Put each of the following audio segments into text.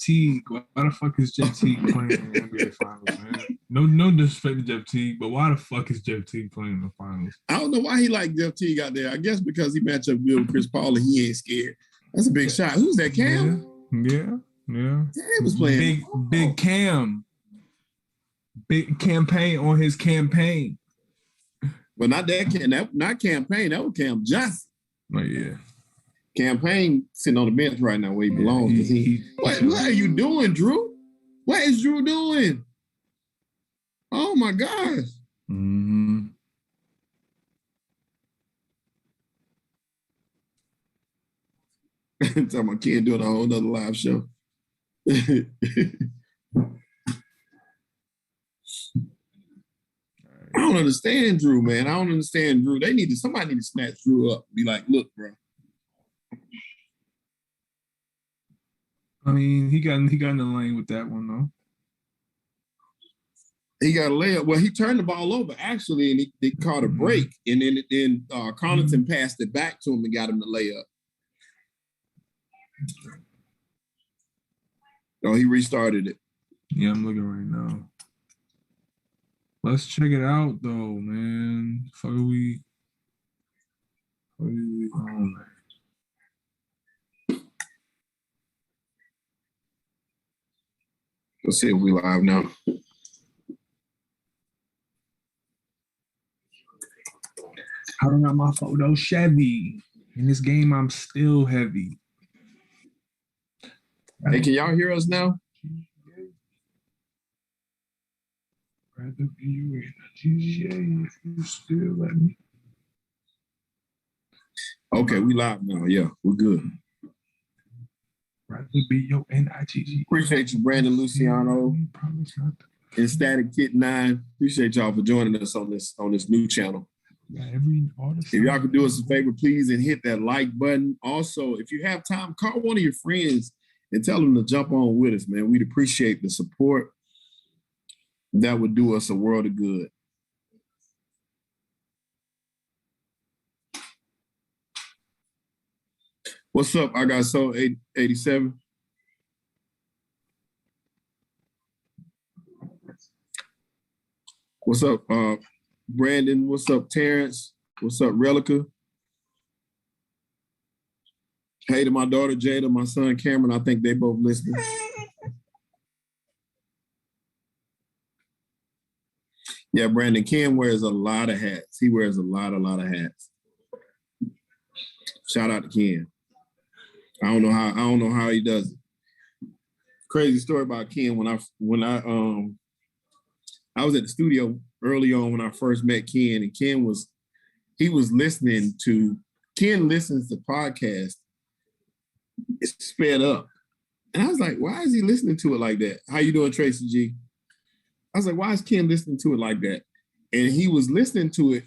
Teague. Why the fuck is Jeff Teague playing in the NBA Finals, man? No disrespect to Jeff Teague, but why the fuck is Jeff Teague playing in the finals? I don't know why he like Jeff Teague out there. I guess because he matched up good with Chris Paul and he ain't scared. That's a big shot. Who's that, Cam? Yeah. Cam was playing. Big Cam. Big campaign on his campaign. Well, not that not campaign. That was Cam Johnson. Oh, yeah. Campaign sitting on the bench right now where he belongs. What are you doing, Drew? What is Drew doing? Oh, my gosh. Mm-hmm. Talking about Ken doing a whole nother live show. I don't understand Drew, man. I don't understand Drew. Somebody need to snatch Drew up. Be like, look, bro. I mean, he got in the lane with that one though. He got a layup. Well, he turned the ball over actually, and he caught a break, and then Connaughton passed it back to him and got him the layup. Oh, he restarted it. Yeah, I'm looking right now. Let's check it out though, man. Fuck we. Oh, man. Let's see if we live now. I don't got my photo Chevy. In this game, I'm still heavy. Hey, can y'all hear us now? Rather be you in a GGA if you still let me. Okay, we live now. Yeah, we're good. Rather be your NIGG. Appreciate you, Brandon Luciano and Static Kit 9. Appreciate y'all for joining us on this new channel. If y'all could do us a favor, please, and hit that like button. Also, if you have time, call one of your friends and tell them to jump on with us, man. We'd appreciate the support. That would do us a world of good. What's up? I got Soul 87. What's up, Brandon? What's up, Terrence? What's up, Relica? Hey to my daughter, Jada, my son, Cameron. I think they both listening. Yeah, Brandon, Ken wears a lot of hats. He wears a lot of hats. Shout out to Ken. I don't know how he does it. Crazy story about Ken. When I was at the studio early on when I first met Ken, and Ken listens to podcasts. It's sped up. And I was like, why is he listening to it like that? How you doing, Tracy G? I was like, why is Ken listening to it like that? And he was listening to it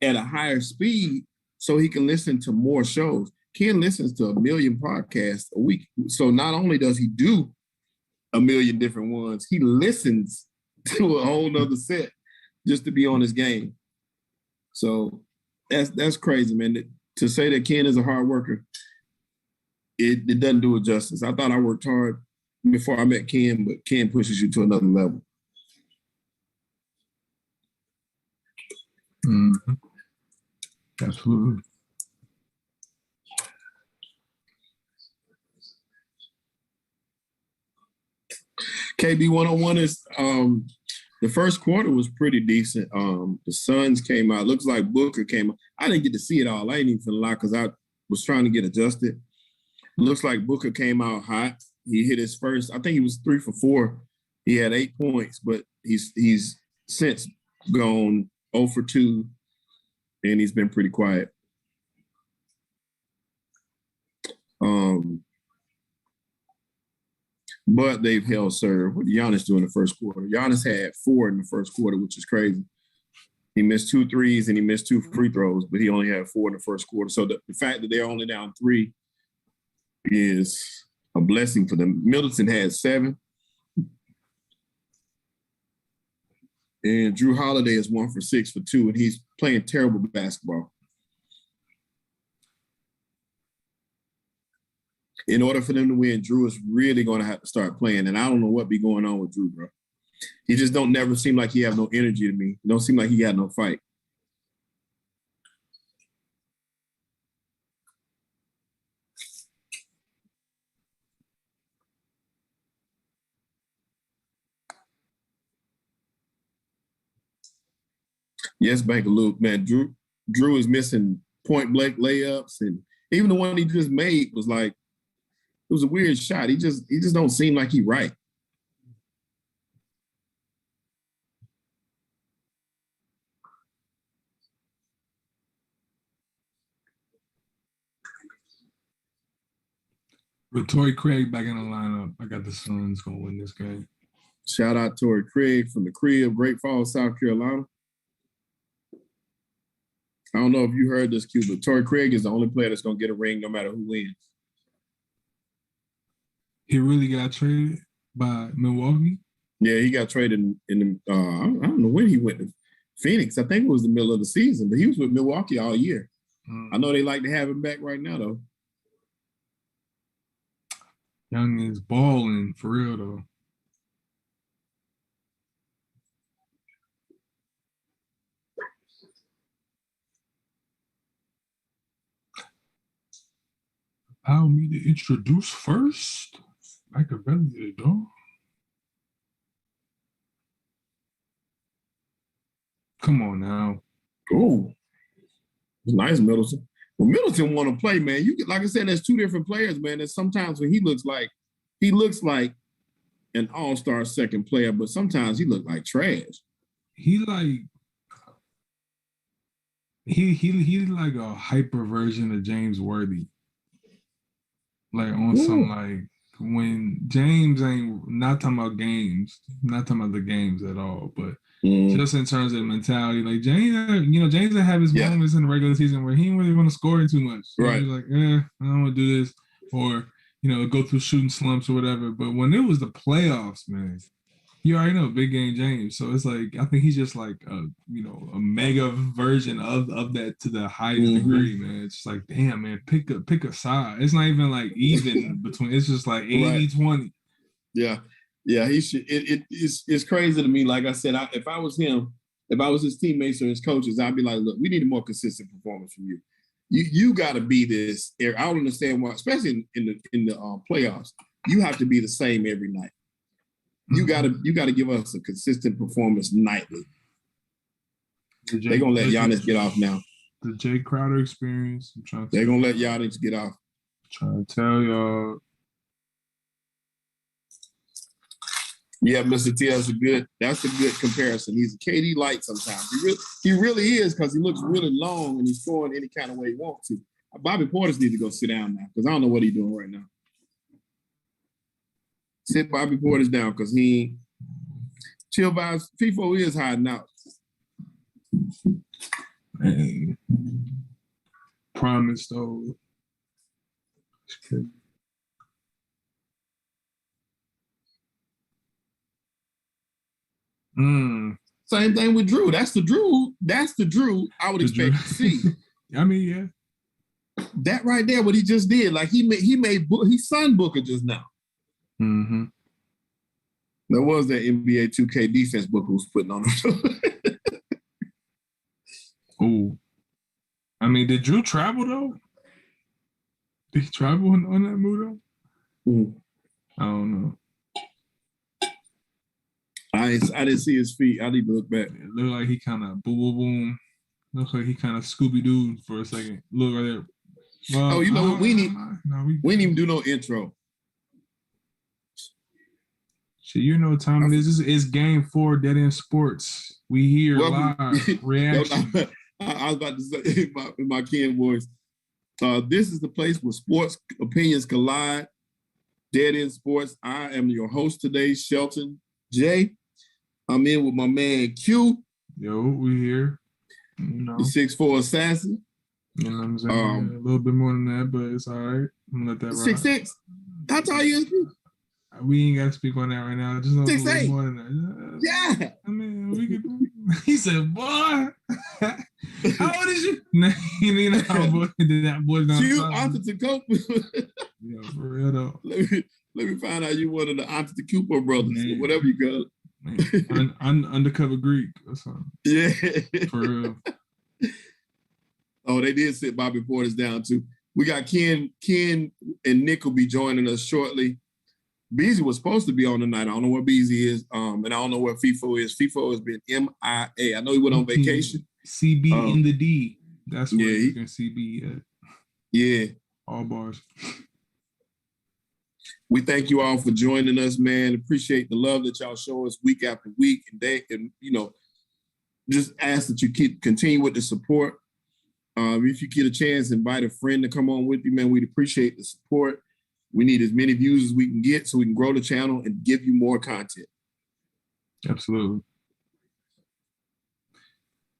at a higher speed so he can listen to more shows. Ken listens to 1 million podcasts a week. So not only does he do 1 million different ones, he listens to a whole nother set just to be on his game. So that's crazy, man. To say that Ken is a hard worker, it doesn't do it justice. I thought I worked hard before I met Ken, but Ken pushes you to another level. Mm-hmm. Absolutely. KB 101 is the first quarter was pretty decent. The Suns came out. Looks like Booker came out. I didn't get to see it all. I ain't even finna lie because I was trying to get adjusted. Looks like Booker came out hot. He hit his first, I think he was 3 for 4. He had 8 points, but he's since gone 0 for 2, and he's been pretty quiet. But they've held serve. What did Giannis do in the first quarter? Giannis had 4 in the first quarter, which is crazy. He missed 2 threes and he missed 2 free throws, but he only had 4 in the first quarter. So the fact that they're only down 3 is a blessing for them. Middleton had 7. And Drew Holiday is 1 for 6 for 2, and he's playing terrible basketball. In order for them to win, Drew is really going to have to start playing. And I don't know what be going on with Drew, bro. He just don't never seem like he have no energy to me. Don't seem like he got no fight. Yes, Banker Luke, man. Drew is missing point blank layups, and even the one he just made was like, it was a weird shot. He just don't seem like he right. With Torrey Craig back in the lineup, I got the Suns gonna win this game. Shout out Torrey Craig from the crib, Great Falls, South Carolina. I don't know if you heard this, Q, but Torrey Craig is the only player that's gonna get a ring no matter who wins. He really got traded by Milwaukee? Yeah, he got traded in I don't know when he went to Phoenix. I think it was the middle of the season, but he was with Milwaukee all year. I know they like to have him back right now, though. Young is balling for real, though. Allow me to introduce first. I could barely get it done. Come on now. Oh, nice, Middleton. Well, Middleton want to play, man. You get, like I said, there's two different players, man. There's sometimes when he looks like an all-star second player, but sometimes he looks like trash. He like a hyper version of James Worthy. Like on some like when James ain't not talking about games, not talking about the games at all, but just in terms of mentality, like James have his moments in the regular season where he didn't really want to score too much. Right. He was like, I don't want to do this, or go through shooting slumps or whatever. But when it was the playoffs, man, you already know big game James. So it's like I think he's just like a mega version of that to the highest degree, man. It's just like, damn, man, pick a side. It's not even like even between. It's just like 80-20. Yeah. Yeah, he should. It's crazy to me. Like I said, if I was him, if I was his teammates or his coaches, I'd be like, look, we need a more consistent performance from you. You got to be this. I don't understand why, especially in the playoffs. You have to be the same every night. You got to give us a consistent performance nightly. They're gonna let Giannis get off now. The Jay Crowder experience. They're gonna let Giannis get off. I'm trying to tell y'all. Yeah, Mr. T, that's a good comparison. He's a KD light sometimes. He really is because he looks really long and he's scoring any kind of way he wants to. Bobby Portis needs to go sit down now because I don't know what he's doing right now. Sit Bobby Portis down because he chill vibes. FIFO is hiding out. Man. Promise though. Same thing with Drew. That's the Drew I would expect to see. I mean, yeah. That right there, what he just did, like he signed Booker just now. Mm-hmm. There was that NBA 2K defense Booker was putting on him. Ooh. I mean, did Drew travel though? Did he travel on that move though? I don't know. I didn't see his feet. I need to look back. It looked like he kind of boom. Looks like he kind of Scooby-Doo for a second. Look right there. Well, you know what? We didn't even do no intro. Shit, you know what time it is. It's game 4, Dead End Sports. We here live reaction. I was about to say in my Ken voice. This is the place where sports opinions collide. Dead End Sports. I am your host today, Shelton J. I'm in with my man Q. Yo, we here. The 6'4" assassin. You know what I'm saying? A little bit more than that, but it's all right. I'm gonna let that ride. 6'6". How tall you is, Q? We ain't got to speak on that right now. Just know a little more than that. Yeah. I mean, we could. He said, "Boy, how old is you?" You know how boys don't. Q, Arthur to cope. Yeah, for real though. Let me find out you one of the Antetokounmpo brothers or whatever you got. Undercover Greek or something. Yeah. For real. Oh, they did sit Bobby Portis down too. We got Ken and Nick will be joining us shortly. Beasley was supposed to be on tonight. I don't know where Beasley is, and I don't know where FIFO is. FIFO has been MIA. I know he went on vacation. CB in the D. That's where you can CB at. Yeah. All bars. We thank you all for joining us, man. Appreciate the love that y'all show us week after week, and just ask that you continue with the support. If you get a chance, invite a friend to come on with you, man. We'd appreciate the support. We need as many views as we can get so we can grow the channel and give you more content. Absolutely.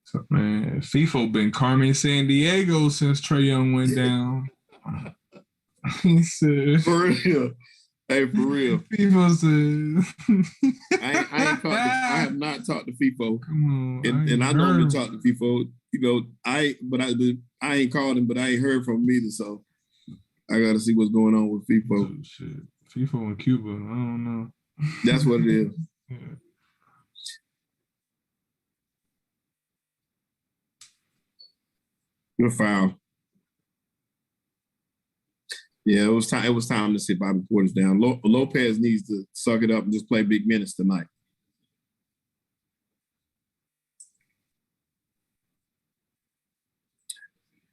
So, man, FIFO been Carmen Sandiego since Trae Young went down. He said, for real. Hey, for real. FIFO said, I have not talked to FIFO. Come on, and I normally talk to FIFO. I ain't called him, but I ain't heard from him either. So I got to see what's going on with FIFO. Oh, shit. FIFO in Cuba. I don't know. That's what it is. Yeah. Good foul. Yeah, it was time. It was time to sit Bobby Portis down. Lopez needs to suck it up and just play big minutes tonight.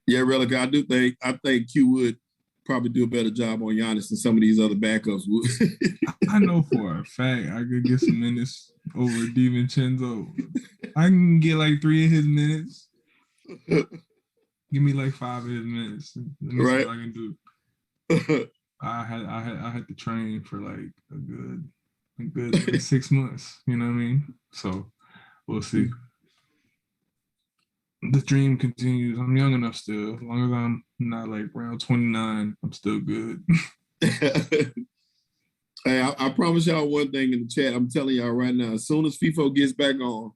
Yeah, Relic, I think Q would probably do a better job on Giannis than some of these other backups would. I know for a fact I could get some minutes over DiVincenzo. I can get like 3 of his minutes. Give me like 5 of his minutes. Let me see what I can do. I had to train for like a good like 6 months. You know what I mean? So we'll see. The dream continues. I'm young enough still. As long as I'm not like around 29, I'm still good. Hey, I promise y'all one thing in the chat. I'm telling y'all right now, as soon as FIFO gets back on,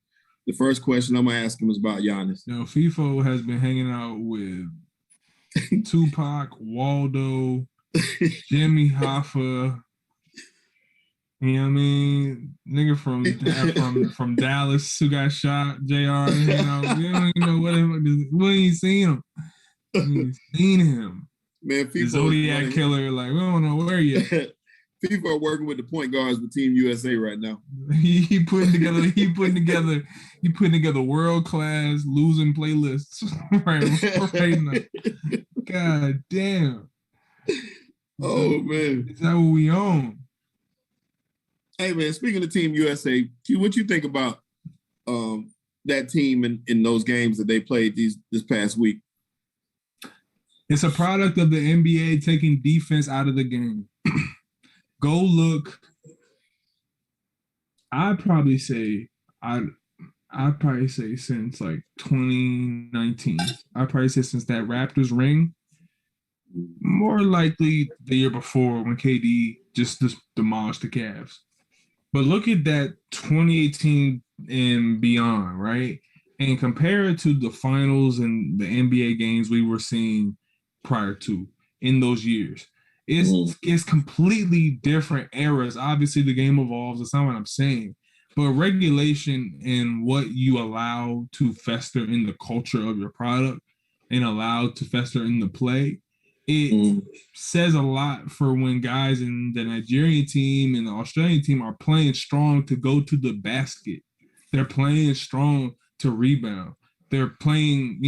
the first question I'm going to ask him is about Giannis. FIFO has been hanging out with Tupac, Waldo, Jimmy Hoffa. You know what I mean? Nigga from Dallas who got shot, JR. We don't even know we ain't seen him. We ain't seen him. Man, the Zodiac killer, like we don't know where yet. People are working with the point guards with Team USA right now. He putting together world class losing playlists right now. God damn. Oh man, is that what we own? Hey man, speaking of Team USA, Q, what you think about that team in those games that they played this past week? It's a product of the NBA taking defense out of the game. Go look. I'd probably say since like 2019. I'd probably say since that Raptors ring. More likely the year before when KD just demolished the Cavs. But look at that 2018 and beyond, right? And compare it to the finals and the NBA games we were seeing prior to in those years. It's completely different eras. Obviously, the game evolves. That's not what I'm saying. But regulation and what you allow to fester in the culture of your product and allow to fester in the play, it says a lot for when guys in the Nigerian team and the Australian team are playing strong to go to the basket. They're playing strong to rebound. They're playing,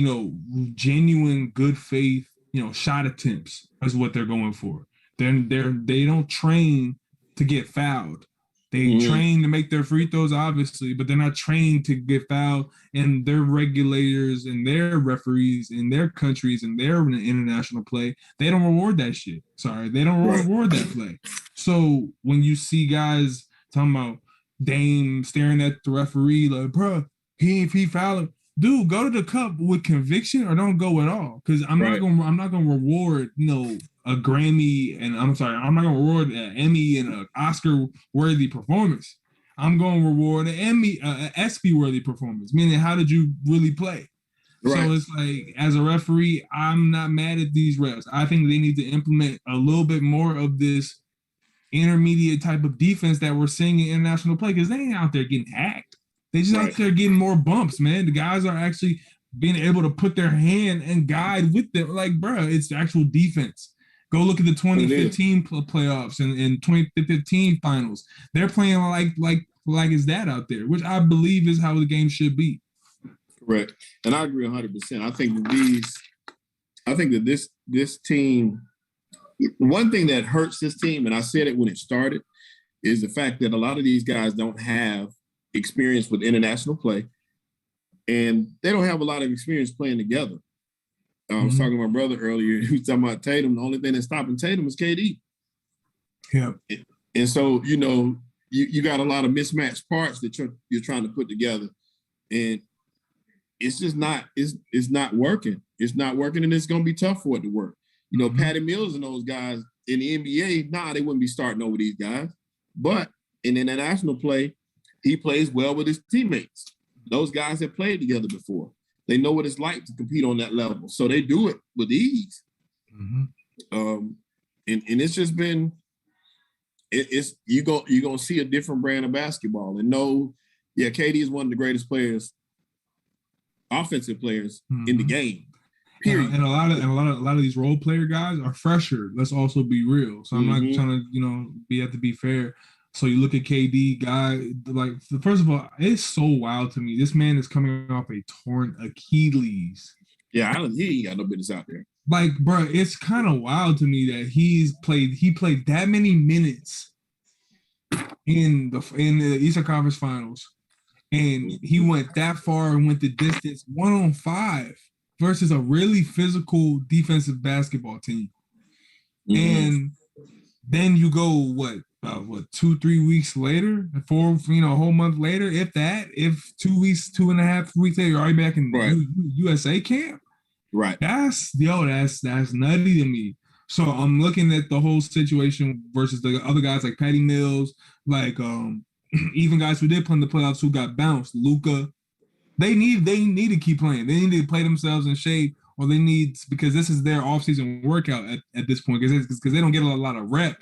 genuine good faith, shot attempts is what they're going for. They don't train to get fouled. They train to make their free throws, obviously, but they're not trained to get fouled. And their regulators and their referees in their countries and their international play, they don't reward that shit. Sorry, they don't reward that play. So when you see guys talking about Dame staring at the referee like, bro, he fouled. Dude, go to the cup with conviction or don't go at all. Because I'm not gonna reward, a Grammy and I'm not gonna reward an Emmy and an Oscar worthy performance. I'm gonna reward an ESPY worthy performance. Meaning, how did you really play? Right. So it's like, as a referee, I'm not mad at these refs. I think they need to implement a little bit more of this intermediate type of defense that we're seeing in international play, because they ain't out there getting hacked. They just out there getting more bumps, man. The guys are actually being able to put their hand and guide with them. Like, bro, it's actual defense. Go look at the 2015 playoffs and 2015 finals. They're playing like it's that out there, which I believe is how the game should be. Correct. And I agree 100%. I think that this team, one thing that hurts this team, and I said it when it started, is the fact that a lot of these guys don't have experience with international play, and they don't have a lot of experience playing together. I was talking to my brother earlier. He was talking about Tatum. The only thing that's stopping Tatum is KD. Yeah. And so, you got a lot of mismatched parts that you're trying to put together. And it's just not, it's not working. It's not working, and it's going to be tough for it to work. Patty Mills and those guys in the NBA, they wouldn't be starting over these guys. But in international play, he plays well with his teammates. Those guys have played together before. They know what it's like to compete on that level. So they do it with ease. And it's just been, you're going to see a different brand of basketball. And KD is one of the greatest players, offensive players in the game. Period. And a lot of these role player guys are fresher. Let's also be real. So I'm not trying to have to be fair. So you look at KD guy, like, first of all, it's so wild to me. This man is coming off a torn Achilles. Yeah, he ain't got no business out there. Like, bro, it's kind of wild to me that he played that many minutes in the Eastern Conference Finals, and he went that far and went the distance 1-on-5 versus a really physical defensive basketball team. And then you go, 2-3 weeks later, a whole month later, if 2.5 weeks later, you're already back in USA camp. Right. That's nutty to me. So I'm looking at the whole situation versus the other guys like Patty Mills, like even guys who did play in the playoffs who got bounced, Luka. They need to keep playing. They need to play themselves in shape, or because this is their offseason workout at this point, because they don't get a lot of rep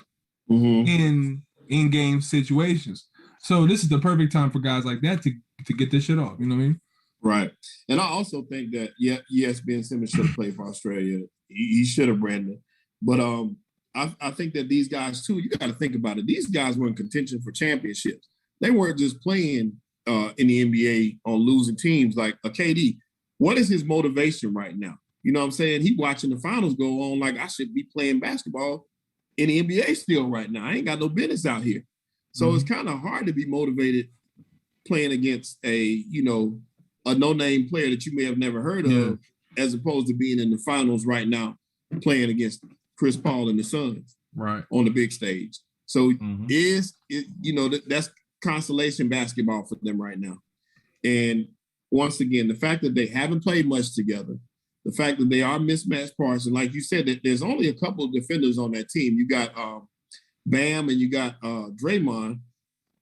in game situations. So this is the perfect time for guys like that to get this shit off. You know what I mean? Right. And I also think that yes, Ben Simmons should have played for Australia. He should have, Brandon. But I think that these guys too, you got to think about it. These guys were in contention for championships. They weren't just playing in the NBA on losing teams like a KD. What is his motivation right now? You know what I'm saying? He watching the finals go on like, I should be playing basketball in the NBA still right now. I ain't got no business out here. So it's kind of hard to be motivated playing against a no-name player that you may have never heard of, as opposed to being in the finals right now playing against Chris Paul and the Suns on the big stage. So that's consolation basketball for them right now. And once again, the fact that they haven't played much together, the fact that they are mismatched parts, and like you said, that there's only a couple of defenders on that team. You got Bam and you got Draymond,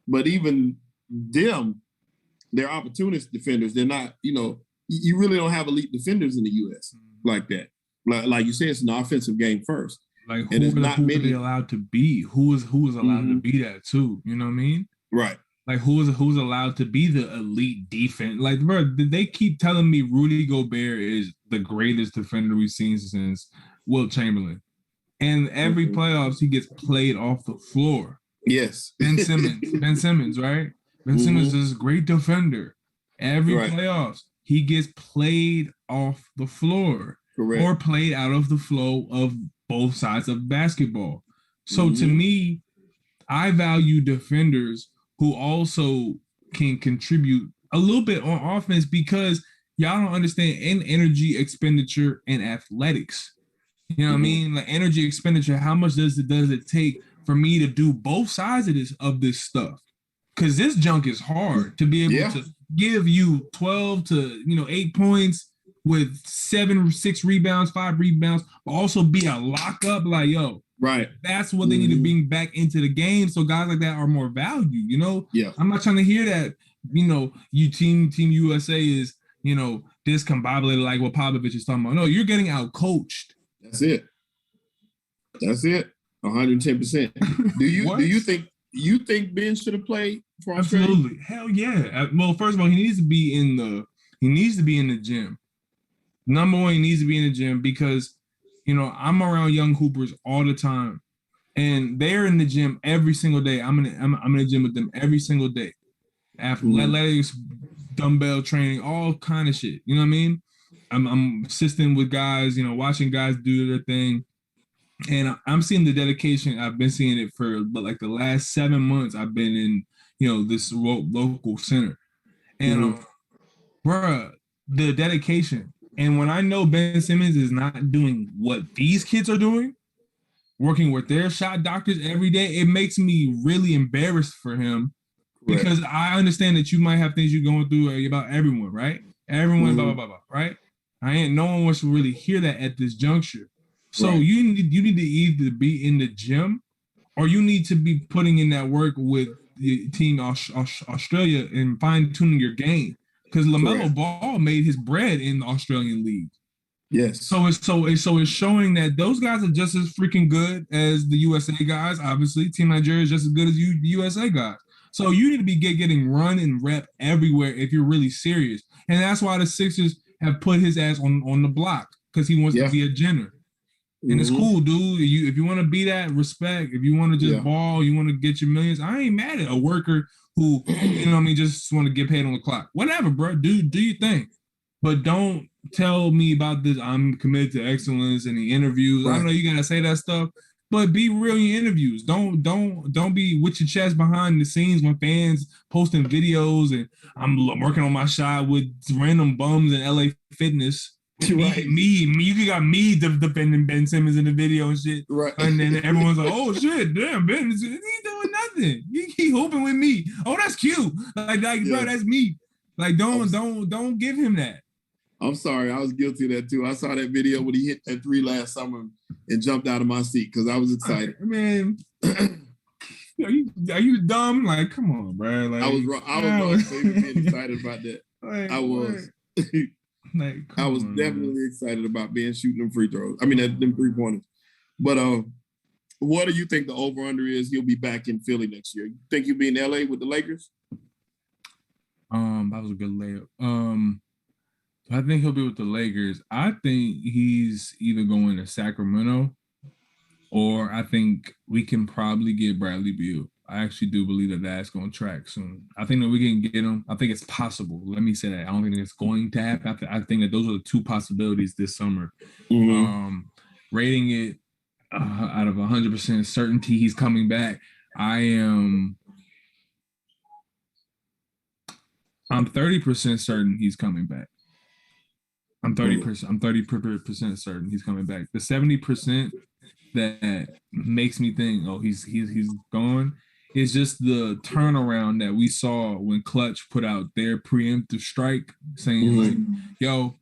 but even them, they're opportunist defenders. They're not, you really don't have elite defenders in the U.S. like that. Like you said, it's an offensive game first. Like, who are they allowed to be? Who is allowed to be that too? You know what I mean? Right. Like, who's allowed to be the elite defense? Like, bro, they keep telling me Rudy Gobert is the greatest defender we've seen since Wilt Chamberlain. And every playoffs, he gets played off the floor. Yes. Ben Simmons, right? Ben Simmons is a great defender. Every playoffs, he gets played off the floor. Correct. Or played out of the flow of both sides of basketball. So to me, I value defenders who also can contribute a little bit on offense, because y'all don't understand in energy expenditure and athletics. You know what I mean? Like, energy expenditure, how much does it take for me to do both sides of this stuff? Because this junk is hard to be able to give you 12 to 8 points with 6 rebounds, 5 rebounds, but also be a lockup. Like, that's what they need to bring back into the game, so guys like that are more valued. I'm not trying to hear that. You Team USA is discombobulated like what Popovich is talking about. No, you're getting out coached. That's it. 110%. Do you think Ben should have played for Australia? Absolutely. Hell yeah. Well, first of all, he needs to be in the gym. Number one, he needs to be in the gym because, I'm around young hoopers all the time, and they're in the gym every single day. I'm in the gym with them every single day. Athletics, dumbbell training, all kind of shit. You know what I mean? I'm assisting with guys, watching guys do their thing. And I'm seeing the dedication. I've been seeing it for like the last 7 months. I've been in, this local center. And, bruh, the dedication. And when I know Ben Simmons is not doing what these kids are doing, working with their shot doctors every day, it makes me really embarrassed for him. Correct. Because I understand that you might have things you're going through about everyone, right? Everyone, blah, blah, blah, blah, right? No one wants to really hear that at this juncture. So right. you need to either be in the gym or you need to be putting in that work with the team Australia and fine-tuning your game. Because LaMelo Ball made his bread in the Australian League. Yes. So it's showing that those guys are just as freaking good as the USA guys. Obviously, Team Nigeria is just as good as the USA guys. So you need to be getting run and rep everywhere if you're really serious. And that's why the Sixers have put his ass on the block because he wants to be a Jenner. And it's cool, dude. If you want to be that, respect. If you want to just ball, you want to get your millions. I ain't mad at a worker who, just want to get paid on the clock. Whatever, bro. Do your thing. But don't tell me about this. I'm committed to excellence in the interviews. Right. I know you gotta say that stuff, but be real in your interviews. Don't be with your chest behind the scenes when fans posting videos and I'm working on my shot with random bums in LA Fitness. Right. Me, you got me defending Ben Simmons in the video and shit. Right. And then everyone's like, oh shit, damn, Ben, he ain't doing nothing. He hooping with me. Oh, that's cute. Like bro, that's me. Like, don't give him that. I'm sorry, I was guilty of that too. I saw that video when he hit that 3 last summer and jumped out of my seat because I was excited. Man, are you dumb? Like, come on, bro. Like, I was wrong. Being excited about that. Like, I was. Like, I was definitely excited about being shooting them free throws. I mean, them 3-pointers. But what do you think the over/under is? He'll be back in Philly next year. You think he'll be in LA with the Lakers? That was a good layup. I think he'll be with the Lakers. I think he's either going to Sacramento or I think we can probably get Bradley Beal. I actually do believe that that's going to track soon. I think that we can get him. I think it's possible. Let me say that. I don't think it's going to happen. I think that those are the two possibilities this summer. Rating it out of 100% certainty he's coming back. I'm 30% certain he's coming back. I'm 30% certain he's coming back. The 70% that makes me think, oh, he's gone. It's just the turnaround that we saw when Clutch put out their preemptive strike saying like, yo,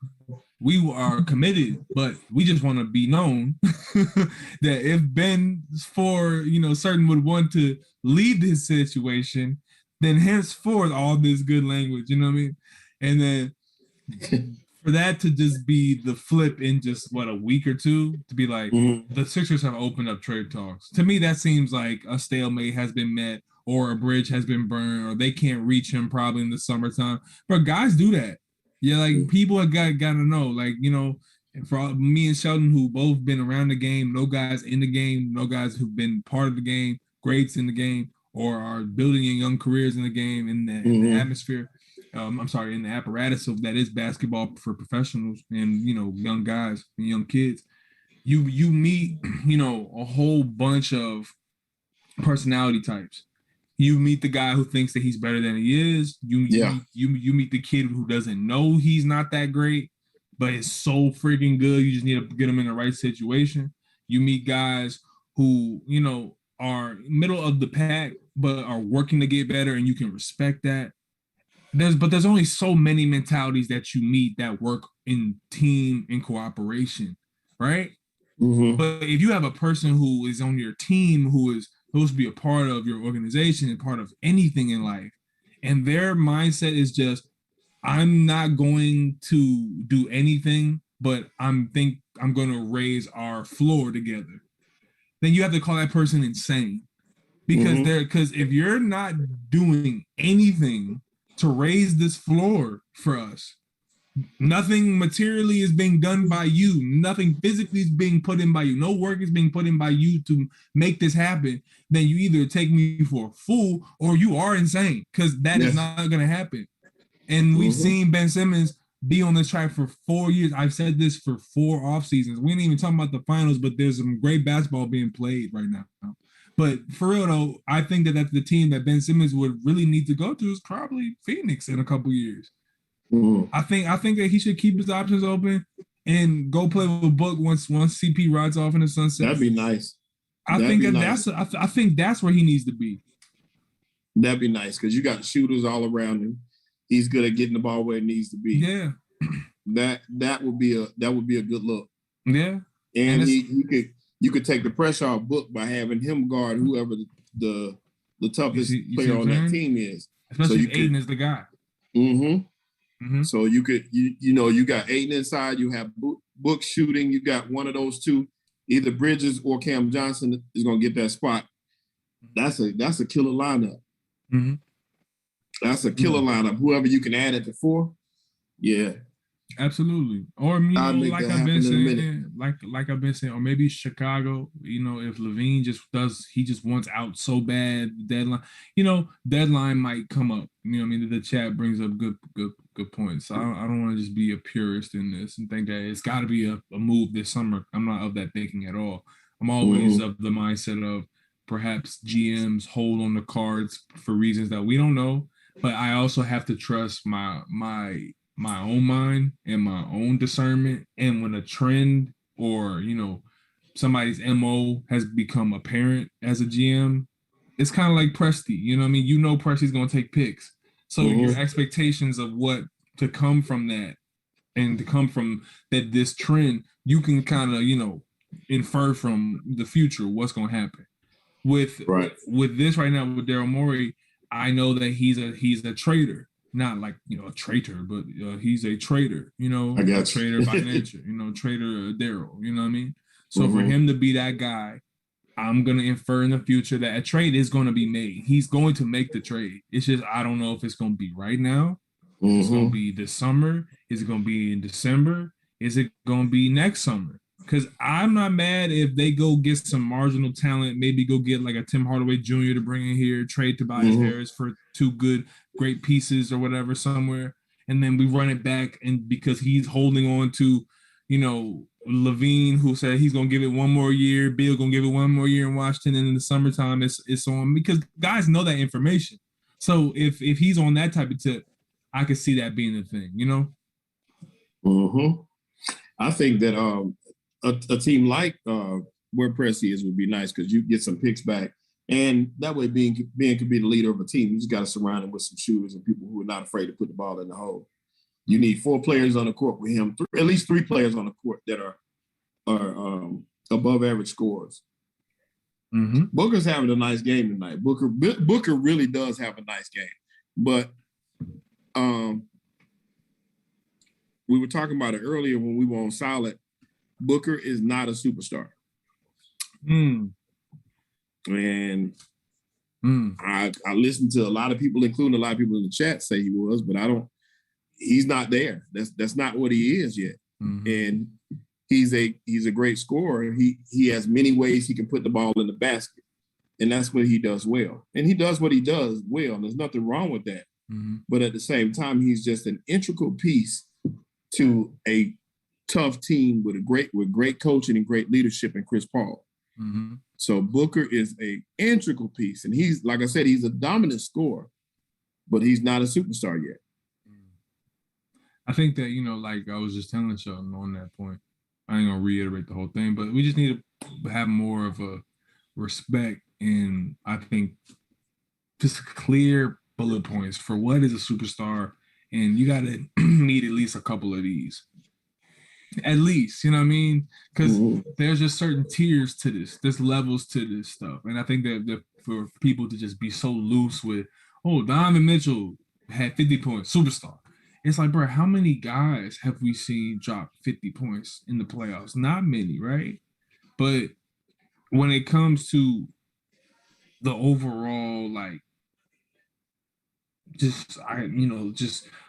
we are committed, but we just want to be known that if Ben for, certain would want to leave this situation, then henceforth all this good language, you know what I mean? And then for that to just be the flip in just a week or two to be like the Sixers have opened up trade talks. To me, that seems like a stalemate has been met or a bridge has been burned or they can't reach him probably in the summertime. But guys do that. Yeah, like people have got to know, like, for me and Sheldon who both been around the game, no guys in the game, no guys who've been part of the game, greats in the game, or are building young careers in the game in the atmosphere. In the apparatus of that is basketball for professionals and, young guys and young kids. You meet, a whole bunch of personality types. You meet the guy who thinks that he's better than he is. You meet the kid who doesn't know he's not that great, but is so freaking good. You just need to get him in the right situation. You meet guys who, are middle of the pack, but are working to get better, and you can respect that. There's only so many mentalities that you meet that work in team and cooperation, right? But if you have a person who is on your team who is supposed to be a part of your organization and part of anything in life, and their mindset is just, I'm not going to do anything, but I'm going to raise our floor together. Then you have to call that person insane because if you're not doing anything to raise this floor for us, nothing materially is being done by you, nothing physically is being put in by you, no work is being put in by you to make this happen, then you either take me for a fool or you are insane, because that is not going to happen. And we've seen Ben Simmons be on this track for 4 years. I've said this for 4 off seasons. We ain't even talking about the finals, but there's some great basketball being played right now. But for real though, I think that that's the team that Ben Simmons would really need to go to is probably Phoenix in a couple years. I think that he should keep his options open and go play with Book once CP rides off in the sunset. That'd be nice. I think that's where he needs to be. That'd be nice because you got shooters all around him. He's good at getting the ball where it needs to be. Yeah, that would be a good look. Yeah, and you could take the pressure off Book by having him guard whoever the toughest player on that team is. Especially if Aiden is the guy. So you could you got Aiden inside. You have Book shooting. You got one of those two, either Bridges or Cam Johnson is going to get that spot. That's a killer lineup. That's a killer lineup. Whoever you can add at the 4, yeah, absolutely. Or like I've been saying, or maybe Chicago. If Levine just wants out so bad, deadline. Deadline might come up. The chat brings up good points. So I don't want to just be a purist in this and think that it's got to be a move this summer. I'm not of that thinking at all. I'm always of the mindset of perhaps GMs hold on the cards for reasons that we don't know. But I also have to trust my own mind and my own discernment. And when a trend or, somebody's MO has become apparent as a GM, it's kind of like Presti. Presti's going to take picks. So your expectations of what to come from that and to come from this trend, you can kind of, infer from the future what's going to happen. With this right now with Daryl Morey, I know that he's a trader, not like a traitor, but he's a trader. A trader by nature. Trader Daryl. You know what I mean? So for him to be that guy, I'm gonna infer in the future that a trade is going to be made. He's going to make the trade. It's just I don't know if it's going to be right now. It's going to be this summer. Is it going to be in December? Is it going to be next summer? Because I'm not mad if they go get some marginal talent, maybe go get like a Tim Hardaway Jr. to bring in here, trade Tobias Harris for 2 great pieces or whatever somewhere. And then we run it back and because he's holding on to, Levine, who said he's going to give it 1 more year. Bill going to give it 1 more year in Washington. And in the summertime, it's on because guys know that information. So if he's on that type of tip, I could see that being the thing, I think that a team like where Presti is would be nice because you get some picks back, and that way being could be the leader of a team. You just got to surround him with some shooters and people who are not afraid to put the ball in the hole. You need 4 players on the court with him, at least 3 players on the court that are above average scorers. Booker's having a nice game tonight. Booker really does have a nice game, but we were talking about it earlier when we were on Solid. Booker is not a superstar. And I listened to a lot of people, including a lot of people in the chat, say he was, but he's not there. That's not what he is yet. And he's a great scorer. He has many ways he can put the ball in the basket. And that's what he does well. And he does what he does well. There's nothing wrong with that. But at the same time, he's just an integral piece to a tough team with great coaching and great leadership in Chris Paul. So Booker is a integral piece, and he's, like I said, he's a dominant scorer, but he's not a superstar yet. I think that, like I was just telling Sheldon on that point, I ain't gonna reiterate the whole thing, but we just need to have more of a respect and I think just clear bullet points for what is a superstar, and you got to meet at least a couple of these. At least, you know what I mean? Because there's just certain tiers to this. There's levels to this stuff. And I think that for people to just be so loose with, Donovan Mitchell had 50 points, superstar. it's like, bro, how many guys have we seen drop 50 points in the playoffs? Not many, right? But when it comes to the overall, like, just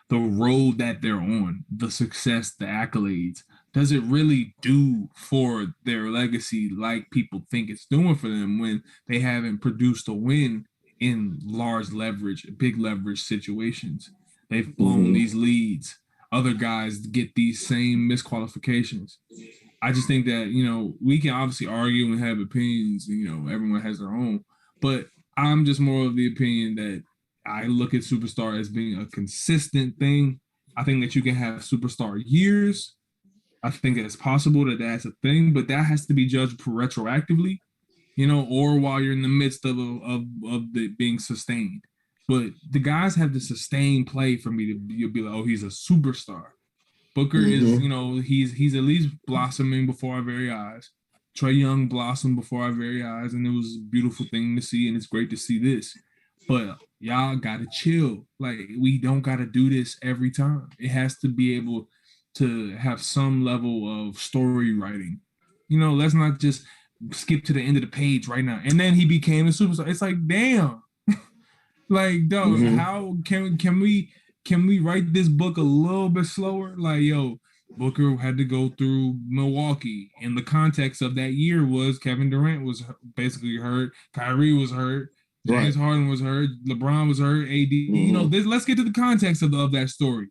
the road that they're on, the success, the accolades, does it really do for their legacy like people think it's doing for them when they haven't produced a win in large leverage, big leverage situations? They've blown these leads. Other guys get these same misqualifications. I just think that, we can obviously argue and have opinions, everyone has their own, but I'm just more of the opinion that I look at superstar as being a consistent thing. I think that you can have superstar years. I think it's possible that that's a thing, but that has to be judged retroactively, or while you're in the midst of the being sustained. But the guys have the sustained play for me to you'll be like, oh, he's a superstar. Booker is, he's at least blossoming before our very eyes. Trae Young blossomed before our very eyes, and it was a beautiful thing to see, and it's great to see this. But y'all gotta chill. Like, we don't gotta do this every time. It has to be able to have some level of story writing. Let's not just skip to the end of the page right now. And then he became a superstar. It's like, damn. Like, dog, how can we write this book a little bit slower? Like, yo, Booker had to go through Milwaukee. And the context of that year was Kevin Durant was basically hurt. Kyrie was hurt. James Harden was hurt. LeBron was hurt. AD. Let's get to the context of that story.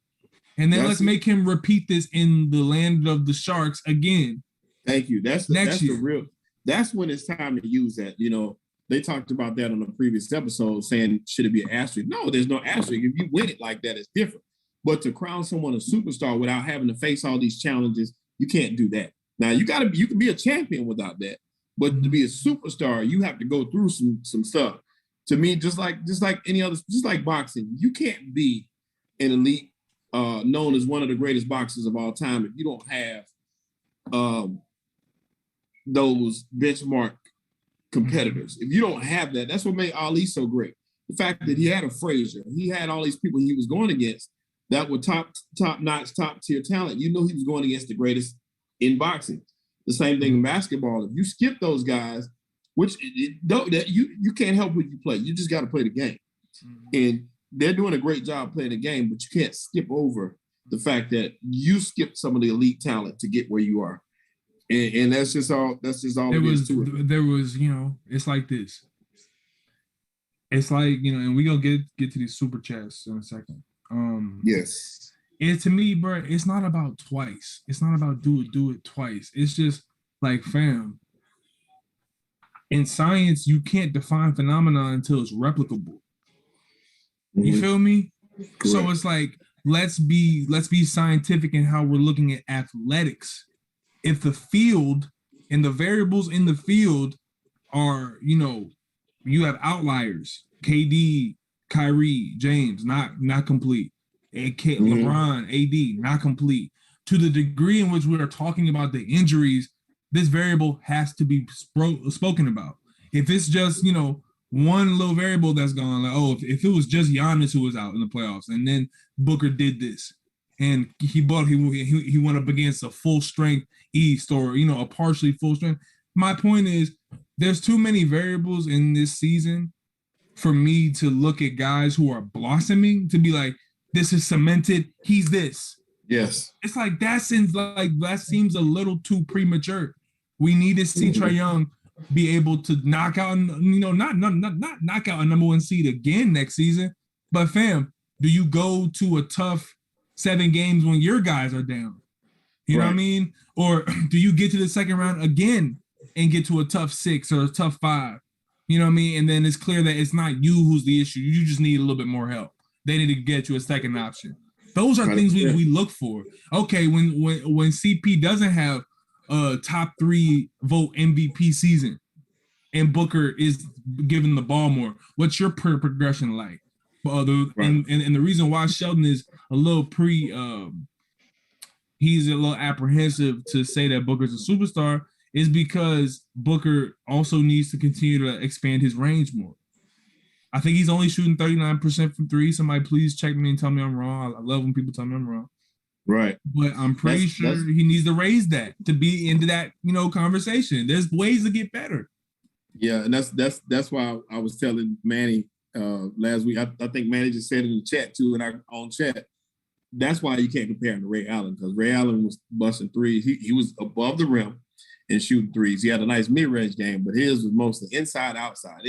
And then let's make him repeat this in the land of the Sharks again. Thank you. That's when it's time to use that. They talked about that on the previous episode, saying, should it be an asterisk? No, there's no asterisk. If you win it like that, it's different. But to crown someone a superstar without having to face all these challenges, you can't do that. Now, you can be a champion without that. But to be a superstar, you have to go through some stuff. To me, just like any other, just like boxing, you can't be an elite, known as one of the greatest boxers of all time if you don't have those benchmark competitors. If you don't have that, that's what made Ali so great. The fact that he had a Frazier, he had all these people he was going against that were top-notch, top-tier talent. He was going against the greatest in boxing. The same thing in basketball. If you skip those guys, which you can't help what you play. You just got to play the game. And they're doing a great job playing the game, but you can't skip over the fact that you skipped some of the elite talent to get where you are. And that's just all there is to it. There was, it's like this. It's like, and we're gonna get to these super chats in a second. Yes. And to me, bro, it's not about twice. It's not about do it twice. It's just like, fam, in science, you can't define phenomena until it's replicable. You feel me? Correct. So it's like, let's be scientific in how we're looking at athletics. If the field and the variables in the field are, you have outliers, KD, Kyrie, James, not complete. LeBron, AD, not complete. To the degree in which we are talking about the injuries, this variable has to be spoken about. If it's just, one little variable that's gone, like, if it was just Giannis who was out in the playoffs and then Booker did this and he went up against a full strength East or, a partially full strength. My point is there's too many variables in this season for me to look at guys who are blossoming to be like, this is cemented. He's this. Yes. It's like that seems a little too premature. We need to see Trae Young be able to knock out, not knock out a number one seed again next season. But fam, do you go to a tough 7 games when your guys are down? You know what I mean? Or do you get to the second round again and get to a tough 6 or a tough 5? You know what I mean? And then it's clear that it's not you who's the issue. You just need a little bit more help. They need to get you a second option. Those are things we look for. Okay, when CP doesn't have a top 3 vote MVP season and Booker is giving the ball more, what's your progression like? And the reason why Sheldon is a little he's a little apprehensive to say that Booker's a superstar is because Booker also needs to continue to expand his range more. I think he's only shooting 39% from three. Somebody please check me and tell me I'm wrong. I love when people tell me I'm wrong. Right. But I'm pretty sure he needs to raise that to be into that, conversation. There's ways to get better. Yeah, and that's why I was telling Manny last week. I think Manny just said it in the chat too, in our own chat. That's why you can't compare him to Ray Allen, because Ray Allen was busting threes. He was above the rim and shooting threes. He had a nice mid-range game, but his was mostly inside, outside.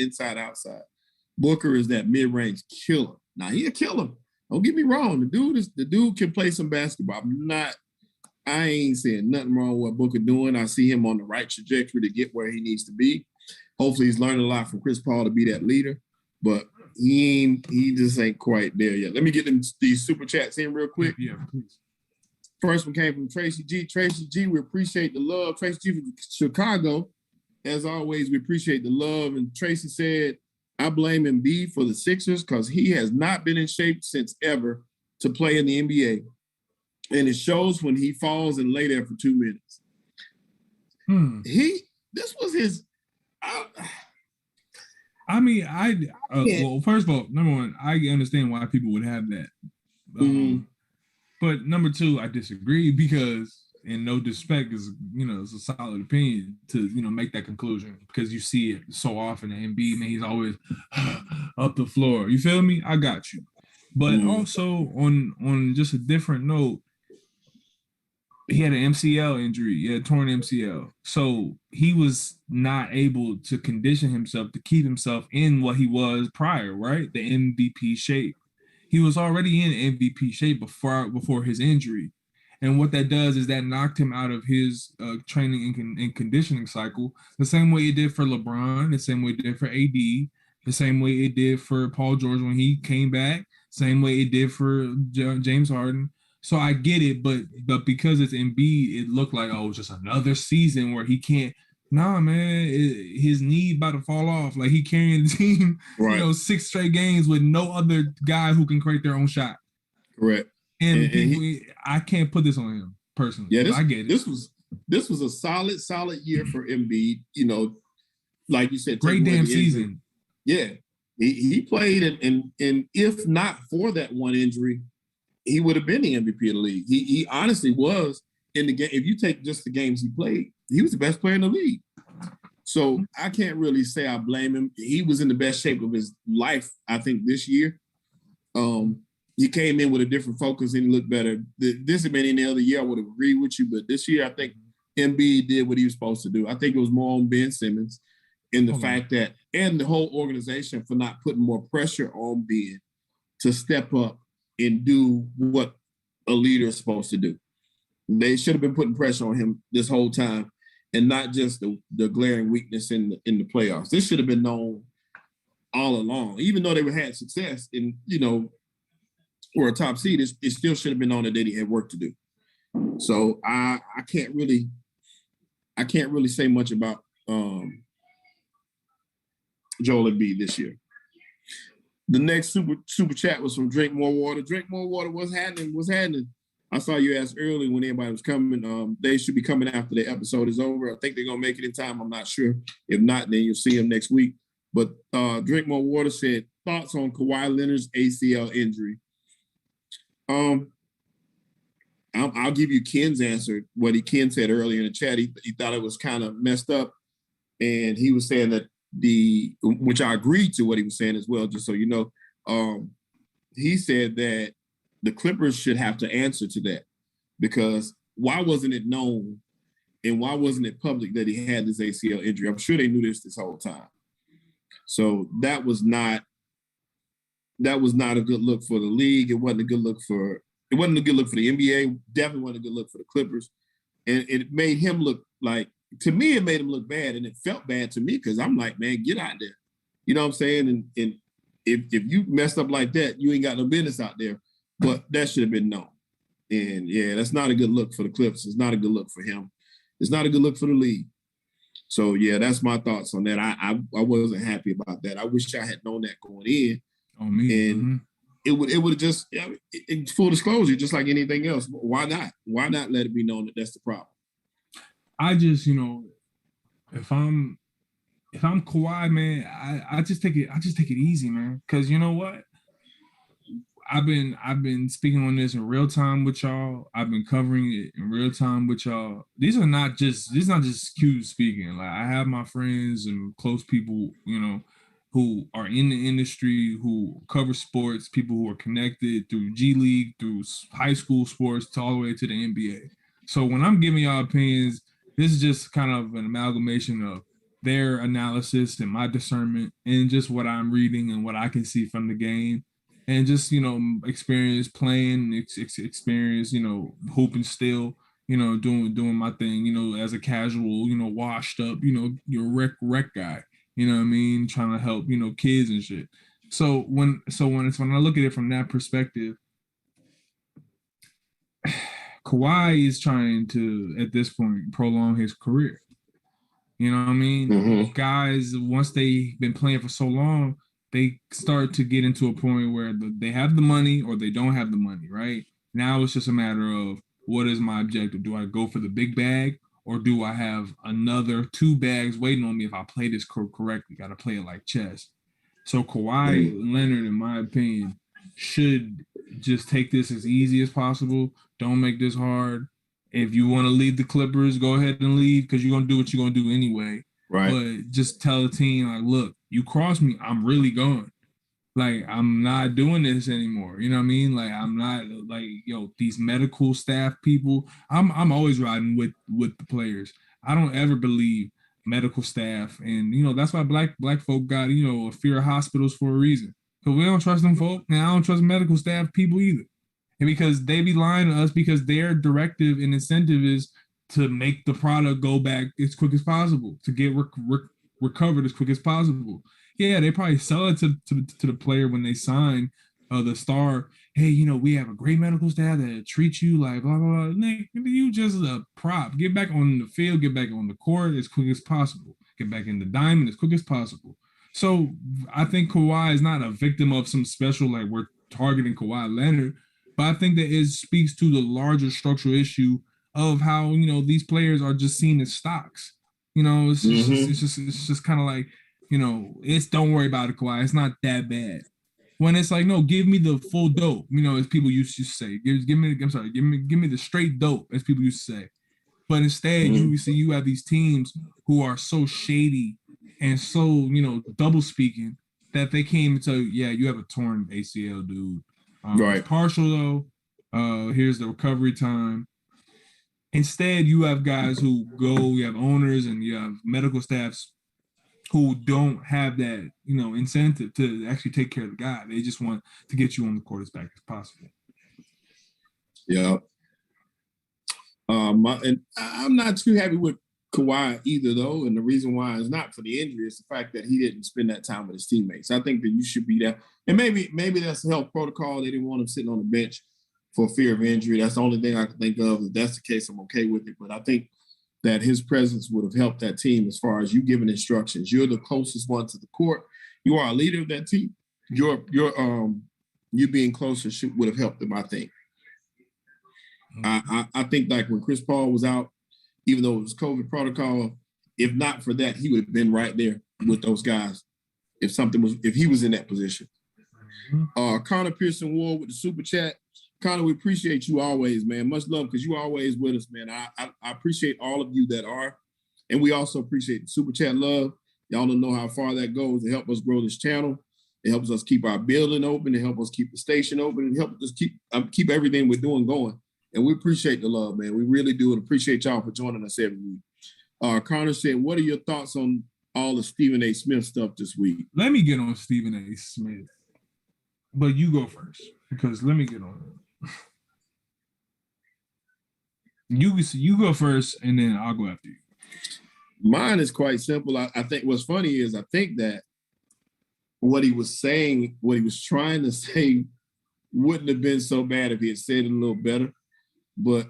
Booker is that mid-range killer. Now he'll kill him. Don't get me wrong. The dude can play some basketball. I ain't saying nothing wrong with what Booker doing. I see him on the right trajectory to get where he needs to be. Hopefully he's learning a lot from Chris Paul to be that leader, but he just ain't quite there yet. Let me get these super chats in real quick. Yeah, please. First one came from Tracy G. Tracy G, we appreciate the love. Tracy G from Chicago. As always, we appreciate the love. And Tracy said, I blame Embiid for the Sixers because he has not been in shape since ever to play in the NBA. And it shows when he falls and lay there for 2 minutes. This was his. Well, first of all, number one, I understand why people would have that. But number two, I disagree because, in no disrespect, is it's a solid opinion to make that conclusion because you see it so often. And Embiid, man, he's always up the floor. You feel me? I got you. But also on just a different note, he had an MCL injury. He had a torn MCL. So he was not able to condition himself to keep himself in what he was prior, right? The MVP shape. He was already in MVP shape before his injury. And what that does is that knocked him out of his training and conditioning cycle the same way it did for LeBron, the same way it did for AD, the same way it did for Paul George when he came back, same way it did for James Harden. So I get it, but because it's Embiid, it looked like, it's just another season where he can't. Nah, man, his knee about to fall off. Like he carrying the team, right. 6 straight games with no other guy who can create their own shot. Correct. And I can't put this on him personally. Yeah, I get it. This was a solid year for Embiid. Like you said, great damn season. Yeah, he played, and if not for that one injury, he would have been the MVP of the league. He honestly was in the game. If you take just the games he played, he was the best player in the league. So I can't really say I blame him. He was in the best shape of his life, I think, this year. He came in with a different focus and he looked better. This had been any other year, I would have agreed with you, but this year I think Embiid did what he was supposed to do. I think it was more on Ben Simmons in the fact that, and the whole organization for not putting more pressure on Ben to step up and do what a leader is supposed to do. They should have been putting pressure on him this whole time and not just the glaring weakness in the playoffs. This should have been known all along. Even though they had success in, or a top seed, it still should have been known that they had work to do. So I can't really say much about Joel Embiid this year. The next super chat was from Drink More Water. Drink More Water, what's happening? What's happening? I saw you ask early when everybody was coming. They should be coming after the episode is over. I think they're going to make it in time. I'm not sure. If not, then you'll see them next week. But Drink More Water said, thoughts on Kawhi Leonard's ACL injury? I'll give you Ken's answer. What Ken said earlier in the chat, he thought it was kind of messed up. And he was saying that which I agreed to what he was saying as well, just so you know. He said that the Clippers should have to answer to that because why wasn't it known and why wasn't it public that he had this ACL injury? I'm sure they knew this whole time. So that was not a good look for the league. It wasn't a good look for the NBA. Definitely wasn't a good look for the Clippers. And it made him look like, to me, it made him look bad. And it felt bad to me because I'm like, man, get out there. You know what I'm saying? And if you messed up like that, you ain't got no business out there. But that should have been known. And yeah, that's not a good look for the Clippers. It's not a good look for him. It's not a good look for the league. So yeah, that's my thoughts on that. I wasn't happy about that. I wish I had known that going in. On me. And it would have just, in full disclosure, just like anything else. Why not? Why not let it be known that that's the problem? I just, if I'm Kawhi, man, I just take it easy, man. Because you know what? I've been speaking on this in real time with y'all. I've been covering it in real time with y'all. These are not just cute speaking. Like I have my friends and close people, who are in the industry, who cover sports, people who are connected through G League, through high school sports, to all the way to the NBA. So when I'm giving y'all opinions, this is just kind of an amalgamation of their analysis and my discernment and just what I'm reading and what I can see from the game and just experience playing, experience hooping still, doing my thing, as a casual, washed up, your rec guy, you know what I mean, trying to help kids and shit. So when I look at it from that perspective, Kawhi is trying to at this point prolong his career. You know what I mean? Mm-hmm. Guys, once they've been playing for so long, they start to get into a point where they have the money or they don't have the money, right? Now it's just a matter of what is my objective? Do I go for the big bag or do I have another two bags waiting on me if I play this correctly? Got to play it like chess. So Kawhi Leonard, in my opinion, should just take this as easy as possible. Don't make this hard. If you want to leave the Clippers, go ahead and leave because you're gonna do what you're gonna do anyway. Right. But just tell the team, like, look, you cross me, I'm really going. Like, I'm not doing this anymore. You know what I mean? Like, I'm not like, these medical staff people. I'm always riding with the players. I don't ever believe medical staff, and that's why black folk got a fear of hospitals for a reason. Because we don't trust them folk, and I don't trust medical staff people either. And because they be lying to us because their directive and incentive is to make the product go back as quick as possible, to get recovered as quick as possible. Yeah, they probably sell it to the player when they sign the star. Hey, we have a great medical staff that treats you like blah, blah, blah. Nick, you just a prop. Get back on the field, get back on the court as quick as possible. Get back in the diamond as quick as possible. So I think Kawhi is not a victim of some special, like we're targeting Kawhi Leonard, but I think that it speaks to the larger structural issue of how these players are just seen as stocks. It's just kind of like it's don't worry about it, Kawhi. It's not that bad. When it's like, no, give me the full dope. As people used to say, give me the straight dope, as people used to say. But instead, you have these teams who are so shady and so double speaking that they came and tell you, yeah, you have a torn ACL, dude. Right. It's partial though. Here's the recovery time. Instead, you have guys who go, you have owners and you have medical staffs who don't have that, incentive to actually take care of the guy. They just want to get you on the court as back as possible. Yeah. And I'm not too happy with Kawhi either, though. And the reason why is not for the injury, it's the fact that he didn't spend that time with his teammates. I think that you should be there. And maybe that's a health protocol. They didn't want him sitting on the bench for fear of injury. That's the only thing I can think of. If that's the case, I'm okay with it. But I think that his presence would have helped that team as far as you giving instructions. You're the closest one to the court. You are a leader of that team. You being closer would have helped them, I think. I think like when Chris Paul was out, even though it was COVID protocol, if not for that, he would have been right there with those guys if he was in that position. Connor Pearson Ward with the super chat. Connor, we appreciate you always, man. Much love because you always with us, man. I appreciate all of you that are. And we also appreciate the super chat love. Y'all don't know how far that goes to help us grow this channel. It helps us keep our building open. It helps us keep the station open. It helps us keep everything we're doing going. And we appreciate the love, man. We really do. And appreciate y'all for joining us every week. Connor said, what are your thoughts on all the Stephen A. Smith stuff this week? Let me get on Stephen A. Smith. But you go first because let me get on it. You go first, and then I'll go after you. Mine is quite simple. I think what's funny is I think that what he was saying, what he was trying to say, wouldn't have been so bad if he had said it a little better. But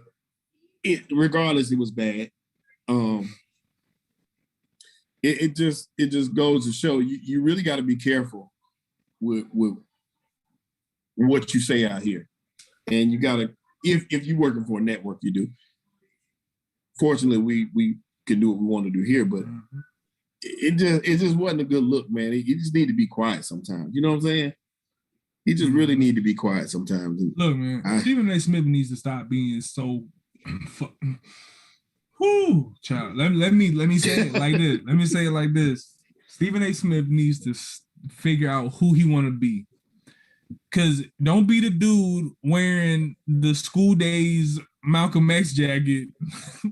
regardless, it was bad. It just goes to show you really got to be careful with what you say out here, and you got to if you're working for a network, you do. Fortunately, we can do what we want to do here, but it just wasn't a good look, man. You just need to be quiet sometimes. You know what I'm saying? He just really need to be quiet sometimes. Look, man, Stephen A. Smith needs to stop being so whoo, child. Let me say it like this. Let me say it like this. Stephen A. Smith needs to figure out who he want to be. Cause don't be the dude wearing the School Days Malcolm X jacket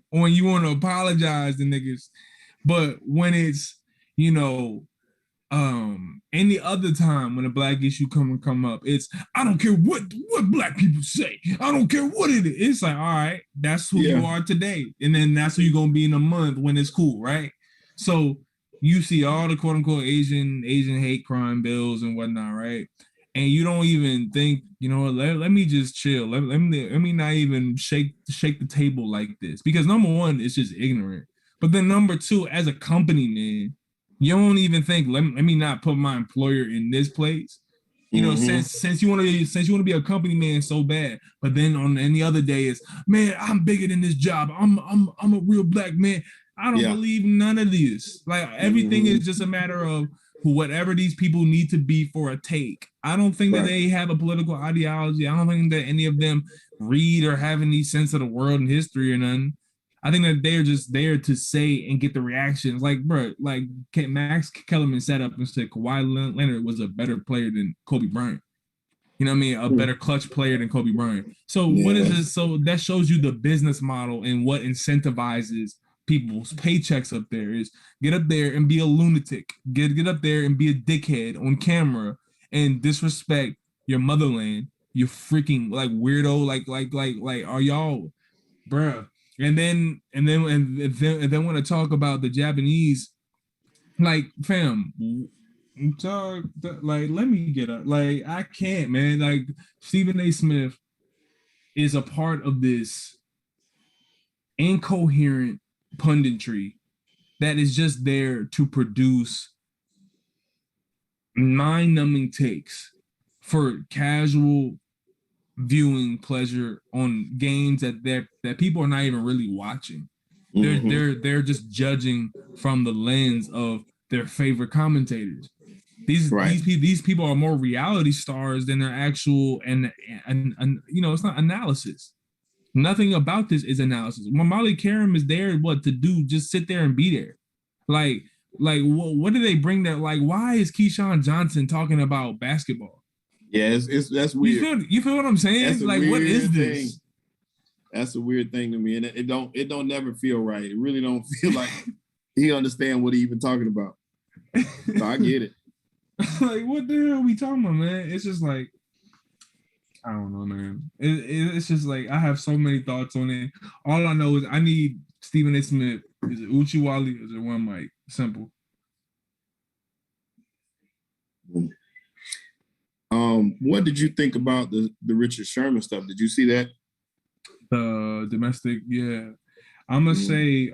when you want to apologize to niggas. But when it's, you know, any other time when a black issue come up, it's I don't care what black people say. I don't care what it is. It's like, all right, that's who you are today. And then that's who you're gonna be in a month when it's cool, right? So you see all the quote unquote Asian hate crime bills and whatnot, right? And you don't even think, you know, let me just chill. Let me not even shake the table like this. Because number one, it's just ignorant. But then number two, as a company, man, you don't think let me not put my employer in this place. You know, since you want to be a company man so bad, but then on any other day is, man, I'm bigger than this job. I'm a real black man. I don't believe none of this. Like everything is just a matter of whatever these people need to be for a take. I don't think that they have a political ideology. I don't think that any of them read or have any sense of the world and history or nothing. I think that they're just there to say and get the reactions. Like, bro, like Max Kellerman sat up and said Kawhi Leonard was a better player than Kobe Bryant. You know what I mean? A better clutch player than Kobe Bryant. So what is this? So that shows you the business model and what incentivizes people's paychecks up there is get up there and be a lunatic. Get up there and be a dickhead on camera and disrespect your motherland. You freaking like weirdo. Like are y'all, bruh? And then when I talk about the Japanese, like fam, talk like let me get up. Like I can't, man. Like Stephen A. Smith is a part of this incoherent punditry that is just there to produce mind-numbing takes for casual viewing pleasure on games that people are not even really watching. They're just judging from the lens of their favorite commentators. These people are more reality stars than their actual and you know, it's not analysis. Nothing about this is analysis. Molly Karam is there to do? Just sit there and be there. Like what do they bring that? Like, why is Keyshawn Johnson talking about basketball? Yeah, that's weird. You feel what I'm saying? Like, what is this? Thing. That's a weird thing to me, and it don't never feel right. It really don't feel like he understand what he even talking about. So I get it. Like, what the hell are we talking about, man? It's just like, I don't know, man. It's just like I have so many thoughts on it. All I know is I need Stephen A. Smith. Is it Uchiwali or is it one mic? Simple. What did you think about the Richard Sherman stuff? Did you see that? The domestic, yeah. I'm gonna say,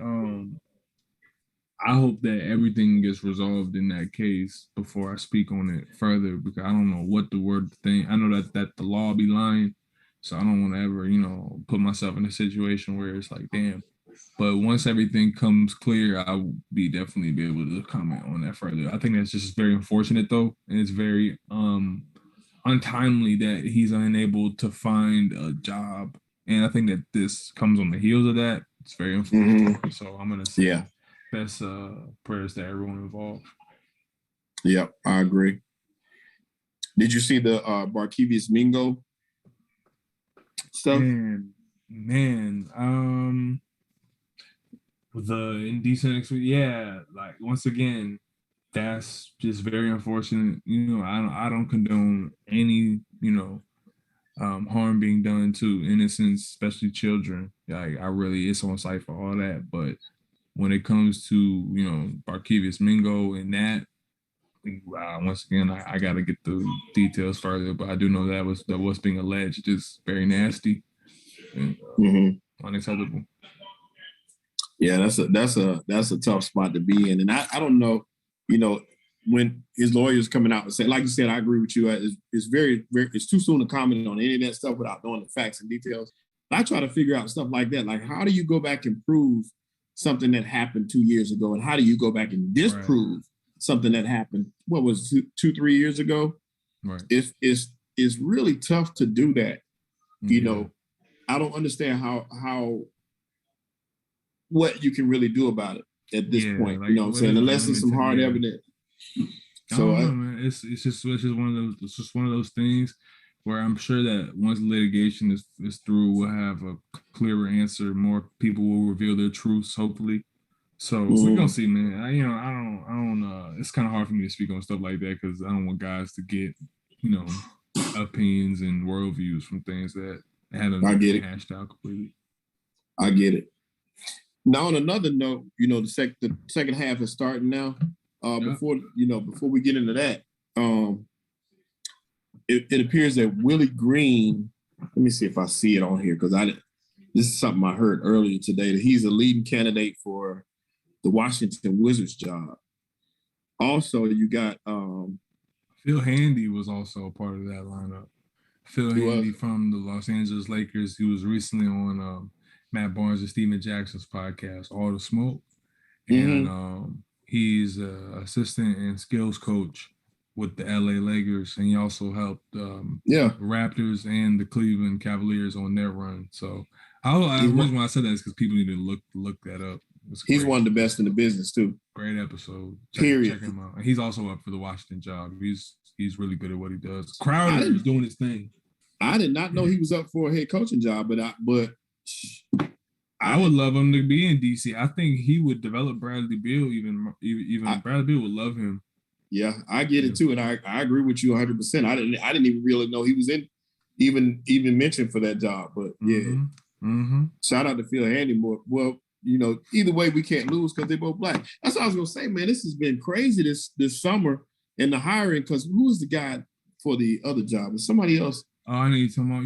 I hope that everything gets resolved in that case before I speak on it further, because I don't know what the word thing. I know that the law be lying, so I don't want to ever, you know, put myself in a situation where it's like, damn. But once everything comes clear, I will definitely be able to comment on that further. I think that's just very unfortunate though, and it's very untimely that he's unable to find a job. And I think that this comes on the heels of that. It's very unfortunate. So I'm gonna say best prayers to everyone involved. Yep, I agree. Did you see the Barkevious Mingo stuff? Man, the indecent, yeah, like once again, that's just very unfortunate. You know, I don't condone any, you know, harm being done to innocents, especially children. Like it's on site for all that. But when it comes to, you know, Barkevious Mingo and that, once again, I got to get the details further. But I do know that what's being alleged is very nasty and unacceptable. Yeah, that's a tough spot to be in, and I don't know, you know, when his lawyer's coming out and saying, like you said, I agree with you. It's very, very, it's too soon to comment on any of that stuff without knowing the facts and details. But I try to figure out stuff like that. Like, how do you go back and prove something that happened 2 years ago, and how do you go back and disprove something that happened? What was 3 years ago? Right. It's really tough to do that. You know, I don't understand how what you can really do about it at this point. Like, you know what I'm saying? Unless it's some hard evidence. So I don't know, man. It's just one of those things where I'm sure that once litigation is through, we'll have a clearer answer. More people will reveal their truths, hopefully. So we're gonna see, man. I don't. It's kind of hard for me to speak on stuff like that because I don't want guys to get, opinions and worldviews from things that haven't been hashed out completely. I get it. Now, on another note, the second half is starting now. Before we get into that, it appears that Willie Green. Let me see if I see it on here because this is something I heard earlier today that he's a leading candidate for the Washington Wizards job. Also, you got Phil Handy was also a part of that lineup. Phil Handy from the Los Angeles Lakers. He was recently on Matt Barnes and Steven Jackson's podcast, All the Smoke. And he's an assistant and skills coach with the LA Lakers. And he also helped the Raptors and the Cleveland Cavaliers on their run. So the reason why I said that is because people need to look that up. He's one of the best in the business too. Great episode. Check him out. And he's also up for the Washington job. He's really good at what he does. Crowder is doing his thing. I did not know he was up for a head coaching job, but I would love him to be in DC. I think he would develop Bradley Beal. Even Bradley Beal would love him. Yeah, I get it too, and I agree with you 100%. I didn't even really know he was even mentioned for that job. But shout out to Phil Handy more. Well, either way, we can't lose because they're both black. That's what I was gonna say, man. This has been crazy this summer in the hiring. Because who was the guy for the other job? Is somebody else? Oh, I know you're talking about.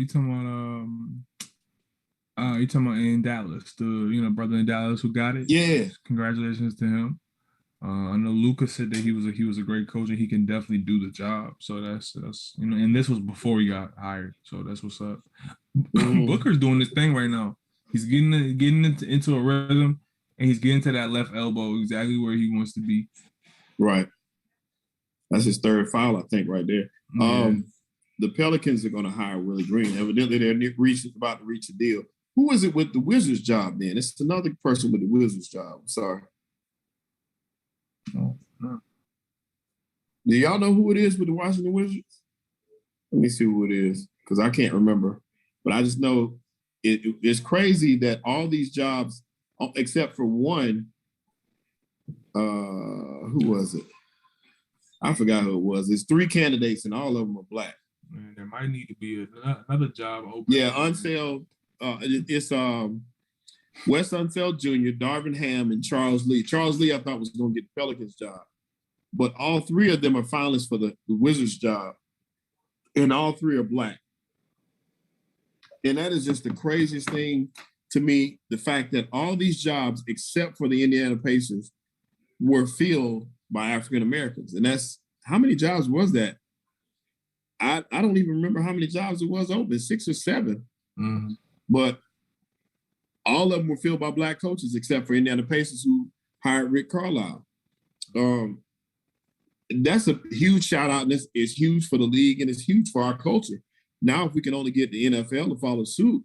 You're talking about in Dallas, the brother in Dallas who got it. Yeah, congratulations to him. I know Lucas said that he was a great coach and he can definitely do the job. So that's and this was before he got hired. So that's what's up. Booker's doing this thing right now. He's getting into a rhythm and he's getting to that left elbow exactly where he wants to be. Right. That's his third foul, I think, right there. Yeah. The Pelicans are going to hire Willie Green. Evidently, they're about to reach a deal. Who is it with the Wizards job then? It's another person with the Wizards job. I'm sorry. No. Do y'all know who it is with the Washington Wizards? Let me see who it is because I can't remember. But I just know it's crazy that all these jobs, except for one, who was it? I forgot who it was. There's 3 candidates and all of them are black. Man, there might need to be another job open. Yeah, Unseld. It's Wes Unseld Jr., Darvin Ham, and Charles Lee. Charles Lee, I thought was going to get the Pelicans job, but all 3 of them are finalists for the Wizards job, and all 3 are black. And that is just the craziest thing to me. The fact that all these jobs, except for the Indiana Pacers, were filled by African Americans, and that's how many jobs was that? I don't even remember how many jobs it was open, 6 or 7. Mm-hmm. But all of them were filled by black coaches, except for Indiana Pacers, who hired Rick Carlisle. That's a huge shout out, and this is huge for the league, and it's huge for our culture. Now, if we can only get the NFL to follow suit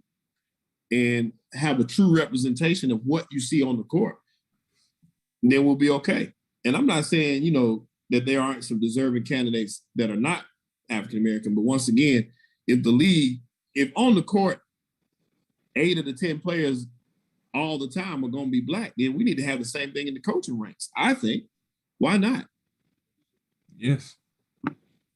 and have a true representation of what you see on the court, then we'll be okay. And I'm not saying, that there aren't some deserving candidates that are not African American, but once again, if on the court, 8 of the 10 players all the time are going to be black, then we need to have the same thing in the coaching ranks. I think. Why not? Yes.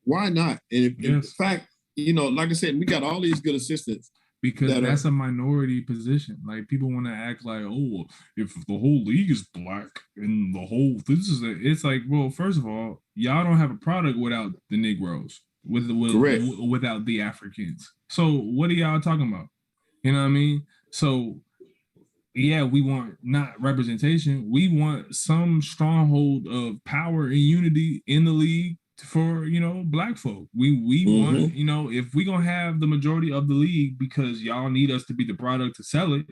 Why not? And in fact, like I said, we got all these good assistants. Because that's a minority position. Like, people want to act like, oh, if the whole league is black and it's like, well, first of all, y'all don't have a product without the Negroes, without the Africans. So what are y'all talking about? You know what I mean? So, yeah, we want not representation. We want some stronghold of power and unity in the league for, black folk. We want, if we gonna have the majority of the league because y'all need us to be the product to sell it,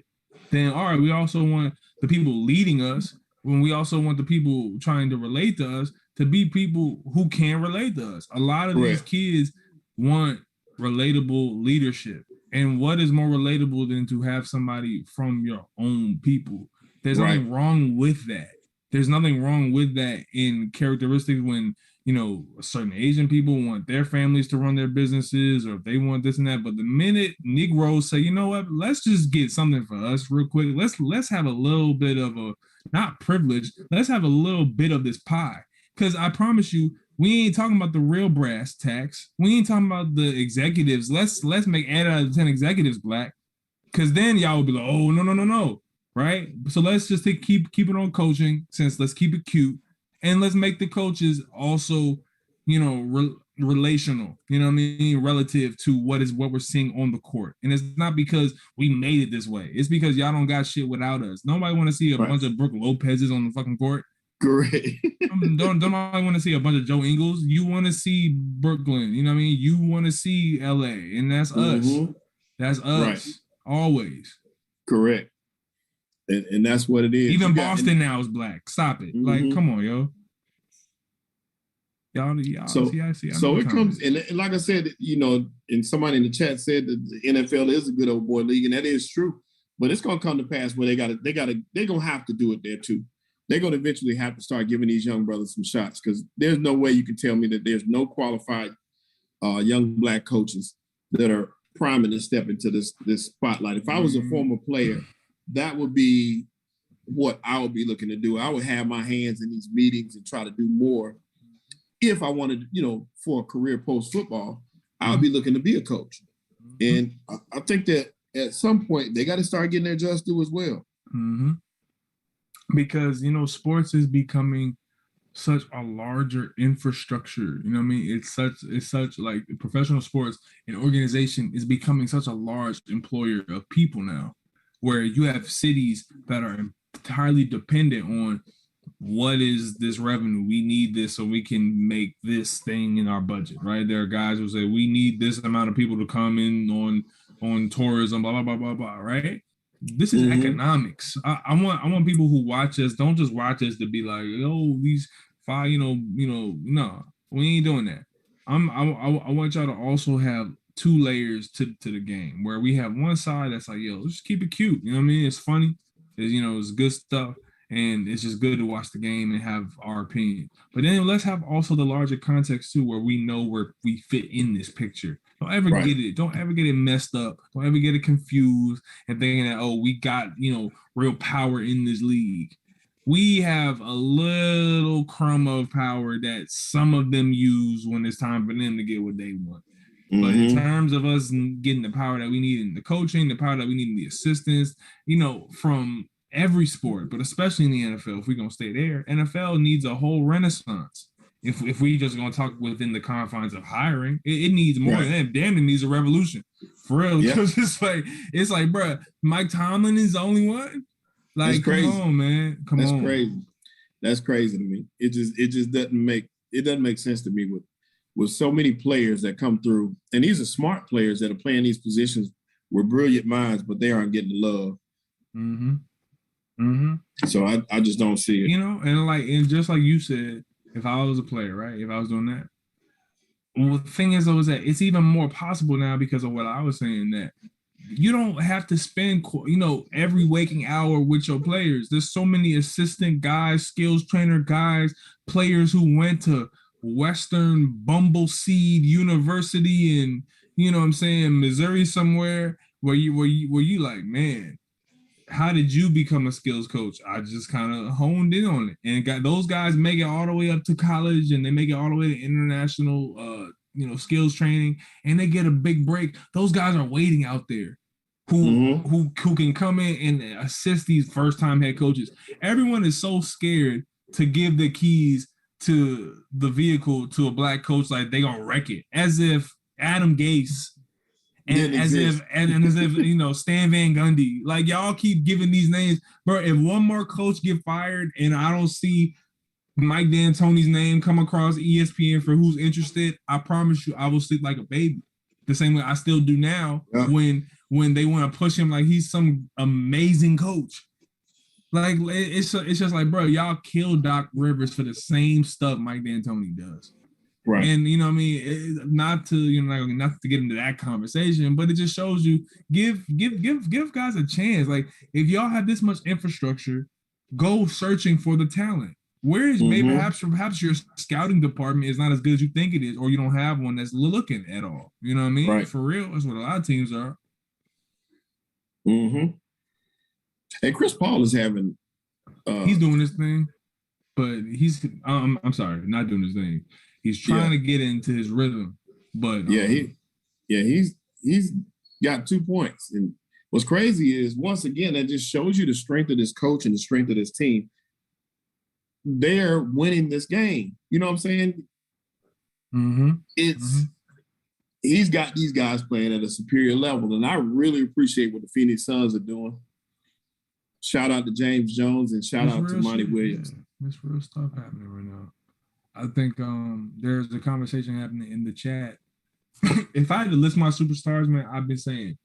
then all right, we also want the people leading us, when we also want the people trying to relate to us to be people who can relate to us. A lot of these kids want relatable leadership. And what is more relatable than to have somebody from your own people? There's nothing wrong with that. There's nothing wrong with that in characteristics when, you know, certain Asian people want their families to run their businesses, or if they want this and that. But the minute Negroes say, you know what, let's just get something for us real quick. Let's have a little bit of a, not privilege, let's have a little bit of this pie. Because I promise you, we ain't talking about the real brass tacks. We ain't talking about the executives. Let's make 8 out of 10 executives black. Because then y'all will be like, oh, no. Right? So let's just keep it on coaching, since let's keep it cute. And let's make the coaches also, you know, relational, you know what I mean, relative to what we're seeing on the court. And it's not because we made it this way. It's because y'all don't got shit without us. Nobody want to see a bunch of Brooke Lopez's on the fucking court. Great. don't I want to see a bunch of Joe Ingles? You want to see Brooklyn, you know what I mean? You want to see LA, and that's us. That's us. Always. Correct. And that's what it is. Even Boston now is black. Stop it. Like, come on, yo. Y'all so see, so it comes, and like I said, you know, and somebody in the chat said that the NFL is a good old boy league, and that is true. But it's gonna come to pass where they're gonna have to do it there too. They're gonna eventually have to start giving these young brothers some shots, because there's no way you can tell me that there's no qualified young black coaches that are priming to step into this spotlight. If I was a former player, that would be what I would be looking to do. I would have my hands in these meetings and try to do more. If I wanted, you know, for a career post-football, I would be looking to be a coach. And I think that at some point, they got to start getting their just due as well. Because, you know, sports is becoming such a larger infrastructure. You know what I mean? It's such like professional sports, an organization is becoming such a large employer of people now, where you have cities that are entirely dependent on what is this revenue. We need this so we can make this thing in our budget, right? There are guys who say we need this amount of people to come in on tourism, blah, blah, blah, blah, blah, right? This is economics. I want people who watch us, don't just watch us to be like, oh, these five, no, we ain't doing that. I want y'all to also have two layers to the game, where we have one side that's like, yo, let's just keep it cute. You know what I mean? It's funny. It's good stuff. And it's just good to watch the game and have our opinion. But then let's have also the larger context too, where we know where we fit in this picture. Don't ever get it messed up. Don't ever get it confused and thinking that, oh, we got, real power in this league. We have a little crumb of power that some of them use when it's time for them to get what they want. But in terms of us getting the power that we need in the coaching, the power that we need in the assistants, from every sport, but especially in the NFL, if we're going to stay there, NFL needs a whole renaissance. If we just going to talk within the confines of hiring, it needs more than that. Damn, it needs a revolution. For real. Yeah. It's like, bro, Mike Tomlin is the only one? Like, come on, man. That's crazy. That's crazy to me. It just doesn't make sense to me with so many players that come through. And these are smart players that are playing these positions with brilliant minds, but they aren't getting the love. So I just don't see it. And just like you said, if I was a player, right? If I was doing that. Well, the thing is, though, is that it's even more possible now because of what I was saying, that you don't have to spend, every waking hour with your players. There's so many assistant guys, skills trainer guys, players who went to Western Bumbleseed University in, Missouri somewhere, where you like, man, how did you become a skills coach? I just kind of honed in on it and got those guys make it all the way up to college, and they make it all the way to international, skills training, and they get a big break. Those guys are waiting out there who can come in and assist these first-time head coaches. Everyone is so scared to give the keys to the vehicle to a black coach, like they gonna wreck it, as if Adam Gase and as if Stan Van Gundy, like y'all keep giving these names, bro. If one more coach get fired and I don't see Mike D'Antoni's name come across ESPN for who's interested, I promise you I will sleep like a baby. The same way I still do now when they want to push him like he's some amazing coach. Like it's just like, bro, y'all kill Doc Rivers for the same stuff Mike D'Antoni does. Right. And you know what I mean, not to not to get into that conversation, but it just shows you give guys a chance. Like if y'all have this much infrastructure, go searching for the talent. Where is maybe perhaps your scouting department is not as good as you think it is, or you don't have one that's looking at all. You know what I mean? Right. For real, that's what a lot of teams are. Mm-hmm. And Chris Paul is having. He's doing his thing, but he's I'm sorry, not doing his thing. He's trying to get into his rhythm, but he's got 2 points. And what's crazy is once again that just shows you the strength of this coach and the strength of this team. They're winning this game. You know what I'm saying? Mm-hmm. He's got these guys playing at a superior level, and I really appreciate what the Phoenix Suns are doing. Shout out to James Jones and shout out to Monty Williams. Yeah. There's real stuff happening right now. I think there's a conversation happening in the chat. If I had to list my superstars, man, I've been saying,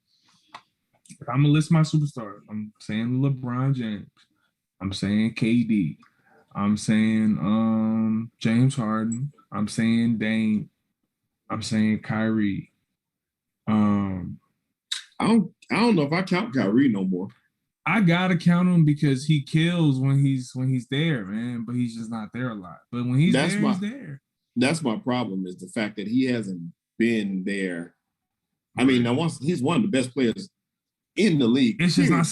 if I'm gonna list my superstars, I'm saying LeBron James, I'm saying KD, I'm saying James Harden, I'm saying Dame, I'm saying Kyrie. I don't know if I count Kyrie no more. I gotta count him because he kills when he's there, man. But he's just not there a lot. But when he's he's there. That's my problem, is the fact that he hasn't been there. I mean, now he's one of the best players in the league. It's just not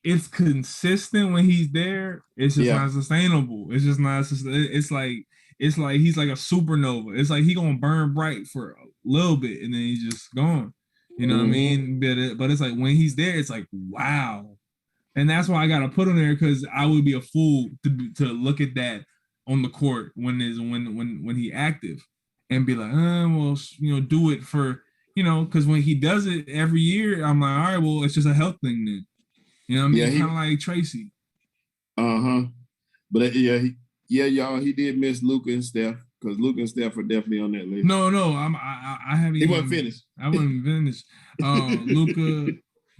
it's consistent when he's there. It's just not sustainable. It's just not. It's like he's like a supernova. It's like he gonna burn bright for a little bit and then he's just gone. You know what I mean? But it's like when he's there, it's like, wow. And that's why I got to put him there, because I would be a fool to look at that on the court when he active and be like, well, do it for, because when he does it every year, I'm like, all right, well, it's just a health thing then. You know what I mean? Kind of like Tracy. But y'all, he did miss Luka and Steph. Because Luka and Steph are definitely on that list. No, I haven't. He wasn't finished. I wasn't finished. Luka,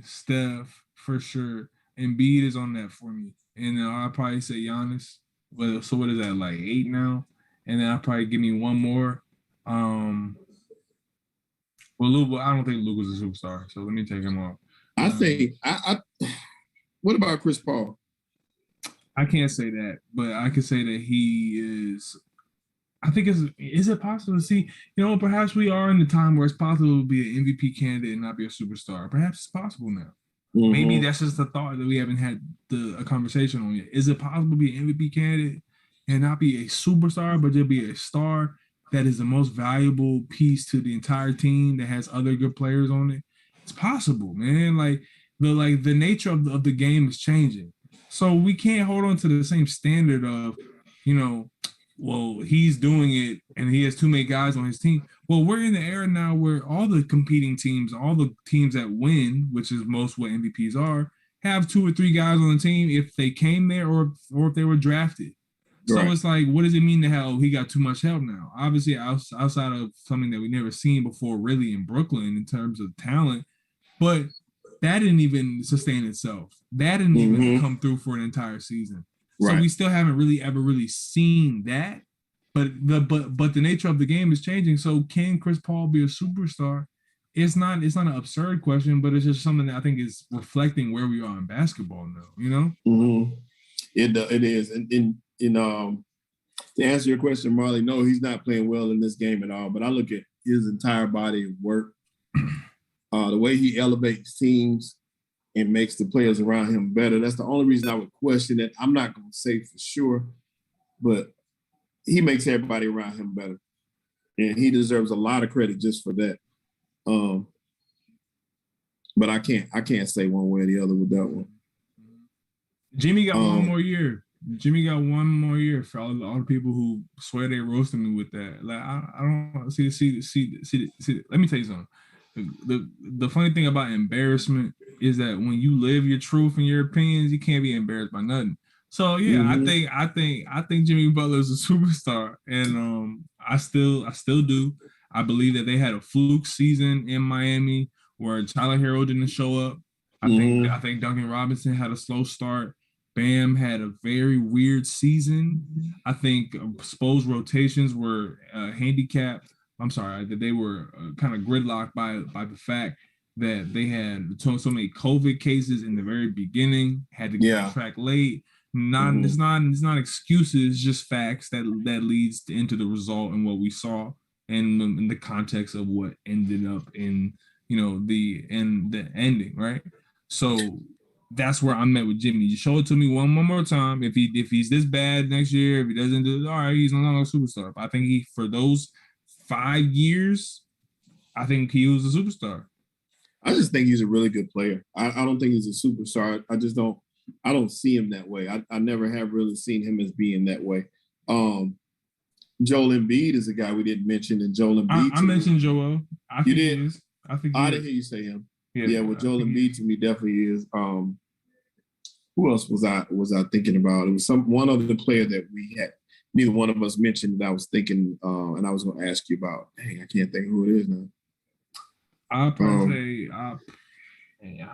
Steph for sure. Embiid is on that for me, and then I'll probably say Giannis. So what is that, like 8 now? And then I'll probably give me one more. Well, Luka, I don't think Luka's a superstar, so let me take him off. I think I. What about Chris Paul? I can't say that, but I can say that he is. I think is it possible to see, perhaps we are in the time where it's possible to be an MVP candidate and not be a superstar. Perhaps it's possible now. Maybe that's just a thought that we haven't had a conversation on yet. Is it possible to be an MVP candidate and not be a superstar, but just be a star that is the most valuable piece to the entire team that has other good players on it? It's possible, man. Like the nature of the game is changing. So we can't hold on to the same standard of, well, he's doing it and he has too many guys on his team. Well, we're in the era now where all the competing teams, all the teams that win, which is most what MVPs are, have 2 or 3 guys on the team if they came there or if they were drafted. Right. So it's like, what does it mean to have he got too much help now? Obviously, outside of something that we never seen before, really in Brooklyn in terms of talent, but that didn't even sustain itself. That didn't even come through for an entire season. So we still haven't ever seen that, but the nature of the game is changing. So can Chris Paul be a superstar? It's not an absurd question, but it's just something that I think is reflecting where we are in basketball now. It is, and to answer your question, Marley, no, he's not playing well in this game at all. But I look at his entire body of work, the way he elevates teams and makes the players around him better. That's the only reason I would question it. I'm not going to say for sure, but he makes everybody around him better. And he deserves a lot of credit just for that. But I can't say one way or the other with that one. Jimmy got one more year. Jimmy got one more year for all the people who swear they roasted me with that. Like I don't see. Let me tell you something. The funny thing about embarrassment is that when you live your truth and your opinions, you can't be embarrassed by nothing. So yeah, I think Jimmy Butler is a superstar, and I still do. I believe that they had a fluke season in Miami where Tyler Hero didn't show up. I think Duncan Robinson had a slow start. Bam had a very weird season. I think Spo's rotations were handicapped. I'm sorry, that they were kind of gridlocked by the fact that they had so many COVID cases in the very beginning, had to get track late. It's not excuses, just facts that leads into the result and what we saw and in the context of what ended up in the ending, right? So that's where I'm at with Jimmy. You show it to me one more time. If he's this bad next year, if he doesn't do it, all right, he's no longer a superstar. But I think he, for those 5 years, I think he was a superstar. I just think he's a really good player. I don't think he's a superstar. I don't see him that way. I never have really seen him as being that way. Joel Embiid is a guy we didn't mention, and Joel Embiid. I mentioned Joel. You did? I think I didn't hear you say him. Yeah, well, Joel Embiid to me definitely is. Who else was I thinking about? It was one other player that we had. Neither one of us mentioned that I was thinking, and I was going to ask you about. Dang, I can't think who it is now. I'll probably say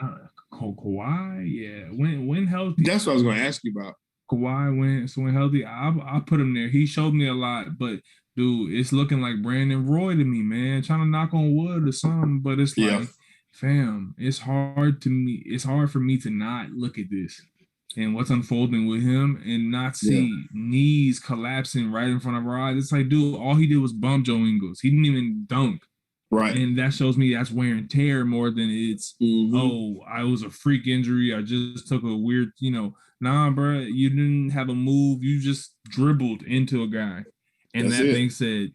Kawhi. Yeah, when healthy. That's what I was going to ask you about. Kawhi when healthy. I'll put him there. He showed me a lot, but dude, it's looking like Brandon Roy to me, man. Trying to knock on wood or something, but it's like, fam, it's hard for me to not look at this and what's unfolding with him and not see knees collapsing right in front of our eyes. It's like, dude, all he did was bump Joe Ingles. He didn't even dunk. Right. And that shows me that's wear and tear more than it's, I was a freak injury. I just took a weird, nah, bro, you didn't have a move. You just dribbled into a guy. And that's that thing said,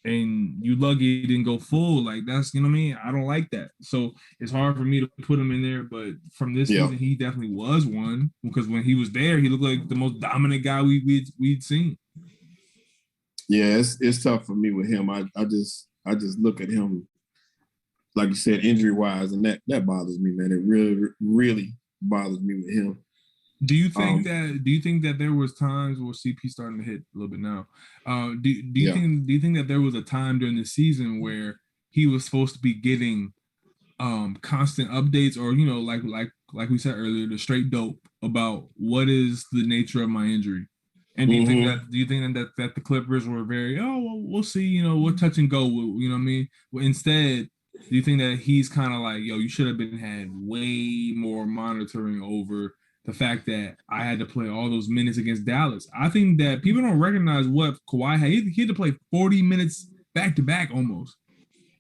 and you lucky it didn't go full. Like, that's, you know what I mean? I don't like that. So it's hard for me to put him in there. But from this season, he definitely was one, because when he was there, he looked like the most dominant guy we'd seen. Yeah, it's tough for me with him. I just look at him, like you said, injury wise, and that bothers me, man. It really, really bothers me with him. Do you think that there was times where CP starting to hit a little bit now? Do you think that there was a time during the season where he was supposed to be getting constant updates, or like we said earlier, the straight dope about what is the nature of my injury? And do you think that the Clippers were very, we'll see, we'll touch and go, you know what I mean? Well, instead, do you think that he's kind of like, you should have had way more monitoring over the fact that I had to play all those minutes against Dallas? I think that people don't recognize what Kawhi had. He had to play 40 minutes back to back almost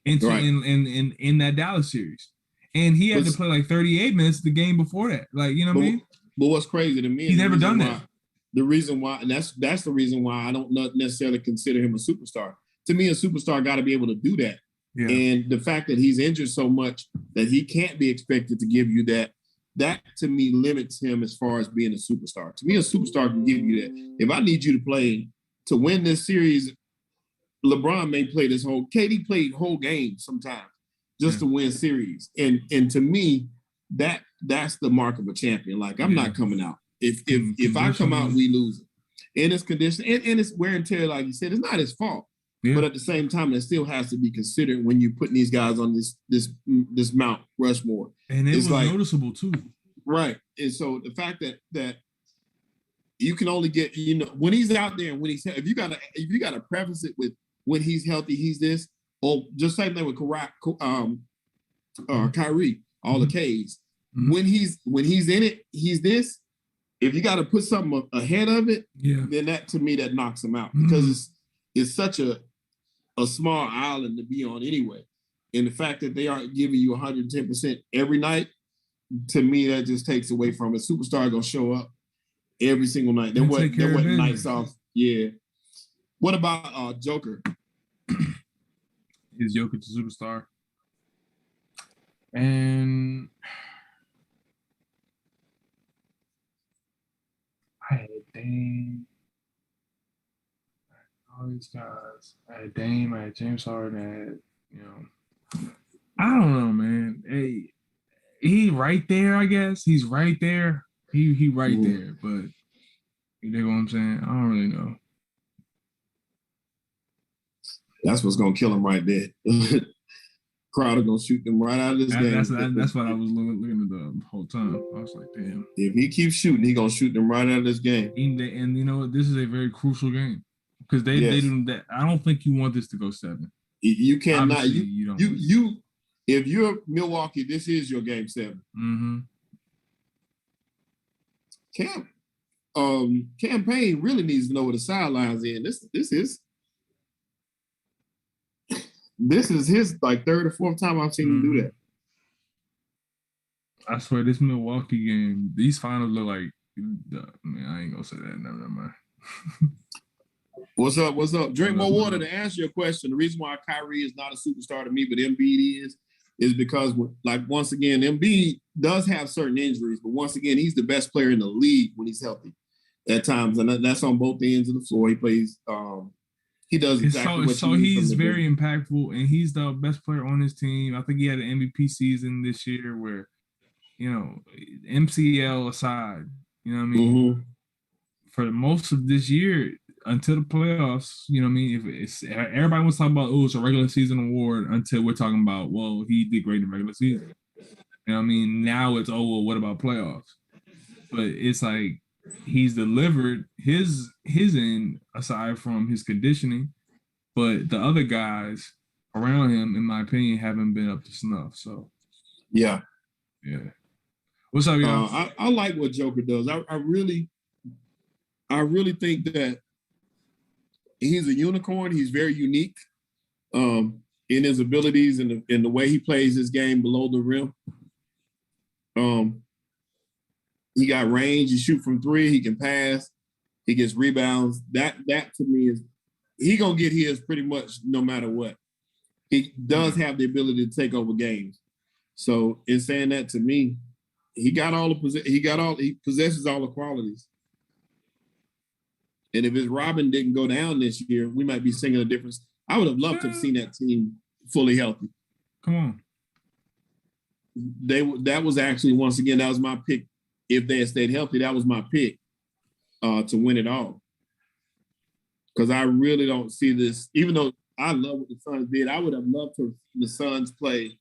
in that Dallas series, and he had to play like 38 minutes the game before that. Like, you know what I mean? But what's crazy to me, he's never done that. The reason why, and that's the reason why I don't necessarily consider him a superstar. To me, a superstar got to be able to do that. Yeah. And the fact that he's injured so much that he can't be expected to give you that to me limits him as far as being a superstar. To me, a superstar can give you that. If I need you to play to win this series, LeBron may play KD played whole games sometimes just to win series. And to me, that's the mark of a champion. Like, I'm not coming out. If I come out, we lose it. And it's condition and it's wear and tear, like you said, it's not his fault. Yeah. But at the same time, it still has to be considered when you're putting these guys on this Mount Rushmore. And it was noticeable too. Right. And so the fact that you can only get, when he's out there and when he's, if you gotta preface it with when he's healthy, he's this, or just same thing with Kyrie, all the K's. Mm-hmm. When he's in it, he's this. If you got to put something ahead of it, then that, to me, that knocks him out, because it's such a small island to be on anyway. And the fact that they aren't giving you 110% every night, to me, that just takes away from it. Superstar gonna show up every single night. There wasn't nights off. Yeah. What about Joker? Is Jokic a superstar? And I had Dame. All these guys. I had Dame. I had James Harden. I don't know, man. Hey, he right there, I guess. He's right there. He right there. But you know what I'm saying? I don't really know. That's what's gonna kill him right there. Crowder gonna shoot them right out of this game. That's what I was looking at the whole time. I was like, damn. If he keeps shooting, he gonna shoot them right out of this game. And you know what? This is a very crucial game because they didn't. I don't think you want this to go 7. You cannot. Obviously, you don't. If you're Milwaukee, this is your game 7. Mm-hmm. Campaign really needs to know where the sidelines in. This is his like 3rd or 4th time I've seen him do that. I swear, this Milwaukee game, these finals look like. Man, I ain't gonna say that. Never mind. What's up? Drink more water. To answer your question, the reason why Kyrie is not a superstar to me, but Embiid is because, like, once again, Embiid does have certain injuries, but once again, he's the best player in the league when he's healthy at times, and that's on both ends of the floor. He plays. He does exactly what. So he's very impactful, and he's the best player on his team. I think he had an MVP season this year, where, you know, MCL aside, you know what I mean. Mm-hmm. For most of this year until the playoffs, you know what I mean. If it's everybody was talking about, it's a regular season award, until we're talking about, well, he did great in the regular season. You know what I mean. Now it's what about playoffs? But it's like, he's delivered his end aside from his conditioning, but the other guys around him, in my opinion, haven't been up to snuff. So, yeah. What's up, y'all? I like what Joker does. I really think that he's a unicorn. He's very unique in his abilities and in the way he plays his game below the rim. He got range. He shoot from 3. He can pass. He gets rebounds. That to me is, he gonna get his pretty much no matter what. He does have the ability to take over games. So in saying that, to me, he possesses all the qualities. And if his Robin didn't go down this year, we might be singing a difference. I would have loved to have seen that team fully healthy. Come on. That was actually, once again, that was my pick. If they had stayed healthy, that was my pick to win it all. Because I really don't see this, even though I love what the Suns did, I would have loved to the Suns play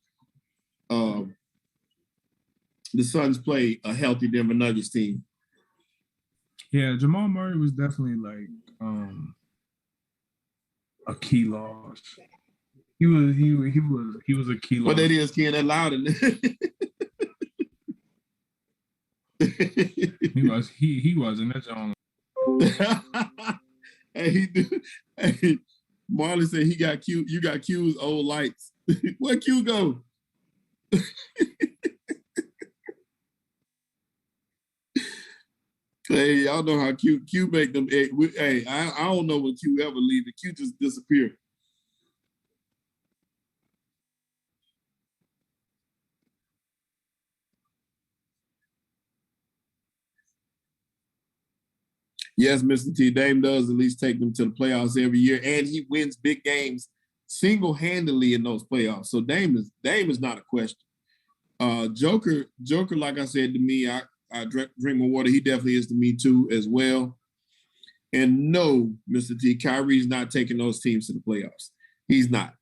a healthy Denver Nuggets team. Yeah, Jamal Murray was definitely like a key loss. He was a key loss. But that is Ken, that loud in he was, and that's on. Hey, Marley said he got Q. You got Q's old lights. Where Q go? Hey, y'all know how Q make them. Hey, I don't know when Q ever leave. Q just disappear. Yes, Mr. T. Dame does at least take them to the playoffs every year, and he wins big games single-handedly in those playoffs. So Dame is not a question. Joker, like I said, to me, I drink more water. He definitely is to me too as well. And no, Mr. T, Kyrie's not taking those teams to the playoffs. He's not.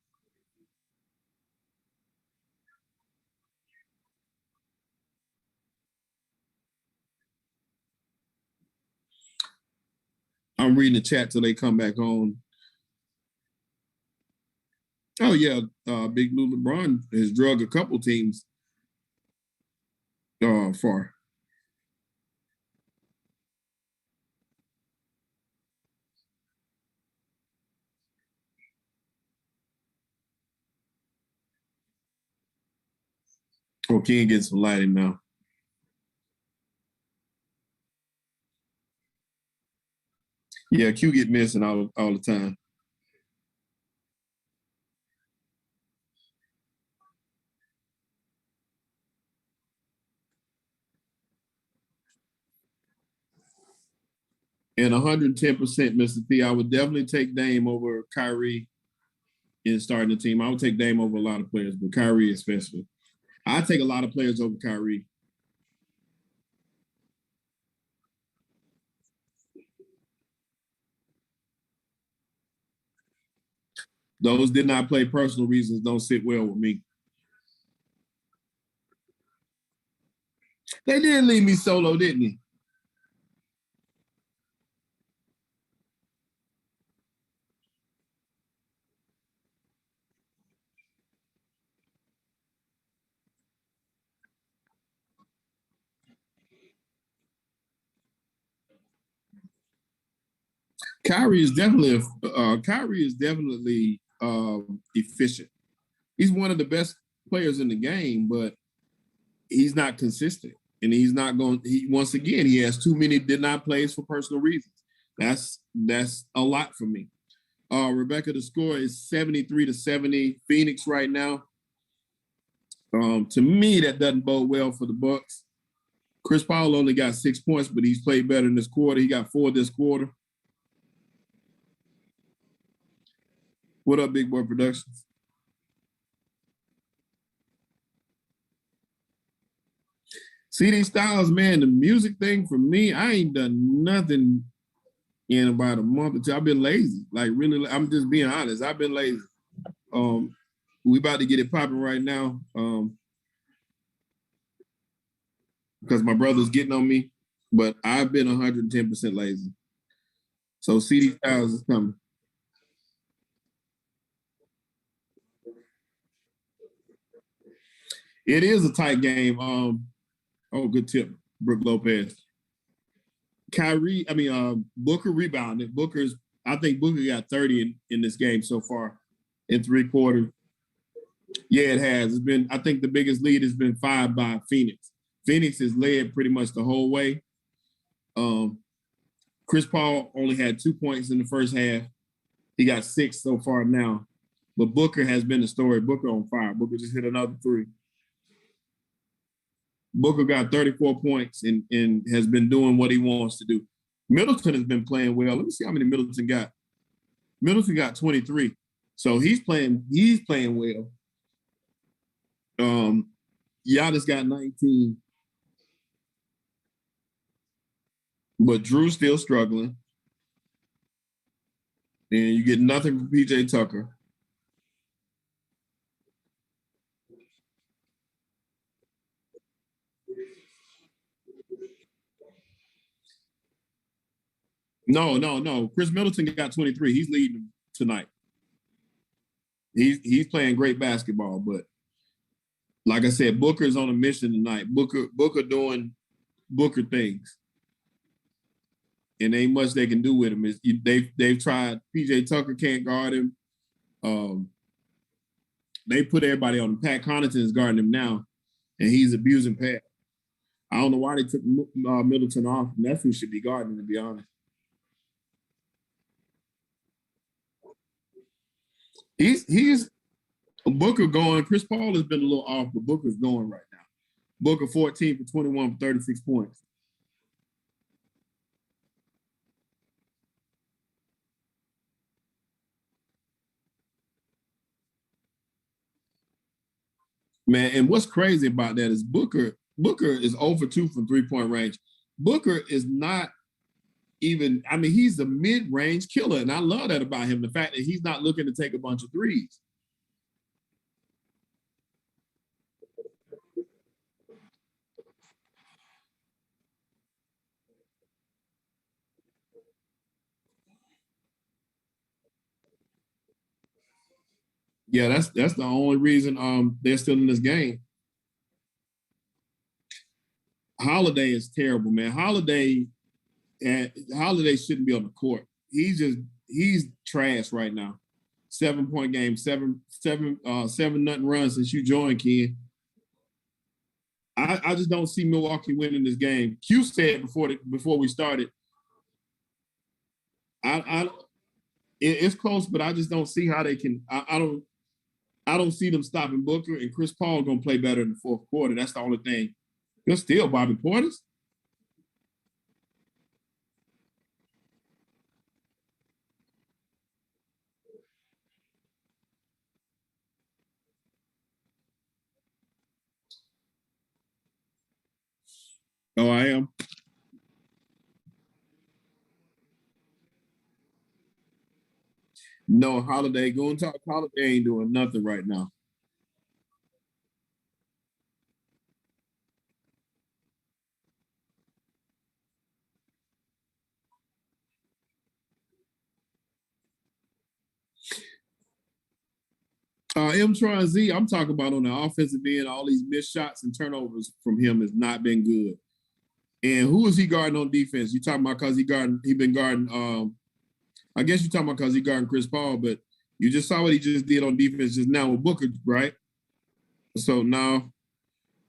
I'm reading the chat till they come back on. Oh yeah, Big Blue LeBron has drug a couple teams far. Oh, King gets some lighting now. Yeah, Q get missing all the time. And 110%, Mr. T, I would definitely take Dame over Kyrie in starting the team. I would take Dame over a lot of players, but Kyrie especially. I take a lot of players over Kyrie. Those did not play personal reasons don't sit well with me. They did leave me solo, didn't they? Kyrie is definitely efficient. He's one of the best players in the game, but he's not consistent, and he's not going. Once again, he has too many did not plays for personal reasons. That's a lot for me. Rebecca, the score is 73-70 Phoenix right now. To me, that doesn't bode well for the Bucks. Chris Paul only got 6 points, but he's played better in this quarter. He got 4 this quarter. What up, Big Boy Productions? CD Styles, man, the music thing for me, I ain't done nothing in about a month or two. I've been lazy. Like, really, I'm just being honest. I've been lazy. We about to get it popping right now because my brother's getting on me, but I've been 110% lazy. So CD Styles is coming. It is a tight game. Good tip, Brooke Lopez. Booker rebounded. I think Booker got 30 in this game so far in 3 quarters. Yeah, it has. I think the biggest lead has been 5 by Phoenix. Phoenix has led pretty much the whole way. Chris Paul only had 2 points in the first half. He got 6 so far now. But Booker has been the story. Booker on fire. Booker just hit another 3. Booker got 34 points and has been doing what he wants to do. Middleton has been playing well. Let me see how many Middleton got. Middleton got 23. So he's playing well. Giannis got 19. But Drew's still struggling. And you get nothing from PJ Tucker. No. Chris Middleton got 23. He's leading tonight. He's playing great basketball, but like I said, Booker's on a mission tonight. Booker doing Booker things. And ain't much they can do with him. They've tried. PJ Tucker can't guard him. They put everybody on him. Pat Connaughton's guarding him now, and he's abusing Pat. I don't know why they took Middleton off. And that's who should be guarding, to be honest. He's Booker going. Chris Paul has been a little off, but Booker's going right now. Booker 14 for 21 for 36 points. Man, and what's crazy about that is Booker is 0 for 2 from 3-point range. Booker is not even, he's a mid-range killer, and I love that about him, the fact that he's not looking to take a bunch of threes. Yeah, that's the only reason they're still in this game. Holiday is terrible, man. Holiday shouldn't be on the court. He's trash right now. 7-point game, 7-0 run since you joined, Ken. I just don't see Milwaukee winning this game. Q said before we started, it's close, but I just don't see how they can. I don't see them stopping Booker, and Chris Paul gonna play better in the fourth quarter. That's the only thing. They're still Bobby Portis. Oh, I am. No, Holiday. Go and talk. Holiday ain't doing nothing right now. M-Tron Z, I'm talking about on the offensive end, all these missed shots and turnovers from him has not been good. And who is he guarding on defense? You talking about because he been guarding, I guess you're talking about because he guarding Chris Paul, but you just saw what he just did on defense just now with Booker, right? So now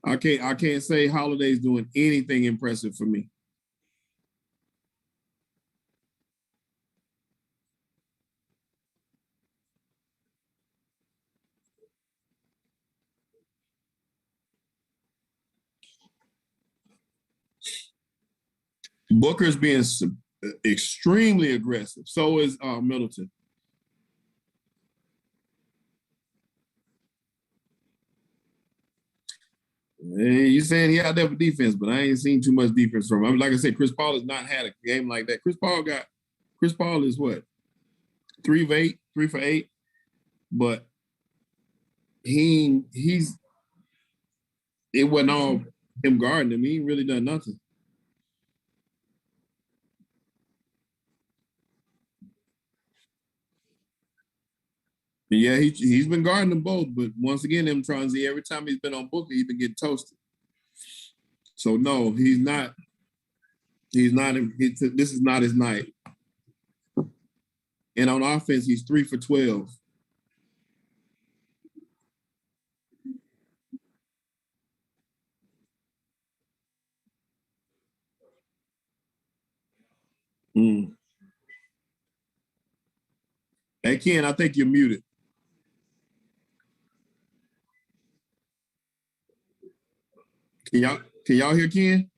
I can't say Holiday's doing anything impressive for me. Booker's being extremely aggressive. So is Middleton. Hey, you saying he out there for defense, but I ain't seen too much defense from him. I mean, like I said, Chris Paul has not had a game like that. Chris Paul is what? 3 for 8, but he's it wasn't all him guarding him. He ain't really done nothing. But yeah, he's been guarding them both, but once again, every time he's been on Booker, he's been getting toasted. So no, he's not. He's not. This is not his night. And on offense, he's 3 for 12. Mm. Hey Ken, I think you're muted. Can y'all hear Ken?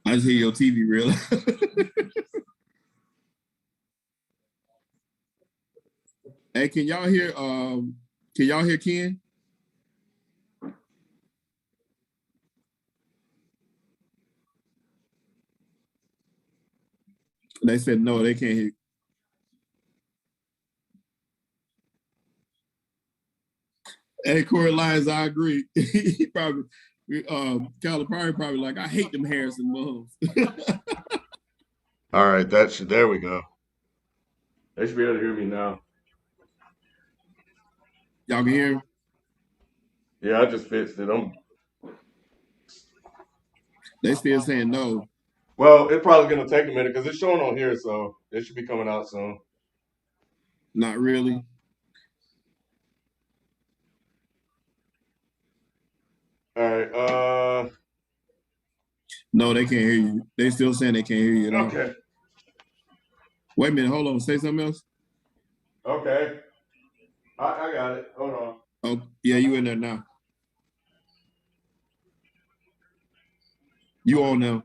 I just hear your TV reel. Hey, can y'all hear? Can y'all hear Ken? They said no, they can't hear. Hey, Corey Lyons, I agree. He probably, Calipari probably like, I hate them Harrison moves. All right, there we go. They should be able to hear me now. Y'all can hear him? Yeah, I just fixed it. They still saying no. Well, it's probably gonna take a minute because it's showing on here, so it should be coming out soon. Not really. All right. No, they can't hear you. They still saying they can't hear you at all. Okay. Wait a minute, hold on. Say something else. Okay. I got it. Hold on. Oh, yeah, you in there now. You on now.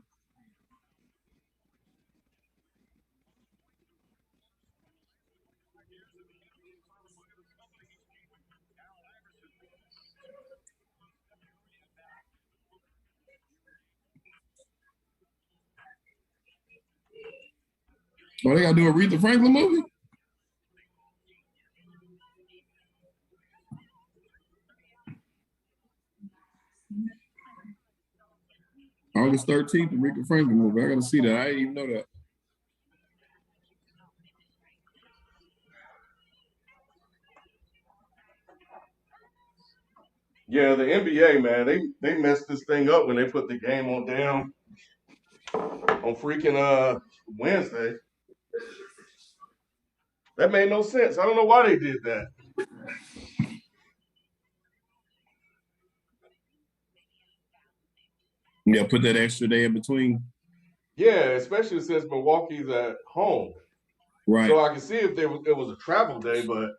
Oh, they gotta do a Aretha Franklin movie? August 13th, the Aretha Franklin movie. I gotta see that. I didn't even know that. Yeah, the NBA, man, they messed this thing up when they put the game on freaking Wednesday. That made no sense. I don't know why they did that. Yeah, put that extra day in between. Yeah, especially since Milwaukee's at home. Right. So I can see if it was a travel day, but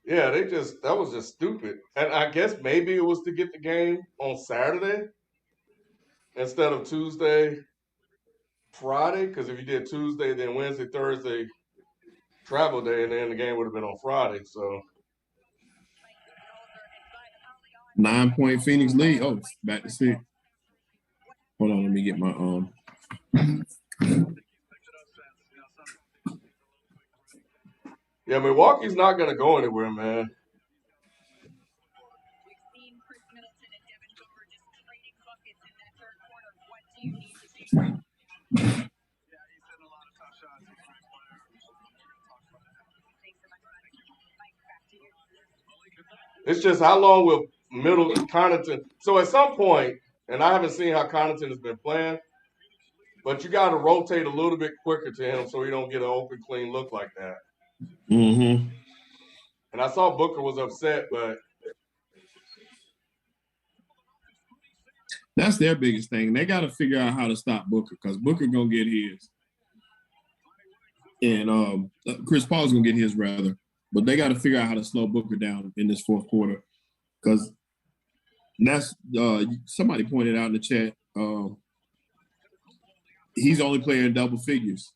yeah, that was just stupid. And I guess maybe it was to get the game on Saturday instead of Tuesday, Friday. Because if you did Tuesday, then Wednesday, Thursday, travel day, and then the game would have been on Friday. So 9-point Phoenix lead. Oh, back to 6. Hold on, let me get my Yeah, Milwaukee's not going to go anywhere, man. It's just how long will Connaughton? So at some point, and I haven't seen how Connaughton has been playing, but you got to rotate a little bit quicker to him so he don't get an open, clean look like that. Mm-hmm. And I saw Booker was upset, but that's their biggest thing. They got to figure out how to stop Booker because Booker gonna get his, and Chris Paul's gonna get his rather. But they got to figure out how to slow Booker down in this fourth quarter because that's somebody pointed out in the chat. He's the only player in double figures.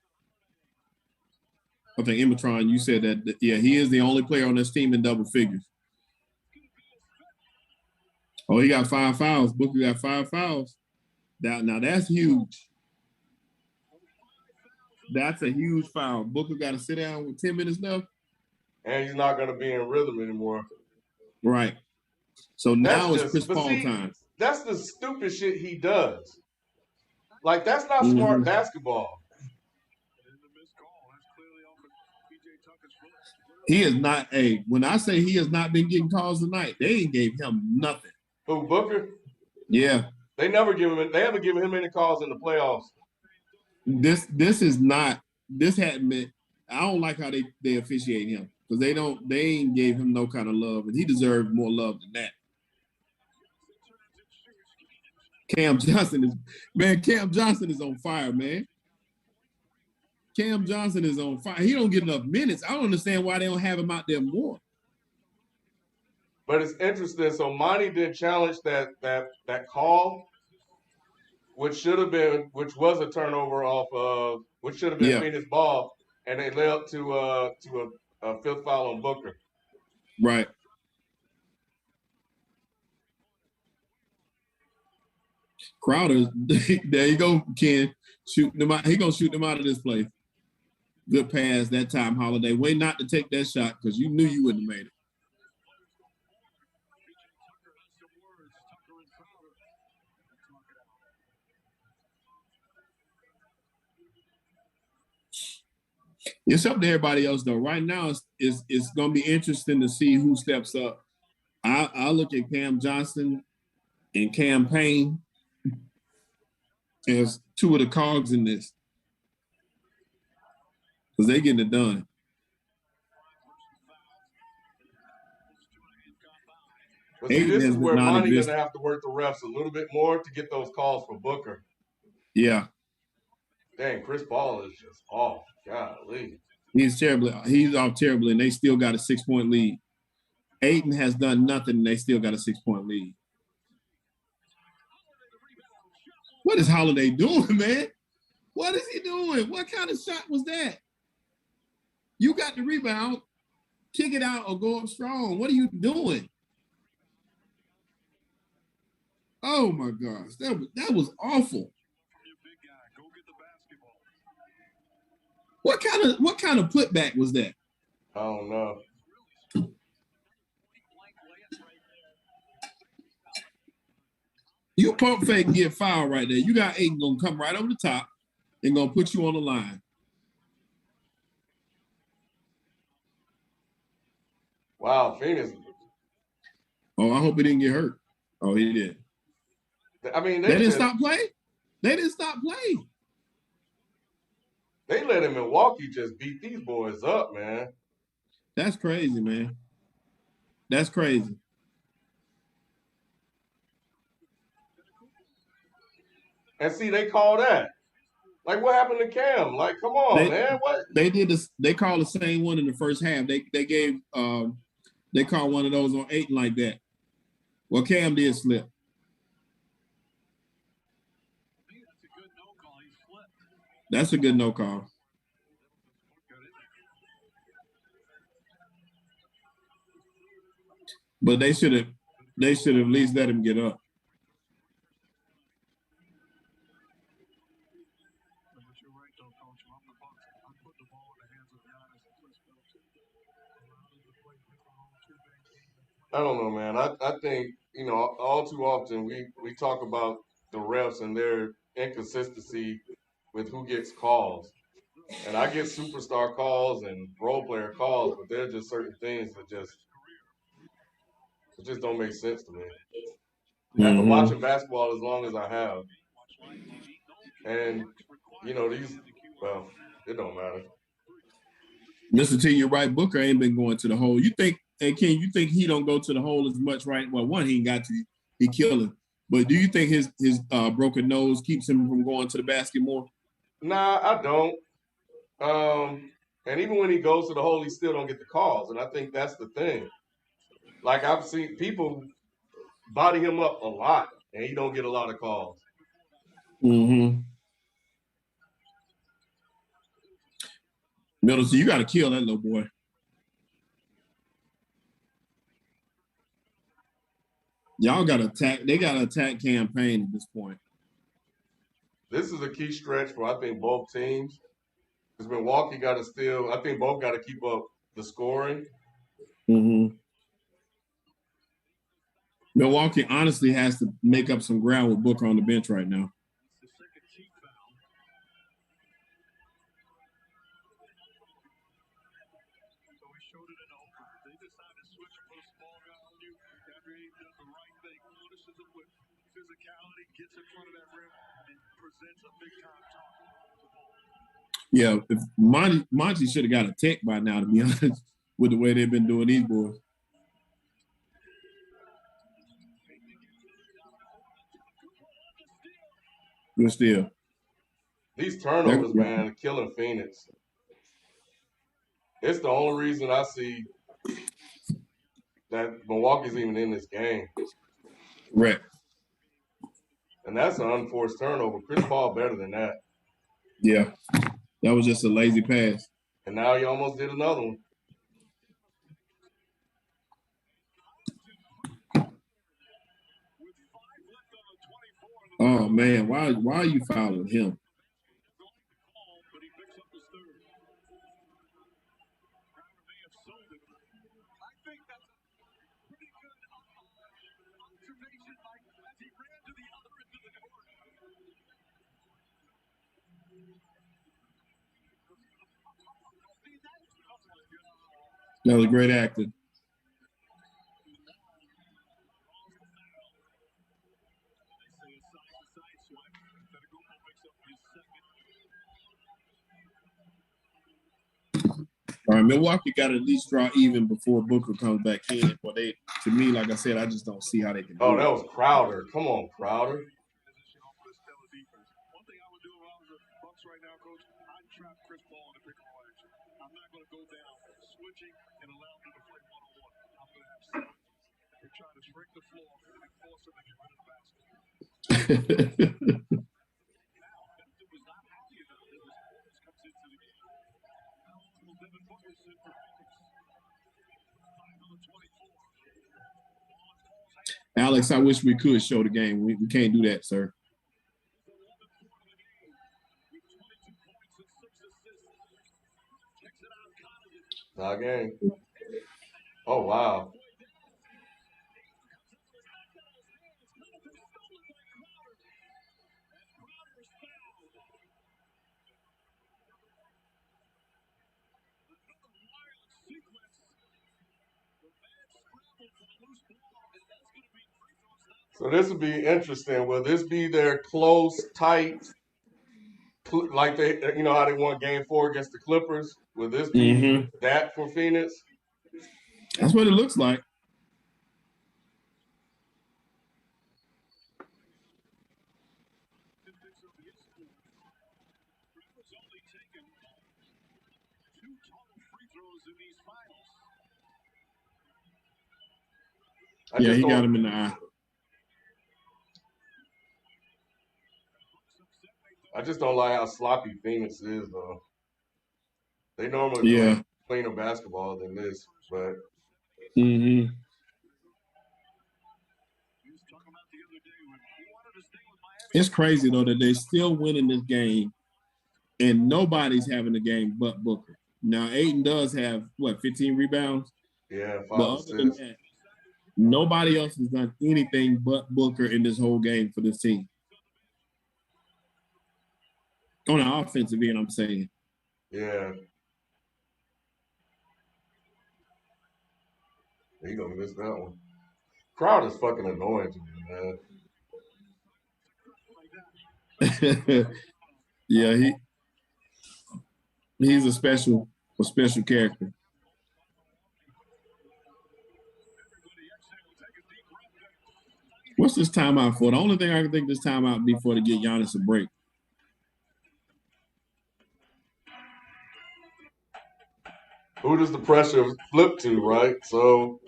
I think Ematron, you said that. Yeah, he is the only player on this team in double figures. Oh, he got 5 fouls. Booker got 5 fouls. Now that's huge. That's a huge foul. Booker got to sit down with 10 minutes left. And he's not going to be in rhythm anymore. Right. So now it's Chris Paul time. That's the stupid shit he does. Like, that's not smart basketball. He is not when I say he has not been getting calls tonight, they ain't gave him nothing. Who, Booker? Yeah. They haven't given him any calls in the playoffs. This hadn't been. I don't like how they officiate him because they ain't gave him no kind of love, and he deserved more love than that. Cam Johnson is on fire, man. Cam Johnson is on fire. He don't get enough minutes. I don't understand why they don't have him out there more. But it's interesting. So Monty did challenge that call, which was a turnover off of, which should have been Phoenix ball, and they led up to a fifth foul on Booker. Right. Crowder, there you go, Ken. Shooting them out. He gonna shoot them out of this place. Good pass that time, Holiday. Way not to take that shot because you knew you wouldn't have made it. It's up to everybody else though. Right now, it's gonna be interesting to see who steps up. I look at Cam Johnson and Cam Payne as two of the cogs in this. Because they getting it done. But see, this is where Monty's going to have to work the refs a little bit more to get those calls for Booker. Yeah. Dang, Chris Paul is just off. Golly. He's off terribly, and they still got a 6-point lead. Ayton has done nothing, and they still got a 6-point lead. What is Holiday doing, man? What is he doing? What kind of shot was that? You got the rebound, kick it out or go up strong. What are you doing? Oh my gosh, that was awful. What kind of putback was that? I don't know. You pump fake and get fouled right there. You got Ayton gonna come right over the top and gonna put you on the line. Wow, Phoenix. Oh, I hope he didn't get hurt. Oh, he did. I mean, they didn't stop playing. They didn't stop playing. They let Milwaukee just beat these boys up, man. That's crazy, man. That's crazy. And see, they call that. Like, what happened to Cam? Like, come on, man. What? They did this. They called the same one in the first half. They gave they called one of those on Ayton like that. Well, Cam did slip. That's a good no call. But they should have at least let him get up. I don't know, man. I think, all too often we talk about the refs and their inconsistency with who gets calls. And I get superstar calls and role player calls, but there are just certain things that just don't make sense to me. After watching basketball as long as I have, and these, well, it don't matter. Mr. T, you're right. Booker ain't been going to the hole. You think, and Ken, you think he don't go to the hole as much, right? Well, one, he ain't got to. He killing. But do you think his broken nose keeps him from going to the basket more? Nah, I don't. And even when he goes to the hole, he still don't get the calls. And I think that's the thing. Like, I've seen people body him up a lot, and he don't get a lot of calls. Mm-hmm. Middleton, you got to kill that little boy. Y'all got to attack. They got an attack campaign at this point. This is a key stretch for, I think, both teams. Because Milwaukee got to still, I think both got to keep up the scoring. Mm-hmm. Milwaukee honestly has to make up some ground with Booker on the bench right now. Yeah, if Monty should have got a tech by now, to be honest, with the way they've been doing these boys. Good steal. These turnovers, man, are killing Phoenix. It's the only reason I see that Milwaukee's even in this game. Right. And that's an unforced turnover. Chris Paul better than that. Yeah. That was just a lazy pass. And now he almost did another one. Oh, man. Why are you fouling him? That was great acting. All right, Milwaukee got to at least draw even before Booker comes back in. But to me, like I said, I just don't see how they can do it. That was Crowder. Come on, Crowder. Alex, I wish we could show the game. We can't do that, sir. Not game. Oh, wow. So this would be interesting. Will this be their close, tight, like they, how they won Game 4 against the Clippers? Will this be that for Phoenix? That's what it looks like. Yeah, he got him in the eye. I just don't like how sloppy Phoenix is, though. They normally play cleaner basketball than this, but. It's crazy, though, that they're still winning this game and nobody's having a game but Booker. Now, Ayton does have, 15 rebounds? Yeah, 5 But other than assists. that, nobody else has done anything but Booker in this whole game for this team. On the offensive end, I'm saying. Yeah. He gonna miss that one. Crowd is fucking annoying to me, man. Yeah, he's a special character. What's this timeout for? The only thing I can think this timeout be for to get Giannis a break. Who does the pressure flip to, right? So,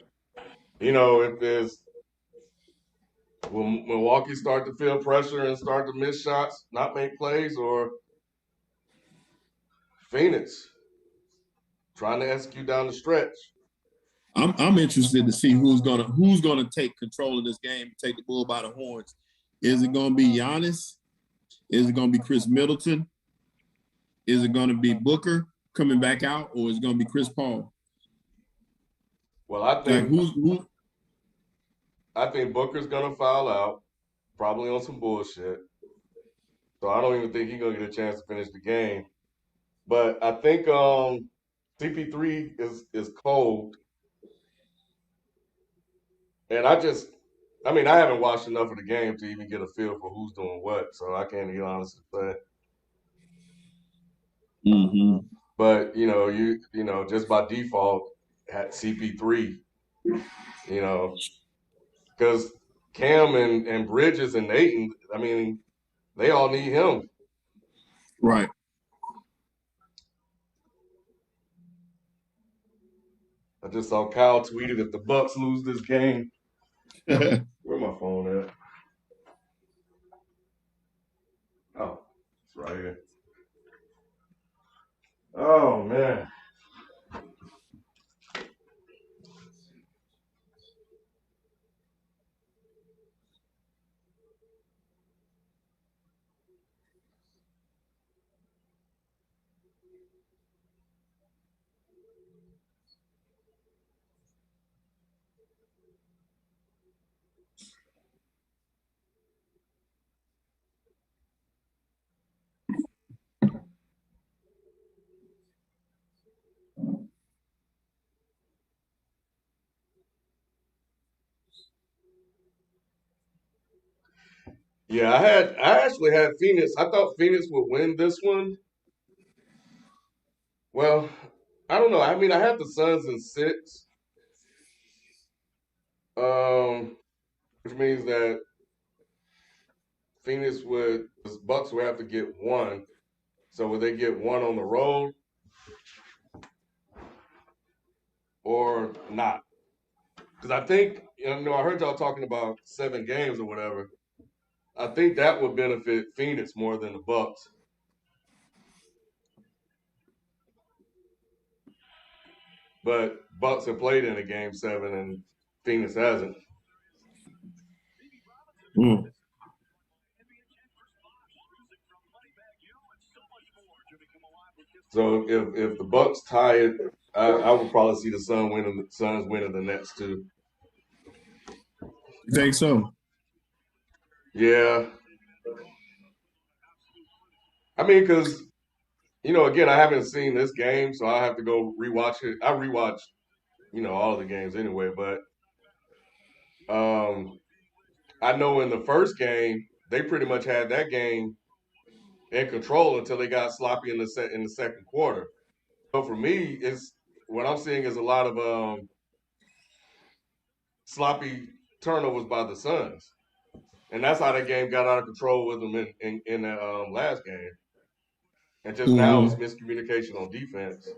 if there's will Milwaukee start to feel pressure and start to miss shots, not make plays, or Phoenix trying to execute down the stretch? I'm interested to see who's gonna take control of this game, take the bull by the horns. Is it gonna be Giannis? Is it gonna be Chris Middleton? Is it gonna be Booker coming back out, or is it gonna be Chris Paul? Well, I think I think Booker's gonna foul out, probably on some bullshit. So I don't even think he's gonna get a chance to finish the game. But I think CP3 is cold. And I haven't watched enough of the game to even get a feel for who's doing what, so I can't even honestly say. Mm-hmm. But just by default, at CP3, because Cam and Bridges and Ayton, they all need him. Right. I just saw Kyle tweeted, if the Bucks lose this game. Where my phone at? Oh, it's right here. Oh, man. Yeah, I actually had Phoenix. I thought Phoenix would win this one. Well, I don't know. I had the Suns in 6, which means that the Bucks would have to get 1. So would they get 1 on the road or not? Because I think I heard y'all talking about 7 games or whatever. I think that would benefit Phoenix more than the Bucks. But Bucks have played in a game 7 and Phoenix hasn't. Mm. So if the Bucks tie it, I would probably see the Suns winning the next 2. You think so? Yeah. Because again, I haven't seen this game, so I have to go rewatch it. I rewatch, all of the games anyway. But I know in the first game they pretty much had that game in control until they got sloppy in the second quarter. So for me, it's what I'm seeing is a lot of sloppy turnovers by the Suns, and that's how that game got out of control with them in that last game. And just now it's miscommunication on defense.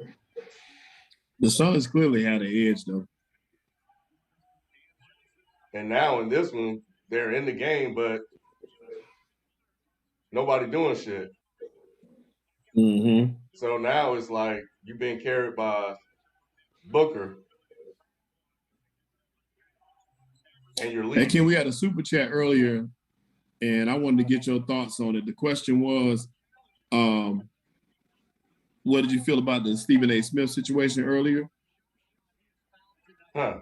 The Suns clearly had an edge, though. And now in this one, they're in the game, but nobody doing shit. Mm-hmm. So now it's like you've been carried by Booker. And you're leading. Hey, Ken, we had a super chat earlier, and I wanted to get your thoughts on it. The question was, what did you feel about the Stephen A. Smith situation earlier? Huh.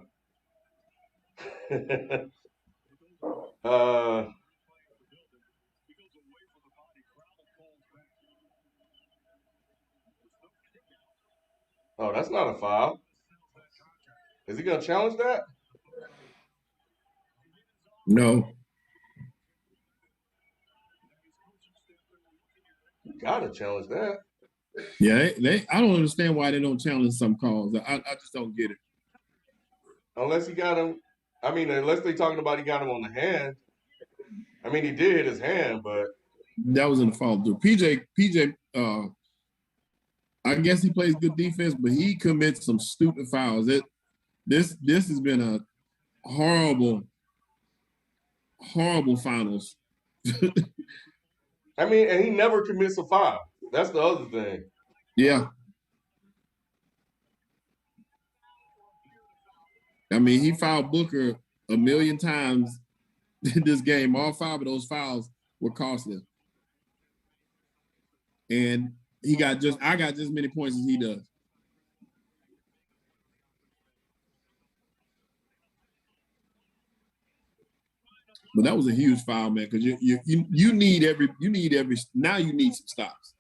Oh, that's not a foul. Is he gonna challenge that? No. Gotta challenge that. Yeah, I don't understand why they don't challenge some calls. I just don't get it. Unless he got him. I mean, unless they talking about he got him on the hand. I mean, he did hit his hand, but that was in the fall through. PJ, I guess he plays good defense, but he commits some stupid fouls. This has been a horrible finals. I mean, and he never commits a foul. That's the other thing. Yeah. I mean, he fouled Booker a million times in this game. All 5 of those fouls were costly. And I got just as many points as he does. But that was a huge foul, man, because you need every now you need some stops.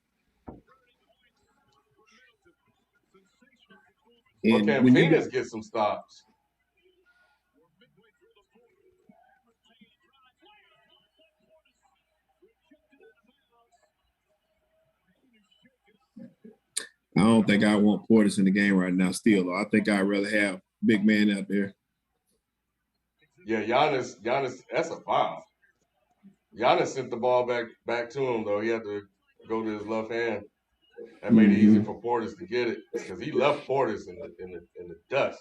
Well, can Phoenix get some stops? I don't think I want Portis in the game right now still, though. I think I'd rather have big man out there. Yeah, Giannis, that's a foul. Giannis sent the ball back to him, though. He had to go to his left hand. That made it easy for Portis to get it because he left Portis in the dust.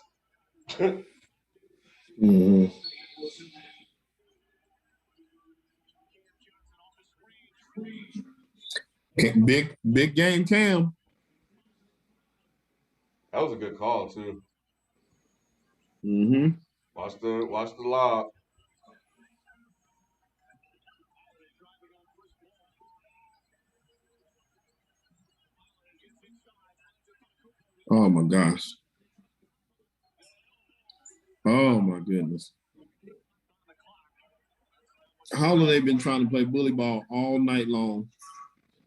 Mm-hmm. Big game, Cam. That was a good call too. Mm-hmm. Watch the lob. Oh my gosh. Oh my goodness. Holiday been trying to play bully ball all night long.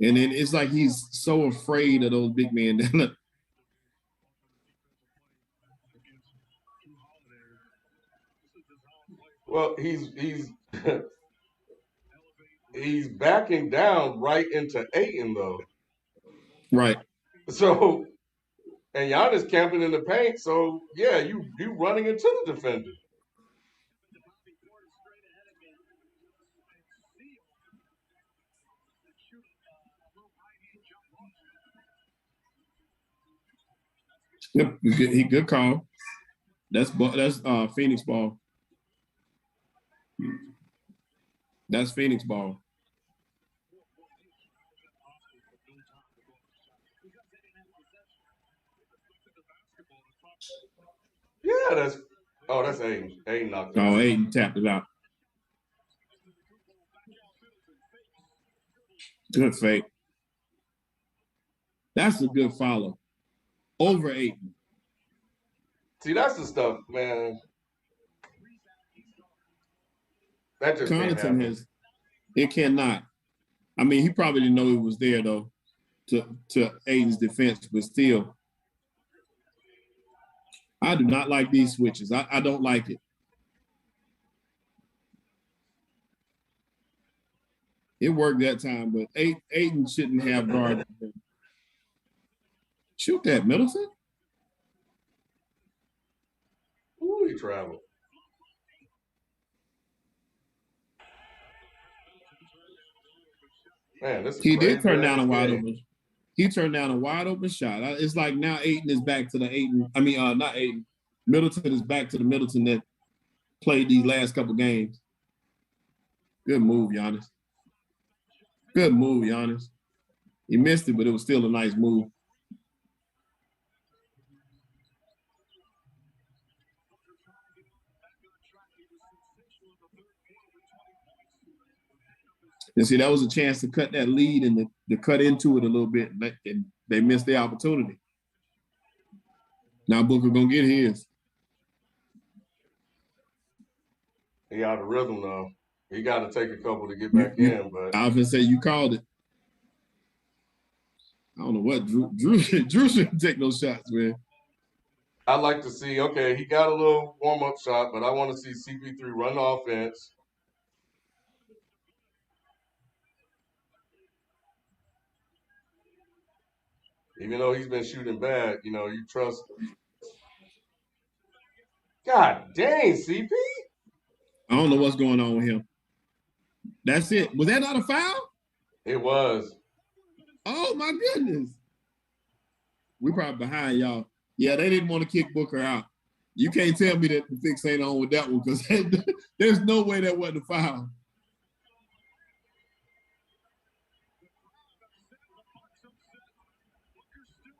And then it's like he's so afraid of those big men. Well, he's he's backing down right into Ayton though. Right. So and Giannis camping in the paint. So yeah, you running into the defender. Yep, good call. That's Phoenix ball. That's Phoenix ball. Yeah, that's Ayton. Ayton knocked it out. Oh, Ayton tapped it out. Good fake. That's a good follow. Over Ayton. See, that's the stuff, man. That just can't happen. It cannot. I mean, he probably didn't know it was there though, to Ayton's defense, but still. I do not like these switches. I don't like it. It worked that time, but Ayton shouldn't have guarded him. Shoot that, Middleton. Ooh, he traveled. Man, this is he did turn down a wide open. He turned down a wide open shot. It's like now Ayton is back to the Ayton. I mean, not Ayton. Middleton is back to the Middleton that played these last couple games. Good move, Giannis. Good move, Giannis. He missed it, but it was still a nice move. And see, that was a chance to cut that lead and to cut into it a little bit, and they missed the opportunity. Now Booker gonna get his. He out of rhythm now. He got to take a couple to get back in. But I was gonna say you called it. I don't know what Drew shouldn't take those shots, man. I'd like to see. Okay, he got a little warm up shot, but I want to see CP3 run the offense. Even though he's been shooting bad, you trust. God dang, CP. I don't know what's going on with him. That's it. Was that not a foul? It was. Oh, my goodness. We probably behind y'all. Yeah, they didn't want to kick Booker out. You can't tell me that the fix ain't on with that one because there's no way that wasn't a foul.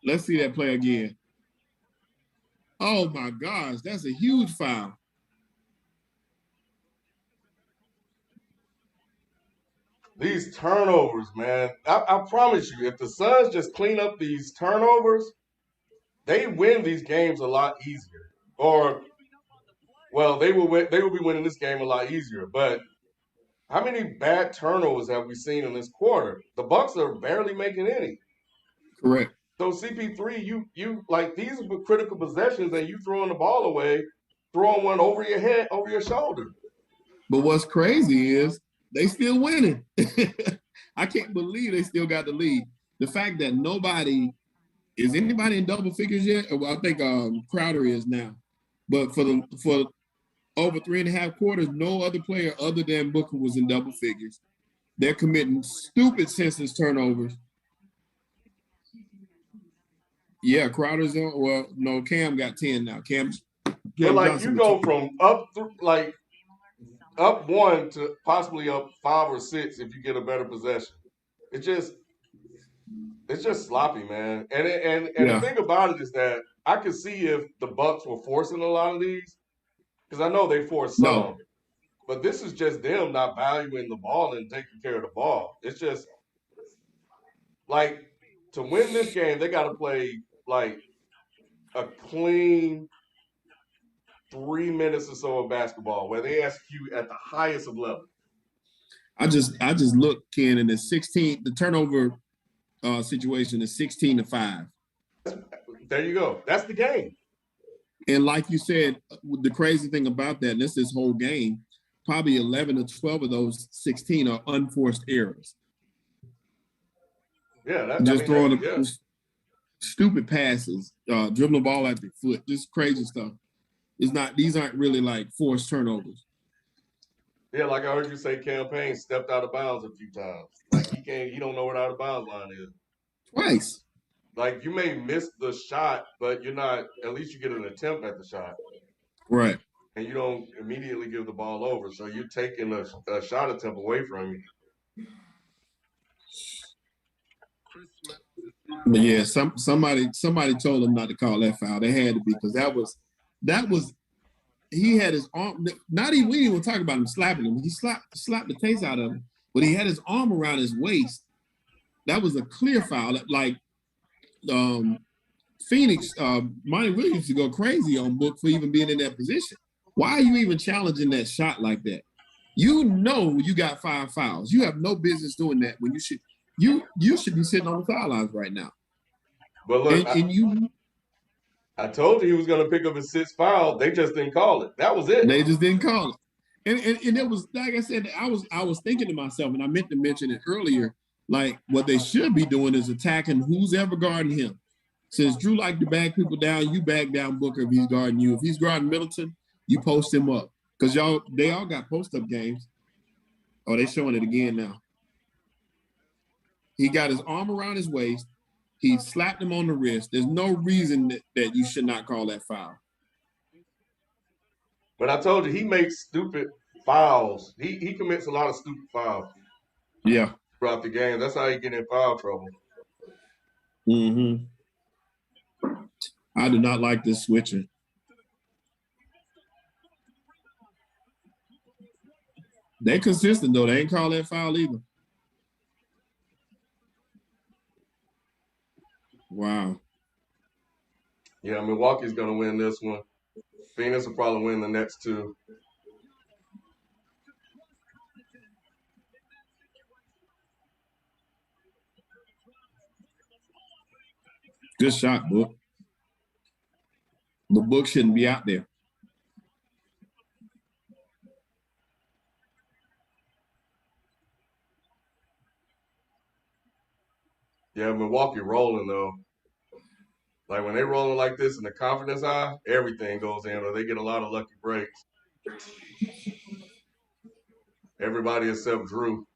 Let's see that play again. Oh, my gosh. That's a huge foul. These turnovers, man. I promise you, if the Suns just clean up these turnovers, they win these games a lot easier. Or, well, they will be winning this game a lot easier. But how many bad turnovers have we seen in this quarter? The Bucks are barely making any. Correct. So CP3, you like these are critical possessions, and you throwing the ball away, throwing one over your head, over your shoulder. But what's crazy is they still winning. I can't believe they still got the lead. The fact that is anybody in double figures yet? Well, I think Crowder is now. But for over 3.5 quarters, no other player other than Booker was in double figures. They're committing stupid senseless turnovers. Yeah, Crowder's on. Well, no, Cam got 10 now. Cam But like Johnson you go from up one to possibly up 5 or 6 if you get a better possession. It's just sloppy, man. And the thing about it is that I could see if the Bucks were forcing a lot of these, because I know they force some. No. But this is just them not valuing the ball and taking care of the ball. It's just like to win this game, they got to play like a clean 3 minutes or so of basketball where they execute at the highest of levels. I just looked, Ken, and the turnover situation is 16-5. There you go. That's the game. And like you said, the crazy thing about that, and this whole game, probably 11 or 12 of those 16 are unforced errors. Yeah, throwing stupid passes, dribbling the ball at the foot, just crazy stuff. These aren't really like forced turnovers. Yeah, like I heard you say, Campaign stepped out of bounds a few times. Like he don't know where the out of bounds line is. Twice. Like you may miss the shot, but you're not. At least you get an attempt at the shot. Right. And you don't immediately give the ball over, so you're taking a shot attempt away from you. But yeah, somebody told him not to call that foul. They had to be, because that was he had his arm. Not even, we didn't even talk about him slapping him. He slapped the taste out of him, but he had his arm around his waist. That was a clear foul. Like Phoenix, Monty Williams used to go crazy on Book for even being in that position. Why are you even challenging that shot like that? You know you got 5 fouls. You have no business doing that when you should be sitting on the sidelines right now. But look, I told you he was going to pick up his 6th foul. They just didn't call it. That was it. They just didn't call it. And it was, like I said, I was thinking to myself, and I meant to mention it earlier, like what they should be doing is attacking who's ever guarding him. Since Drew like to back people down, you back down Booker if he's guarding you. If he's guarding Middleton, you post him up. Because they all got post-up games. Oh, they showing it again now. He got his arm around his waist. He slapped him on the wrist. There's no reason that you should not call that foul. But I told you, he makes stupid fouls. He commits a lot of stupid fouls. Yeah. Throughout the game. That's how he get in foul trouble. Mm-hmm. I do not like this switching. They consistent, though. They ain't call that foul either. Wow. Yeah, Milwaukee's going to win this one. Phoenix will probably win the next two. Good shot, Book. The book shouldn't be out there. Yeah, Milwaukee rolling, though. Like, when they rolling like this in the confidence high, everything goes in, or they get a lot of lucky breaks. Everybody except Drew.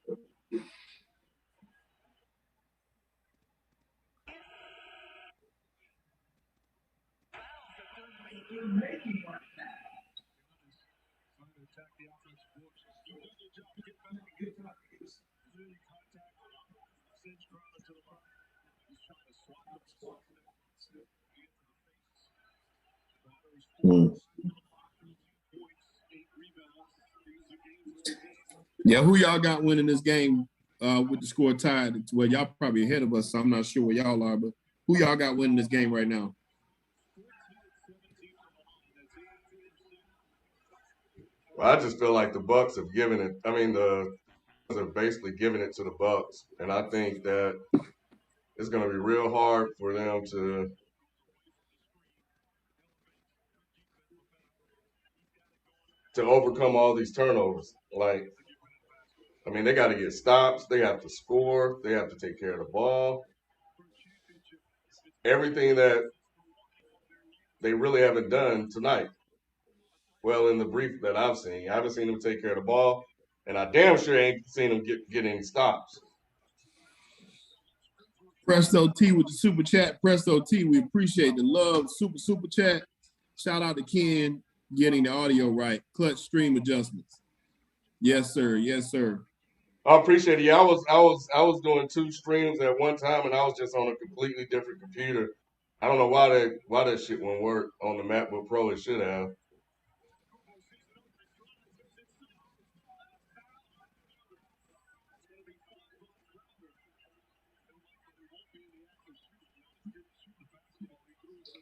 Yeah, who y'all got winning this game with the score tied? Well, y'all probably ahead of us, so I'm not sure where y'all are, but who y'all got winning this game right now? Well, I just feel like the Bucks have given it. I mean, the Bucks have basically given it to the Bucks, and I think that it's going to be real hard for them to overcome all these turnovers. Like, I mean, they got to get stops. They have to score. They have to take care of the ball. Everything that they really haven't done tonight. Well, in the brief that I've seen, I haven't seen them take care of the ball, and I damn sure ain't seen them get any stops. Presto T with the super chat. Presto T, we appreciate the love. Super chat. Shout out to Ken getting the audio right. Clutch stream adjustments. Yes, sir. Yes, sir. I appreciate it. Yeah, I was doing two streams at one time, and I was just on a completely different computer. I don't know why that shit won't work on the MacBook Pro. It should have.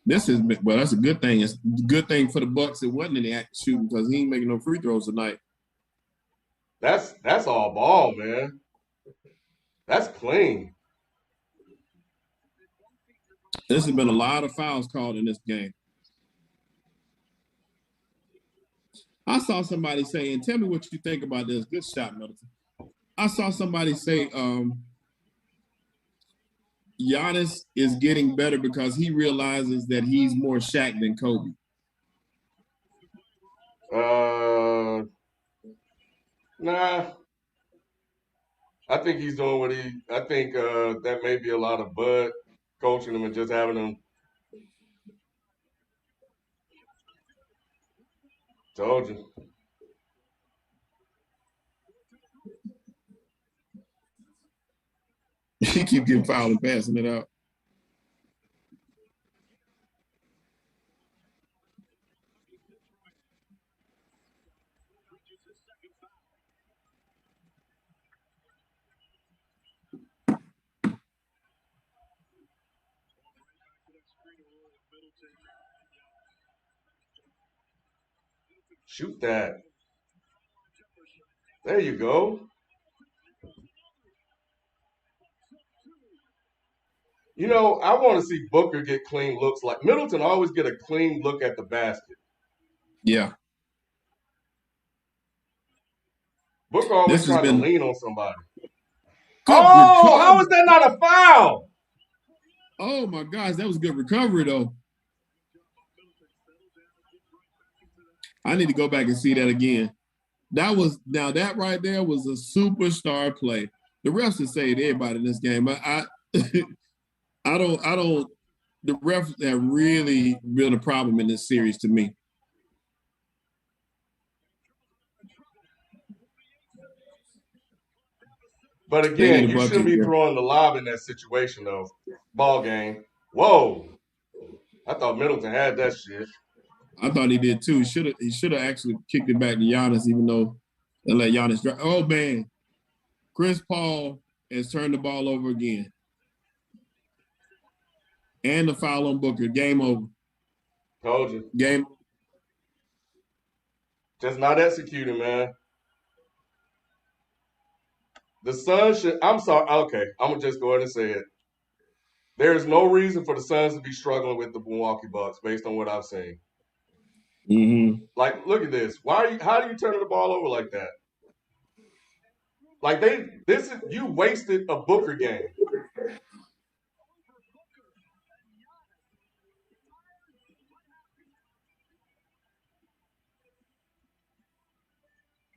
This is well. That's a good thing. It's a good thing for the Bucks. It wasn't any active shooting because he ain't making no free throws tonight. That's all ball, man. That's clean. This has been a lot of fouls called in this game. I saw somebody say, and tell me what you think about this. Good shot, Middleton. I saw somebody say Giannis is getting better because he realizes that he's more Shaq than Kobe. Nah. I think he's doing what he. I think that may be a lot of Bud coaching him and just having him. Told you. He keep getting fouled and passing it out. Shoot that. There you go. You know, I want to see Booker get clean looks. Like Middleton always get a clean look at the basket. Yeah. Booker always trying to lean on somebody. Good Oh, recovery. how is that not a foul? Oh my gosh, that was good recovery though. I need to go back and see that again. That right there was a superstar play. The refs have saved everybody in this game. I don't. The refs have really been a problem in this series to me. But again, you shouldn't be throwing the lob in that situation, though. Ball game. Whoa. I thought Middleton had that shit. I thought he did too. He should have actually kicked it back to Giannis, even though they let Giannis drive. Oh man, Chris Paul has turned the ball over again. And the foul on Booker. Game over. Told you. Game. Just not executing, man. The Suns should. I'm sorry. Okay, I'm gonna just go ahead and say it. There's no reason for the Suns to be struggling with the Milwaukee Bucks based on what I've seen. Mm-hmm. Like, look at this. How do you turn the ball over like that? Like you wasted a Booker game.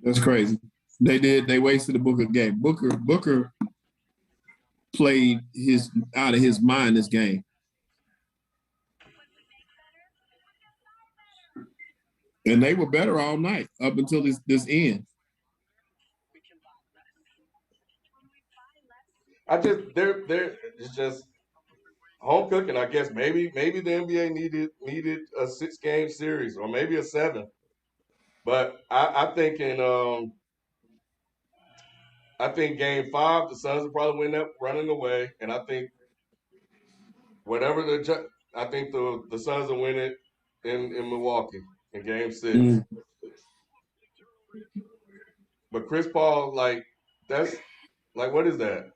That's crazy. They did. They wasted the Booker game. Booker played out of his mind this game. And they were better all night up until this end. It's just home cooking. I guess maybe the NBA needed a 6-game series or maybe a 7. But I think game 5 the Suns will probably win that running away, and I think the Suns will win it in Milwaukee in game 6. Mm. But Chris Paul, that's what is that?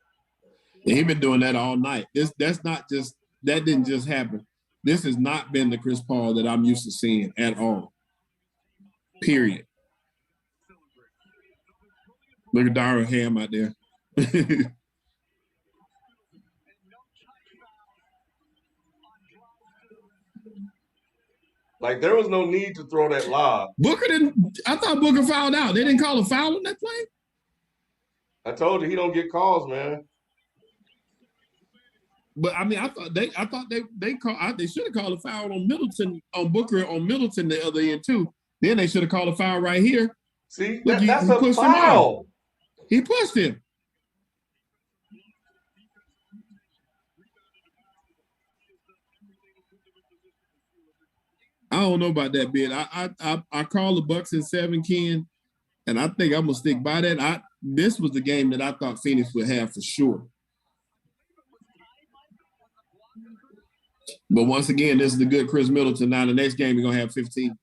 He's been doing that all night. That didn't just happen. This has not been the Chris Paul that I'm used to seeing at all. Period. Look at Darren Ham out there. Like, there was no need to throw that lob. I thought Booker fouled out. They didn't call a foul on that play? I told you he don't get calls, man. But I mean, I thought they should have called a foul on Booker on Middleton the other end too. Then they should have called a foul right here. See, that's a foul. He pushed him. I don't know about that bid. I call the Bucks in 7, Ken, and I think I'm gonna stick by that. This was the game that I thought Phoenix would have for sure. But once again, this is the good Chris Middleton. Now the next game he's gonna have 15.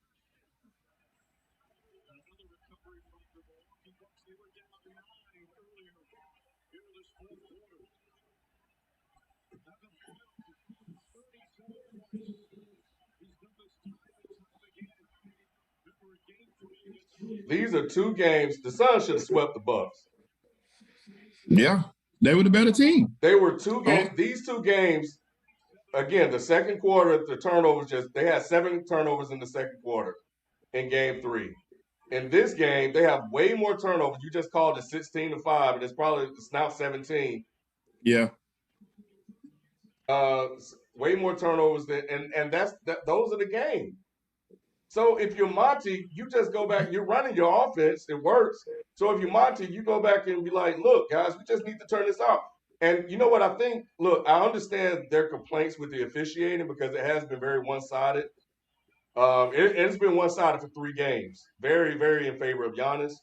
These are 2 games. The Suns should have swept the Bucks. Yeah, they were the better team. They were 2 games. These 2 games, again, the second quarter, the turnovers they had 7 turnovers in the second quarter in game 3. In this game, they have way more turnovers. You just called it 16-5, and it's now 17. Yeah. Way more turnovers and those are the game. So if you're Monty, you just go back. You're running your offense. It works. So if you're Monty, you go back and be like, look, guys, we just need to turn this off. And you know what I think? Look, I understand their complaints with the officiating because it has been very one-sided. It's been one-sided for 3 games. Very, very in favor of Giannis.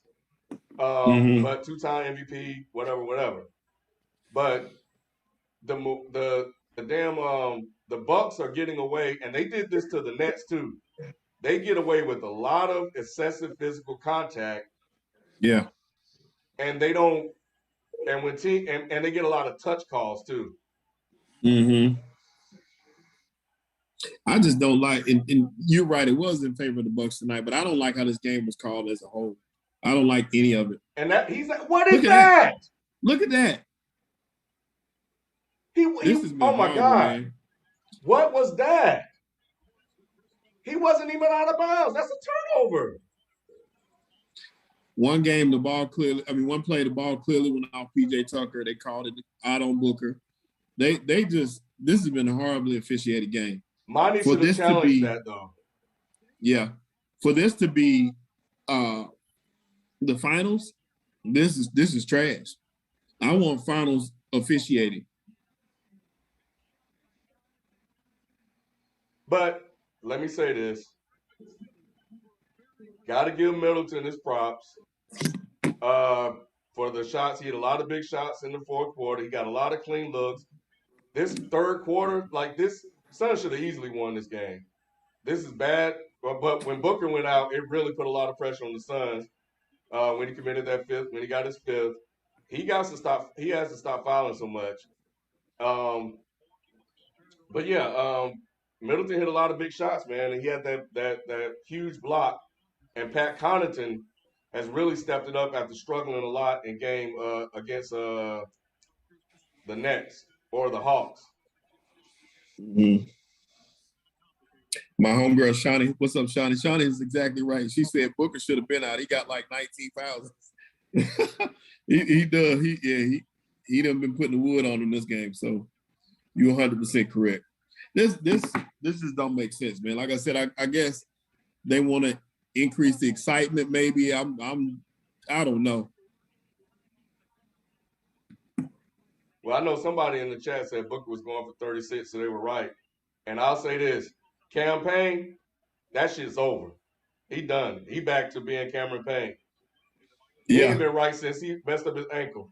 But 2-time MVP, whatever. But the Bucks are getting away, and they did this to the Nets too. They get away with a lot of excessive physical contact. Yeah. And they don't, and when and they get a lot of touch calls too. Mm-hmm. I just don't like, and you're right, it was in favor of the Bucks tonight, but I don't like how this game was called as a whole. I don't like any of it. And what is that? Look at that. Oh my God. Man. What was that? He wasn't even out of bounds. That's a turnover. One play, the ball clearly went off PJ Tucker. They called it out on Booker. This has been a horribly officiated game. Monty should have challenged that though. Yeah. For this to be the finals, this is trash. I want finals officiating. But let me say this. Got to give Middleton his props for the shots. He had a lot of big shots in the fourth quarter. He got a lot of clean looks. this third quarter, like this, Suns should have easily won this game. This is bad, but when Booker went out, it really put a lot of pressure on the Suns. When he committed that fifth, when he got his fifth, he has to stop fouling so much. Um, but yeah, Middleton hit a lot of big shots, man, and he had that huge block. And Pat Connaughton has really stepped it up after struggling a lot in game against the Nets or the Hawks. Mm-hmm. My homegirl Shawnee, what's up, Shawnee? Shawnee is exactly right. She said Booker should have been out. He got like 19 fouls. he does. He done been putting the wood on in this game. So you're 100% correct. This just don't make sense, man. Like I said, I guess they want to increase the excitement. Maybe I don't know. Well, I know somebody in the chat said Booker was going for 36, so they were right. And I'll say this: Campaign, that shit's over. He done. He back to being Cameron Payne. He ain't been right since he messed up his ankle.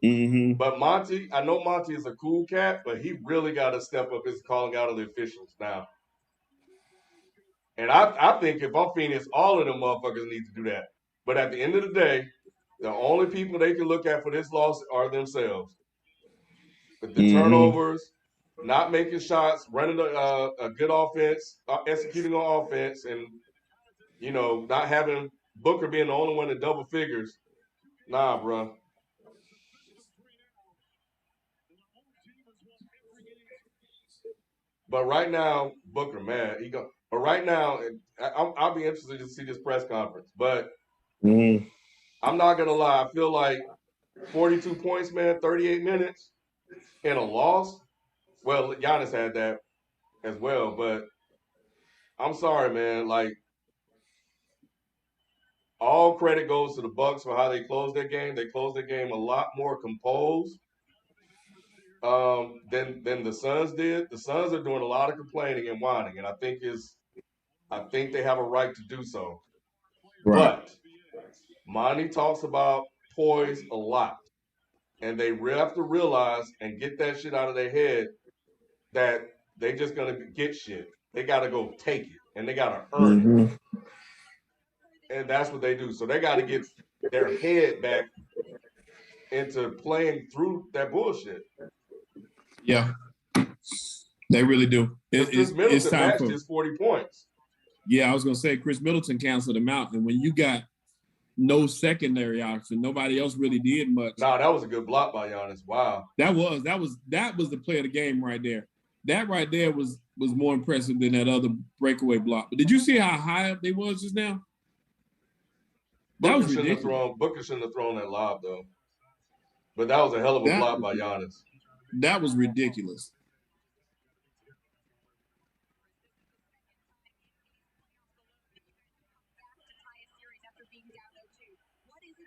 Mm-hmm. But Monty, I know Monty is a cool cat, but he really got to step up his calling out of the officials now. And I think if I'm Phoenix, all of them motherfuckers need to do that. But at the end of the day, the only people they can look at for this loss are themselves. With the turnovers, not making shots, running a good offense, executing on offense, and, you know, not having Booker being the only one in double figures. Nah, bro. But right now, Booker, man, but right now, I'll be interested to see this press conference. But I'm not gonna lie, I feel like 42 points, man, 38 minutes in a loss. Well, Giannis had that as well, but I'm sorry, man. Like, all credit goes to the Bucks for how they closed their game. They closed their game a lot more composed than the Suns did. The Suns are doing a lot of complaining and whining, and I think they have a right to do so. Right. But Monty talks about poise a lot, and they have to realize and get that shit out of their head that they just gonna get shit. They gotta go take it, and they gotta earn it. And that's what they do. So they got to get their head back into playing through that bullshit. Yeah, they really do. Chris Middleton matched his 40 points. Yeah, I was going to say Chris Middleton canceled him out. And when you got no secondary option, nobody else really did much. Nah, that was a good block by Giannis. Wow. That was the play of the game right there. That right there was more impressive than that other breakaway block. But did you see how high up they was just now? Booker shouldn't have thrown that lob, though. But that was a hell of a block by Giannis. That was ridiculous.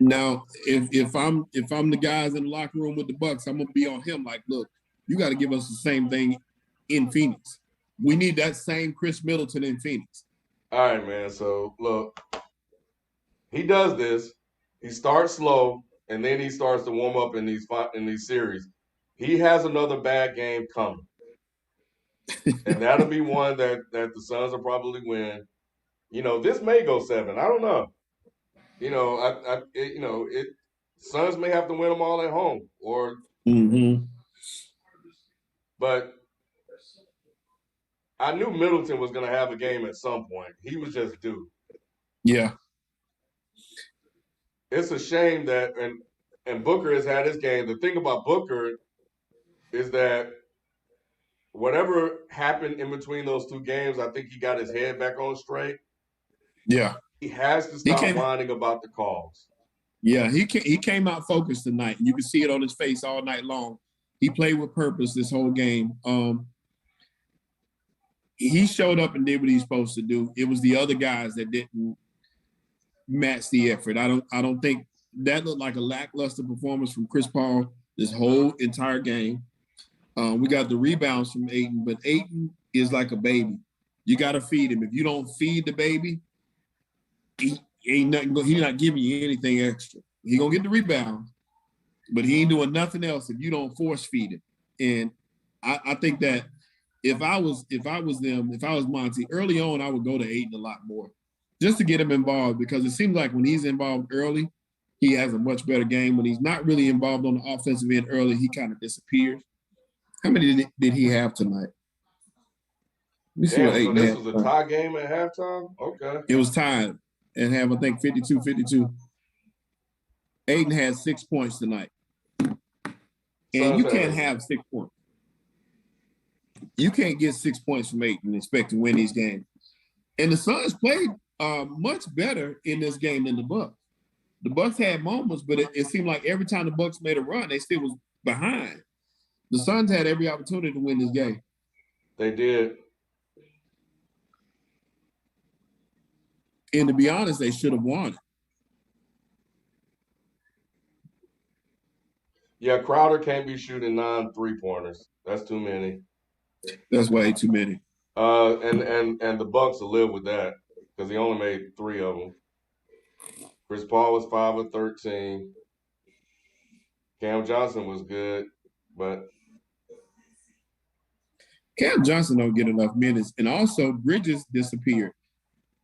Now, if I'm the guys in the locker room with the Bucks, I'm gonna be on him like, look, you got to give us the same thing in Phoenix. We need that same Chris Middleton in Phoenix. All right, man. So look. He does this. He starts slow, and then he starts to warm up in these series. He has another bad game coming, and that'll be one that the Suns will probably win. You know, this may go 7. I don't know. You know, Suns may have to win them all at home, or. But I knew Middleton was going to have a game at some point. He was just due. Yeah. It's a shame that and Booker has had his game. The thing about Booker is that whatever happened in between those two games, I think he got his head back on straight. Yeah. He has to stop whining about the calls. Yeah, he came out focused tonight. You can see it on his face all night long. He played with purpose this whole game. He showed up and did what he's supposed to do. It was the other guys that didn't match the effort. I don't think that looked like a lackluster performance from Chris Paul this whole entire game. We got the rebounds from Ayton, but Ayton is like a baby. You got to feed him. If you don't feed the baby, he's not giving you anything extra. He gonna get the rebound, but he ain't doing nothing else if you don't force feed him. And I think that if I was Monty, early on, I would go to Ayton a lot more just to get him involved, because it seems like when he's involved early, he has a much better game. When he's not really involved on the offensive end early, he kind of disappears. How many did he have tonight? Let me see what Damn, so Ayton this had. was a tie game at halftime? Okay. It was tied and have, I think, 52-52. Ayton had 6 points tonight. And you can't have 6 points. You can't get 6 points from Ayton and expect to win these games. And the Suns played much better in this game than the Bucks. The Bucks had moments, but it seemed like every time the Bucks made a run, they still was behind. The Suns had every opportunity to win this game. They did. And to be honest, they should have won. Yeah, Crowder can't be shooting 9 3-pointers. That's too many. That's way too many. And the Bucks will live with that because he only made 3 of them. Chris Paul was 5 of 13. Cam Johnson was good, but Cam Johnson don't get enough minutes, and also Bridges disappeared.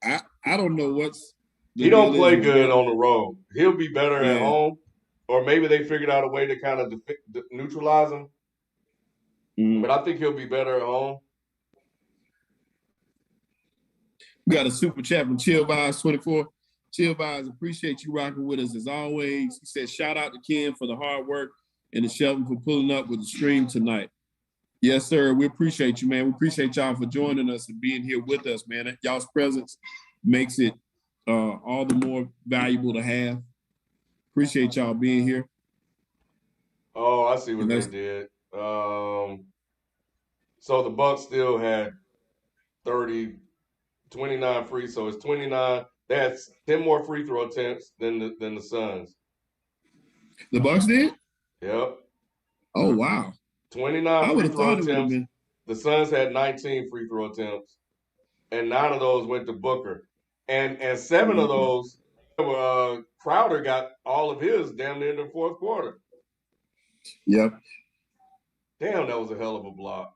I don't know what's. He don't play good on the road. He'll be better at home, or maybe they figured out a way to kind of neutralize him. But I think he'll be better at home. We got a super chat from Chill Vibes 24. Chill Vibes, appreciate you rocking with us as always. He said, shout out to Ken for the hard work and to Shelton for pulling up with the stream tonight. Yes, sir. We appreciate you, man. We appreciate y'all for joining us and being here with us, man. Y'all's presence makes it all the more valuable to have. Appreciate y'all being here. Oh, I see what they did. So the Bucks still had 29 free, so it's 29. They had 10 more free throw attempts than the Suns. The Bucks did? Yep. Oh, wow. 29 free throw attempts. The Suns had 19 free throw attempts, and 9 of those went to Booker. And 7 of those, Crowder got all of his damn near the fourth quarter. Yep. Damn, that was a hell of a block.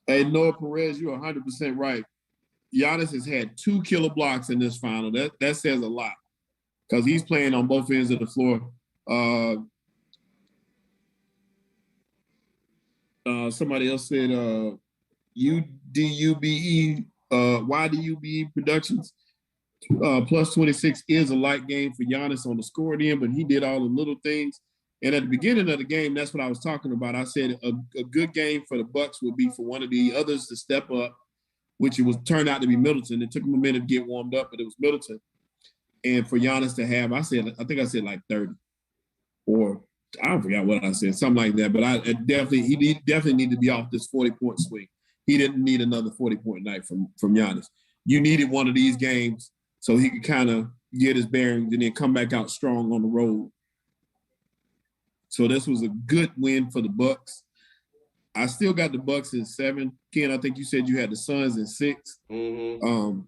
Hey, Noah Perez, you're 100% right. Giannis has had 2 killer blocks in this final. That says a lot because he's playing on both ends of the floor. Somebody else said YDUBE Productions plus 26 is a light game for Giannis on the scoring end, but he did all the little things. And at the beginning of the game, that's what I was talking about. I said a good game for the Bucks would be for one of the others to step up, which turned out to be Middleton. It took him a minute to get warmed up, but it was Middleton. And for Giannis to have, I think I said like 30, or I forgot what I said, something like that. But he definitely need to be off this 40-point swing. He didn't need another 40-point night from Giannis. You needed one of these games so he could kind of get his bearings and then come back out strong on the road. So this was a good win for the Bucks. I still got the Bucks in 7. Ken, I think you said you had the Suns in 6. Mm-hmm.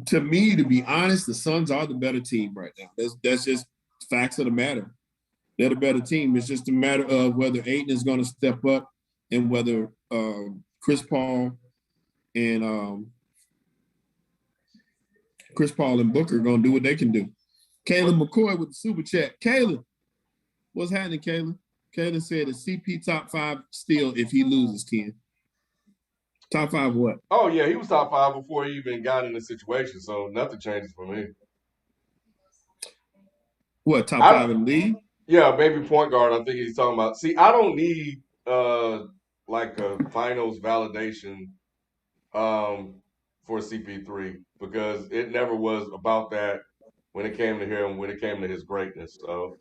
To me, to be honest, the Suns are the better team right now. That's just facts of the matter. They're the better team. It's just a matter of whether Ayton is going to step up and whether Chris Paul and Booker are going to do what they can do. Caleb McCoy with the super chat. Caleb, what's happening, Caleb? Caleb said, is CP top 5 still if he loses, Ken? Top 5 what? Oh, yeah, he was top 5 before he even got in the situation, so nothing changes for me. What, top 5 in the league? Yeah, maybe point guard, I think he's talking about. See, I don't need like a finals validation for CP3 because it never was about that when it came to him, when it came to his greatness. So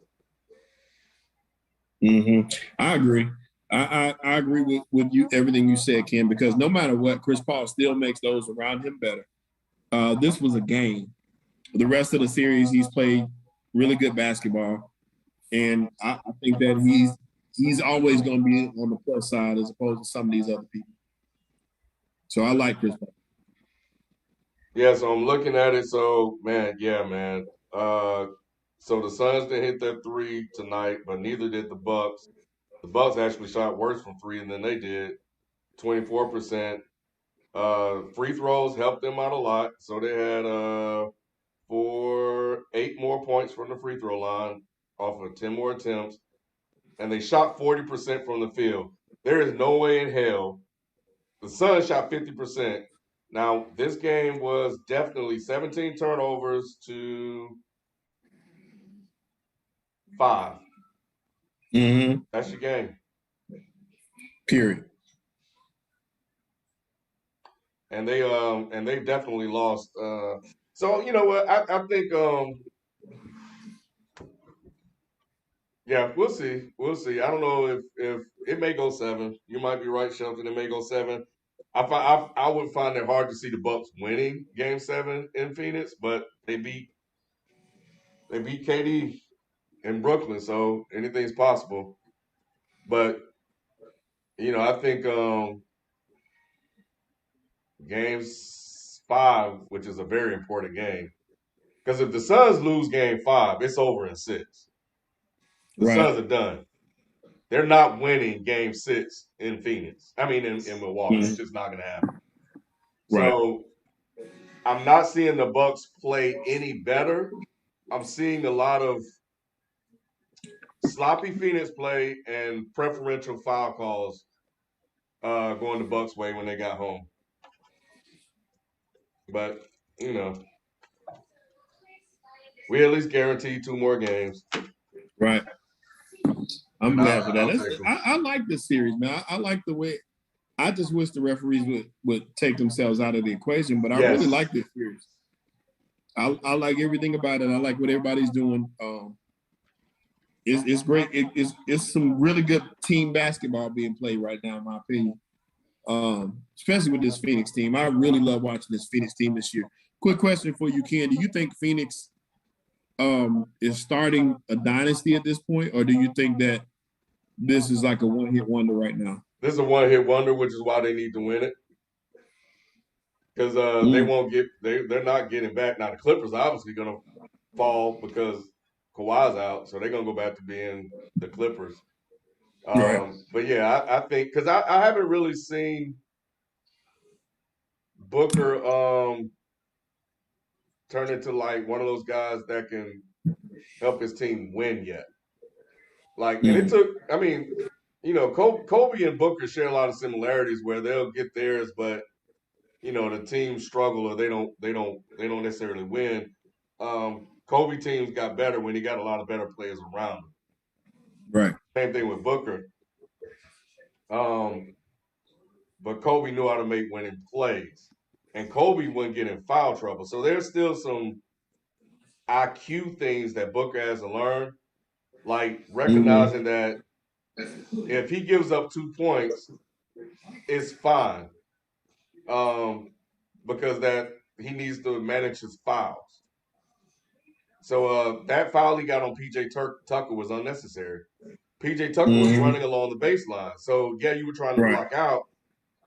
I agree. I agree with you, everything you said, Ken, because no matter what, Chris Paul still makes those around him better. This was a game. The rest of the series, he's played really good basketball. And I think that he's always going to be on the plus side as opposed to some of these other people. So I like Chris Paul. Yeah, so I'm looking at it. So, man. So the Suns didn't hit that 3 tonight, but neither did the Bucks. The Bucks actually shot worse from three than they did, 24%. Free throws helped them out a lot. So they had 8 more points from the free throw line off of 10 more attempts. And they shot 40% from the field. There is no way in hell. The Suns shot 50%. Now, this game was definitely 17 turnovers to 5. Mm-hmm. That's your game. Period. And they definitely lost. So you know what? I think yeah, we'll see. We'll see. I don't know if it may go 7. You might be right, Shelton. It may go 7. I would find it hard to see the Bucks winning Game 7 in Phoenix, but they beat KD in Brooklyn, so anything's possible. But I think Game 5, which is a very important game, because if the Suns lose Game 5, it's over in 6. The Suns are done. They're not winning Game 6 in Phoenix. I mean, in Milwaukee. It's just not going to happen. Right. So I'm not seeing the Bucks play any better. I'm seeing a lot of sloppy Phoenix play and preferential foul calls going the Bucks' way when they got home. But we at least guarantee 2 more games. Right. I'm glad for that. I like this series, man. I like the way. I just wish the referees would take themselves out of the equation, but I really like this series. I like everything about it. I like what everybody's doing. It's great. It's some really good team basketball being played right now, in my opinion. Especially with this Phoenix team. I really love watching this Phoenix team this year. Quick question for you, Ken. Do you think Phoenix is starting a dynasty at this point, or do you think that this is like a one-hit wonder right now? This is a one-hit wonder, which is why they need to win it. Because they won't get they're not getting back. Now the Clippers are obviously gonna fall because Kawhi's out, so they're gonna go back to being the Clippers. But yeah, I think because I haven't really seen Booker turn into like one of those guys that can help his team win yet. Like, and it took. I mean, Kobe and Booker share a lot of similarities where they'll get theirs, but the team struggle or they don't necessarily win. Kobe teams got better when he got a lot of better players around him. Right. Same thing with Booker. But Kobe knew how to make winning plays. And Kobe wouldn't get in foul trouble. So there's still some IQ things that Booker has to learn, like recognizing that if he gives up 2 points, it's fine. Because that he needs to manage his fouls. So that foul he got on PJ Tucker was unnecessary. PJ Tucker was running along the baseline. So yeah, you were trying to block out,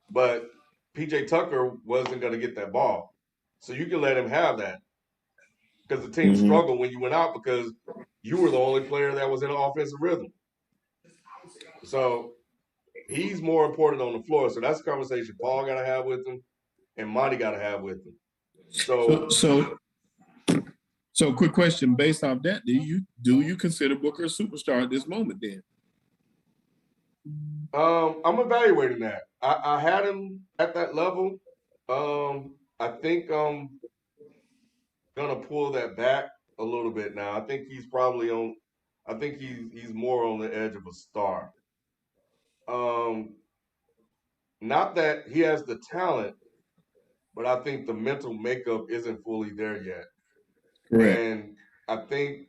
but PJ Tucker wasn't going to get that ball. So you can let him have that. Because the team struggled when you went out because you were the only player that was in an offensive rhythm. So he's more important on the floor. So that's a conversation Paul got to have with him and Monty got to have with him. So quick question based off that, do you consider Booker a superstar at this moment then? I'm evaluating that. I had him at that level. I think I'm gonna pull that back a little bit now. I think he's probably on. I think he's more on the edge of a star. Not that he has the talent, but I think the mental makeup isn't fully there yet. Correct. And I think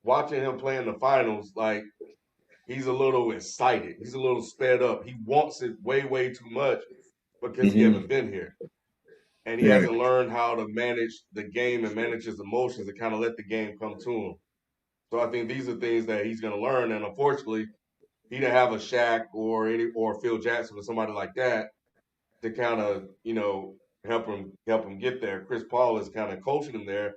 watching him play in the finals, like he's a little excited. He's a little sped up. He wants it way, way too much because he hasn't been here. And he hasn't learned how to manage the game and manage his emotions and kind of let the game come to him. So I think these are things that he's going to learn. And unfortunately, he didn't have a Shaq or Phil Jackson or somebody like that to kind of, help him get there. Chris Paul is kind of coaching him there.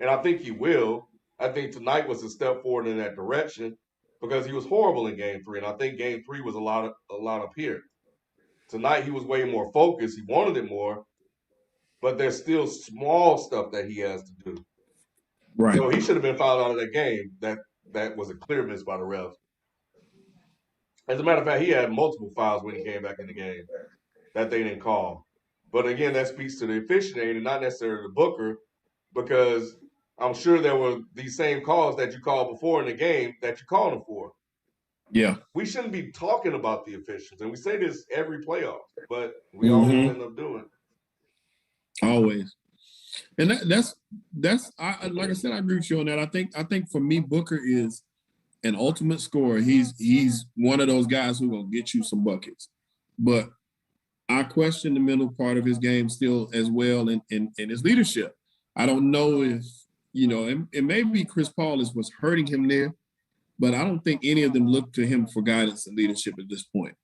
And I think he will. I think tonight was a step forward in that direction. because he was horrible in Game 3, and I think Game 3 was a lot up here. Tonight he was way more focused. He wanted it more, but there's still small stuff that he has to do. Right. So he should have been fouled out of that game. That was a clear miss by the refs. As a matter of fact, he had multiple fouls when he came back in the game that they didn't call. But again, that speaks to the officiating and not necessarily the Booker, because I'm sure there were these same calls that you called before in the game that you called them for. Yeah. We shouldn't be talking about the officials, and we say this every playoff, but we always end up doing it. Always. And that's like I said, I agree with you on that. I think for me, Booker is an ultimate scorer. He's one of those guys who will get you some buckets. But I question the mental part of his game still as well, and his leadership. I don't know if, and maybe Chris Paul was hurting him there, but I don't think any of them look to him for guidance and leadership at this point.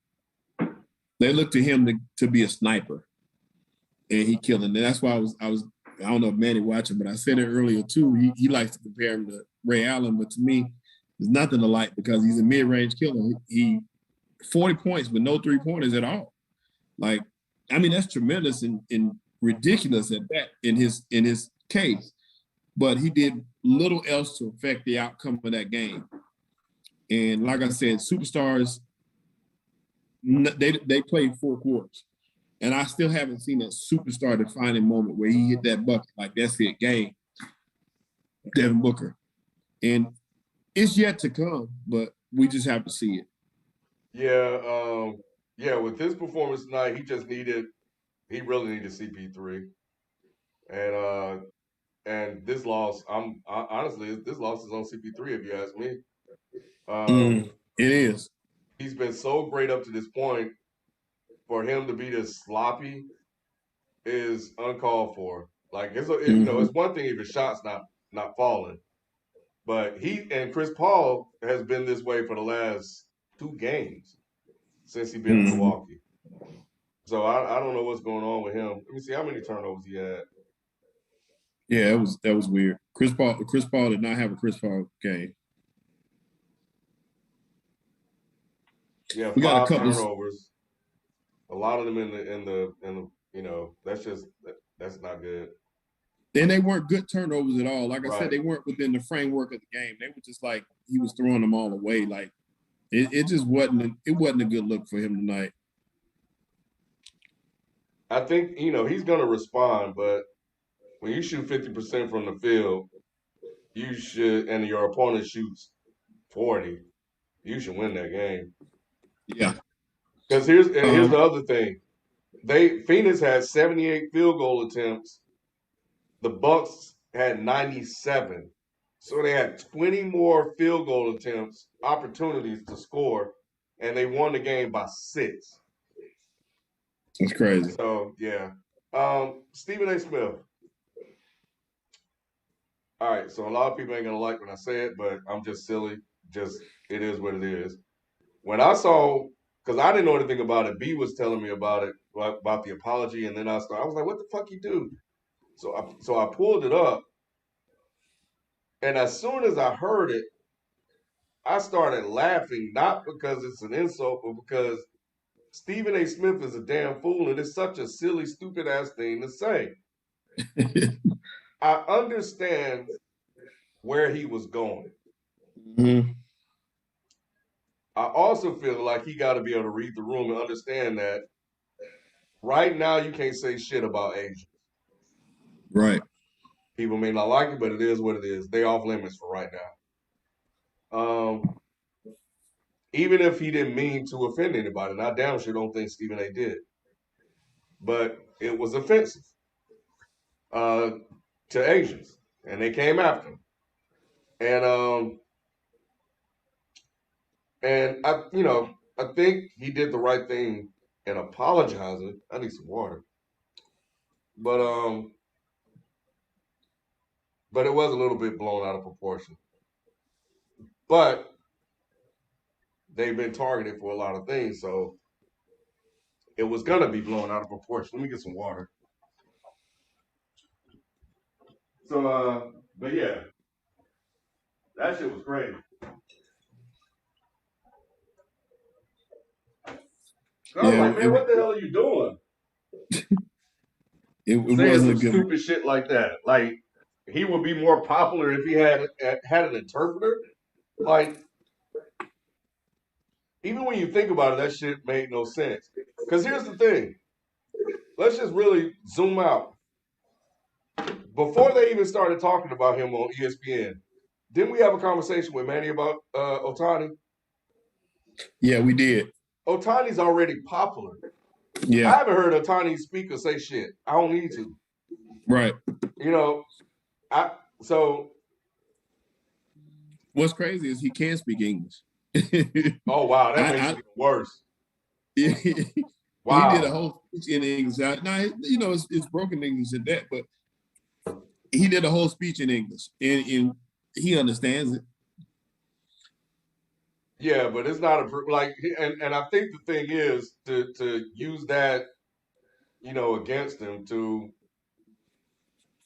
They look to him to be a sniper, and he killing. And that's why I don't know if Manny watching, but I said it earlier too. He likes to compare him to Ray Allen, but to me, there's nothing alike because he's a mid-range killer. He 40 points with no 3-pointers at all. Like, I mean, that's tremendous and ridiculous at that in his case. But he did little else to affect the outcome of that game. And like I said, superstars, they played 4 quarters. And I still haven't seen that superstar defining moment where he hit that bucket like that's it, game. Devin Booker. And it's yet to come, but we just have to see it. Yeah, with his performance tonight, he really needed CP3. And this loss, honestly, this loss is on CP3 if you ask me. It is. He's been so great up to this point. For him to be this sloppy is uncalled for. Like it's one thing if his shot's not falling, but he and Chris Paul has been this way for the last 2 games since he's been in Milwaukee. So I don't know what's going on with him. Let me see how many turnovers he had. Yeah, that was weird. Chris Paul did not have a Chris Paul game. Yeah, we got a couple turnovers. A lot of them in the that's not good. And they weren't good turnovers at all. Like I said, they weren't within the framework of the game. They were just like he was throwing them all away. Like it just wasn't a good look for him tonight. I think he's gonna respond, but when you shoot 50% from the field, you should, and your opponent shoots 40, you should win that game. Yeah. Because here's the other thing. Phoenix had 78 field goal attempts. The Bucks had 97. So they had 20 more field goal attempts, opportunities to score, and they won the game by 6. That's crazy. So, yeah. Stephen A. Smith. All right, so a lot of people ain't going to like when I say it, but I'm just silly. Just, it is what it is. When I saw, because I didn't know anything about it, B was telling me about it, about the apology, and then I was like, what the fuck you do? So I pulled it up, and as soon as I heard it, I started laughing, not because it's an insult, but because Stephen A. Smith is a damn fool, and it's such a silly, stupid-ass thing to say. I understand where he was going. Mm-hmm. I also feel like he got to be able to read the room and understand that right now you can't say shit about Asians. Right. People may not like it, but it is what it is. They off limits for right now. Even if he didn't mean to offend anybody, and I damn sure don't think Stephen A. did. But it was offensive to Asians, and they came after him. And I think he did the right thing in apologizing. I need some water. But it was a little bit blown out of proportion. But they've been targeted for a lot of things, so it was gonna be blown out of proportion. Let me get some water. So, but yeah, that shit was crazy. I was Yeah, like, man, what the hell are you doing? it Saying wasn't some a good. stupid shit like that. Like he would be more popular if he had an interpreter. Like even when you think about it, that shit made no sense. Because here's the thing. Let's just really zoom out. Before they even started talking about him on ESPN, didn't we have a conversation with Manny about Otani? Yeah, we did. Otani's already popular. I Yeah, haven't heard Otani speak or say shit. I don't need to. right. You know, I so What's crazy is he can speak English. oh wow, that makes I it even worse. he did a Wow. whole speech in English. Now, it's broken English at that, but he did a whole speech in English, and he understands it. Yeah, but it's not a like, and I think the thing is to use that, against him to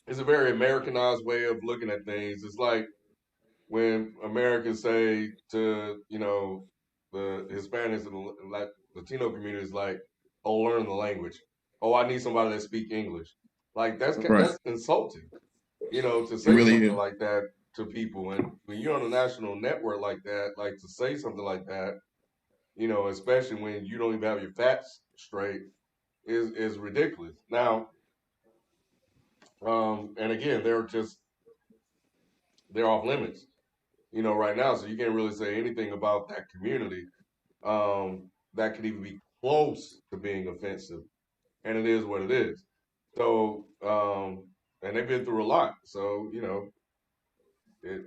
it's a very Americanized way of looking at things. It's like when Americans say to the Hispanics and the Latino communities, like, "Oh, learn the language. Oh, I need somebody that speak English." Like Right. that's insulting, to It say really something is. like that to people. And when you're on a national network like that, like to say something like that, especially when you don't even have your facts straight, is ridiculous. Now, and again, they're off limits, right now, so you can't really say anything about that community that could even be close to being offensive, and it is what it is. So, and they've been through a lot, so it,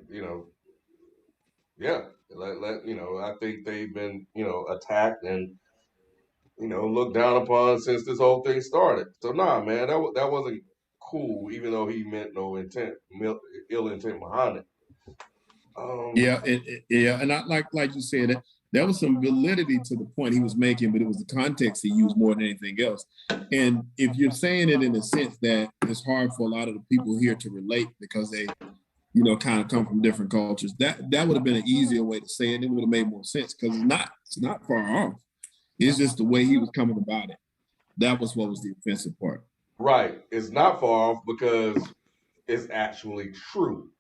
yeah, I think they've been attacked and looked down upon since this whole thing started. So nah, man, that wasn't cool, even though he meant no ill intent behind it. Yeah, yeah, and like you said, that was some validity to the point he was making, but it was the context he used more than anything else. And if you're saying it in a sense that it's hard for a lot of the people here to relate because they, kind of come from different cultures, that would have been an easier way to say it. It would have made more sense because it's not far off. It's just the way he was coming about it. That was what was the offensive part. Right, it's not far off because it's actually true.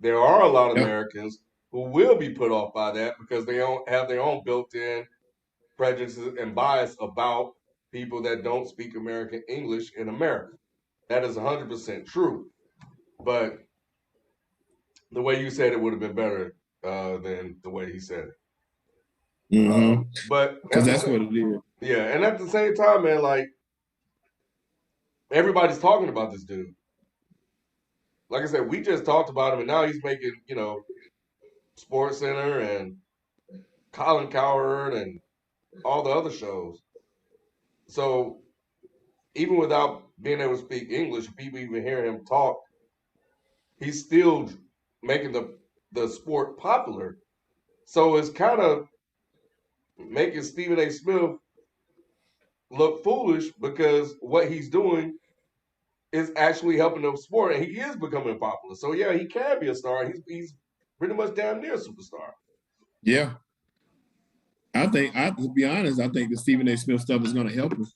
There are a lot of Yep. Americans who will be put off by that because they don't have their own built-in prejudices and bias about people that don't speak American English in America. That is 100% true. But the way you said it would have been better than the way he said it. Mm-hmm. But Because that's what it is. yeah, and at the same time, man, like everybody's talking about this dude. Like I said, we just talked about him, and now he's making Sports Center and Colin Cowherd and all the other shows. So even without being able to speak English, people even hear him talk, he's still making the sport popular. So it's kind of making Stephen A. Smith look foolish because what he's doing is actually helping the sport, and he is becoming popular. So yeah, he can be a star. He's pretty much damn near a superstar. Yeah. To be honest, I think the Stephen A. Smith stuff is going to help him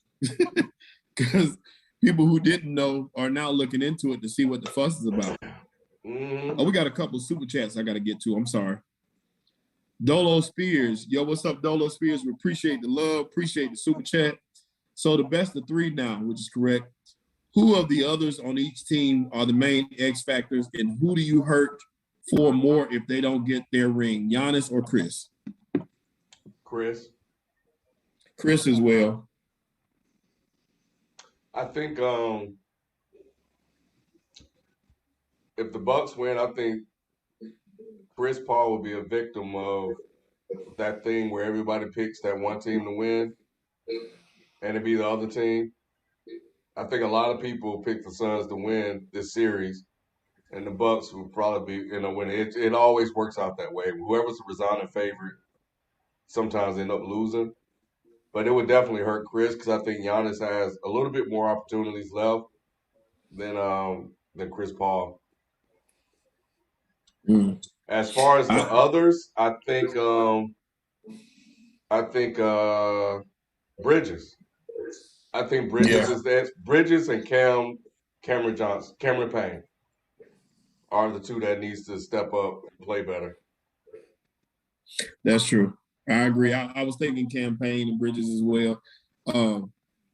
because people who didn't know are now looking into it to see what the fuss is about. Mm-hmm. Oh, we got a couple super chats I got to get to. I'm sorry. Dolo Spears. Yo, what's up, Dolo Spears? We appreciate the love, appreciate the super chat. So the best of three now, which is correct. Who of the others on each team are the main X factors, and who do you hurt for more if they don't get their ring, Giannis or Chris? Chris. Chris as well. I think if the Bucks win, I think Chris Paul will be a victim of that thing where everybody picks that one team to win and it be the other team. I think a lot of people pick the Suns to win this series, and the Bucks will probably be, when it always works out that way. Whoever's the resounding favorite sometimes end up losing. But it would definitely hurt Chris because I think Giannis has a little bit more opportunities left than Chris Paul. Mm. As far as the others, I think Bridges. I think Bridges is that. Bridges and Cameron Payne are the two that needs to step up and play better. That's true. I agree. I was thinking campaign and Bridges as well.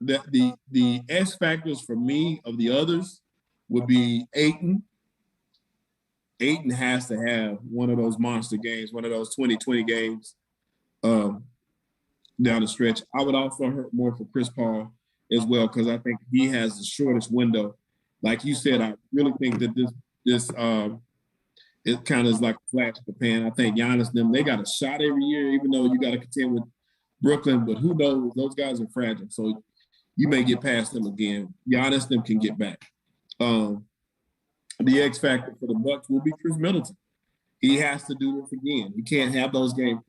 The X factors for me of the others would be Ayton. Ayton has to have one of those monster games, one of those 20-20 games down the stretch. I would also hurt more for Chris Paul as well because I think he has the shortest window. Like you said, I really think that this it kind of is like a flash in the pan. I think Giannis them, they got a shot every year, even though you got to contend with Brooklyn, but who knows? Those guys are fragile. So you may get past them again. Giannis them can get back. The X factor for the Bucks will be Chris Middleton. He has to do this again. You can't have those games.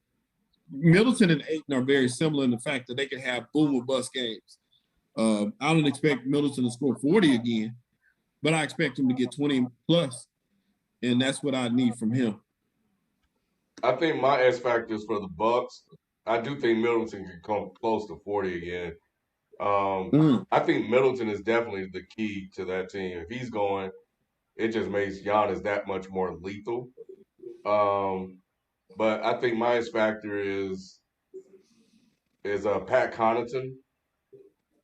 Middleton and Ayton are very similar in the fact that they can have boom or bust games. I don't expect Middleton to score 40 again, but I expect him to get 20 plus, and that's what I need from him. I think my X factors for the Bucks, I do think Middleton can come close to 40 again. I think Middleton is definitely the key to that team. If he's going, it just makes Giannis that much more lethal. But I think my X factor is Pat Connaughton,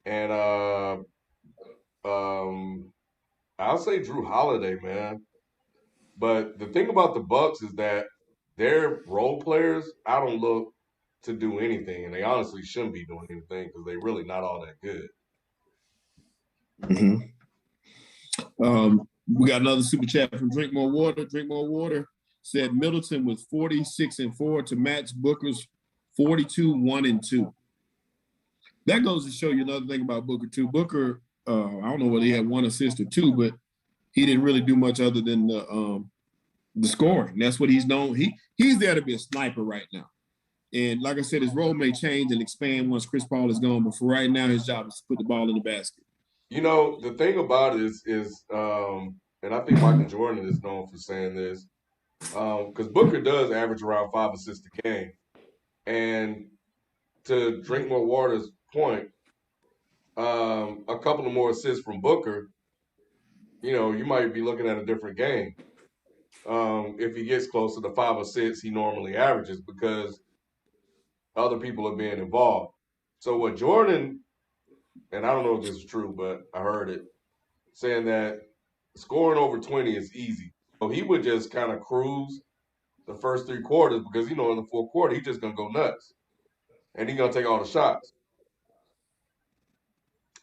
and I'll say Drew Holiday, man. But the thing about the Bucks is that their role players, I don't look to do anything, and they honestly shouldn't be doing anything because they're really not all that good. We got another super chat from Drink More Water. Drink More Water said Middleton was 46-4 to match Booker's 42-1-2. That goes to show you another thing about Booker too. Booker, I don't know whether he had one assist or two, but he didn't really do much other than the scoring. That's what he's known. He's there to be a sniper right now. And like I said, his role may change and expand once Chris Paul is gone. But for right now, his job is to put the ball in the basket. You know, the thing about it is and I think Michael Jordan is known for saying this, because Booker does average around 5 assists a game. And to Drink More Water's point, a couple of more assists from Booker, you know, you might be looking at a different game. If he gets close to the 5 assists he normally averages because other people are being involved. So what Jordan, and I don't know if this is true, but I heard it, saying that scoring over 20 is easy. So he would just kind of cruise the first 3 quarters because, you know, in the fourth quarter, he's just going to go nuts. And he's going to take all the shots.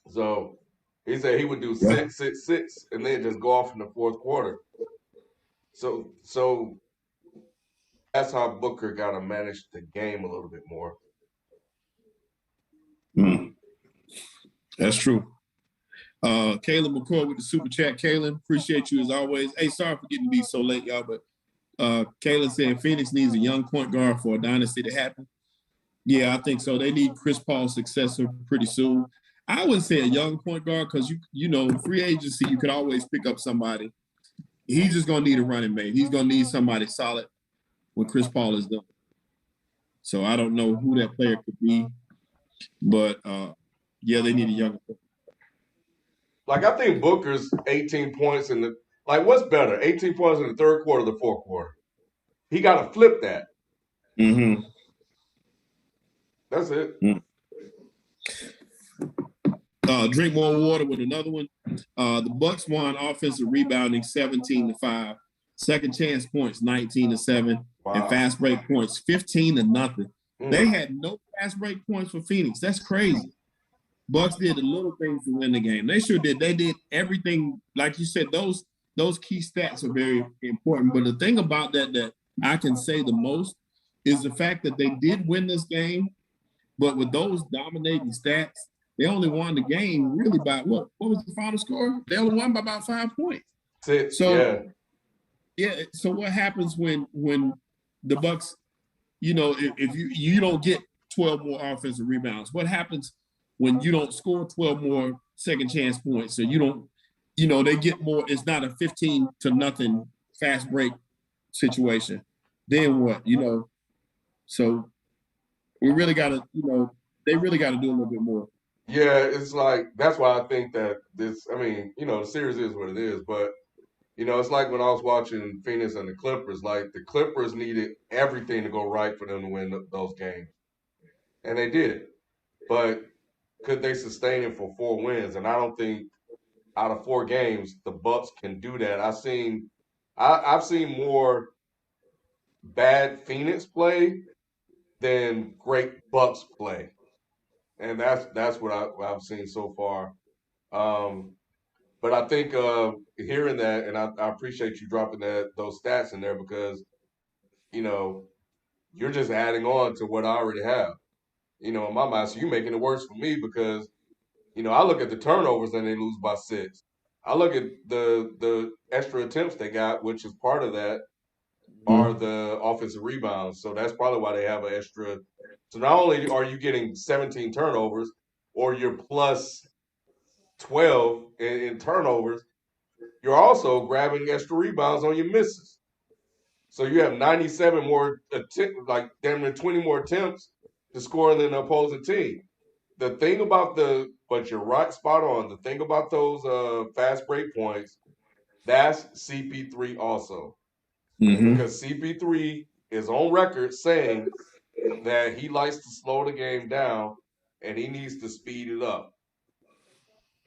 So he said he would do 6, 6, 6, and then just go off in the fourth quarter. So that's how Booker got to manage the game a little bit more. That's true. Kalen McCoy with the super chat. Kalen, appreciate you as always. Hey, sorry for getting to be so late, y'all, but Kalen said Phoenix needs a young point guard for a dynasty to happen. Yeah, I think so. They need Chris Paul's successor pretty soon. I wouldn't say a young point guard because, you know, free agency, you could always pick up somebody. He's just going to need a running mate. He's going to need somebody solid when Chris Paul is done. So I don't know who that player could be. But, yeah, they need a young player. Like, I think Booker's 18 points in the – like, what's better, 18 points in the third quarter or the fourth quarter? He got to flip that. Mm-hmm. That's it. Drink More Water with another one. The Bucks won offensive rebounding 17-5, second chance points 19-7, and fast break points 15-0. They had no fast break points for Phoenix. That's crazy. Bucks did the little things to win the game. They sure did. They did everything. Like you said, those key stats are very important. But the thing about that I can say the most is the fact that they did win this game, but with those dominating stats, they only won the game really by what was the final score? They only won by about 5 points. So so what happens when the Bucks, you know, if you don't get 12 more offensive rebounds, what happens when you don't score 12 more second chance points? So you don't, you know, they get more. It's not a 15-0 fast break situation. Then what, you know? So we really got to, you know, They really got to do a little bit more. Yeah, it's like that's why I think that this. I mean, the series is what it is, but it's like when I was watching Phoenix and the Clippers. Like the Clippers needed everything to go right for them to win those games, and they did. But could they sustain it for 4 wins? And I don't think out of 4 games the Bucks can do that. I've seen more bad Phoenix play than great Bucks play, and that's what I've seen so far. Um, but I think hearing that, and I appreciate you dropping those stats in there because you know you're just adding on to what I already have. In my mind, so you're making it worse for me because I look at the turnovers and they lose by 6. I look at the extra attempts they got, which is part of that, are Mm-hmm. the offensive rebounds. So that's probably why they have an extra. So not only are you getting 17 turnovers, or you're plus 12 in turnovers, you're also grabbing extra rebounds on your misses. So you have 97 more attempts, like damn near 20 more attempts to score than the opposing team. The thing about but you're right, spot on. The thing about those fast break points, that's CP3 also. Mm-hmm. Because CP3 is on record saying that he likes to slow the game down and he needs to speed it up.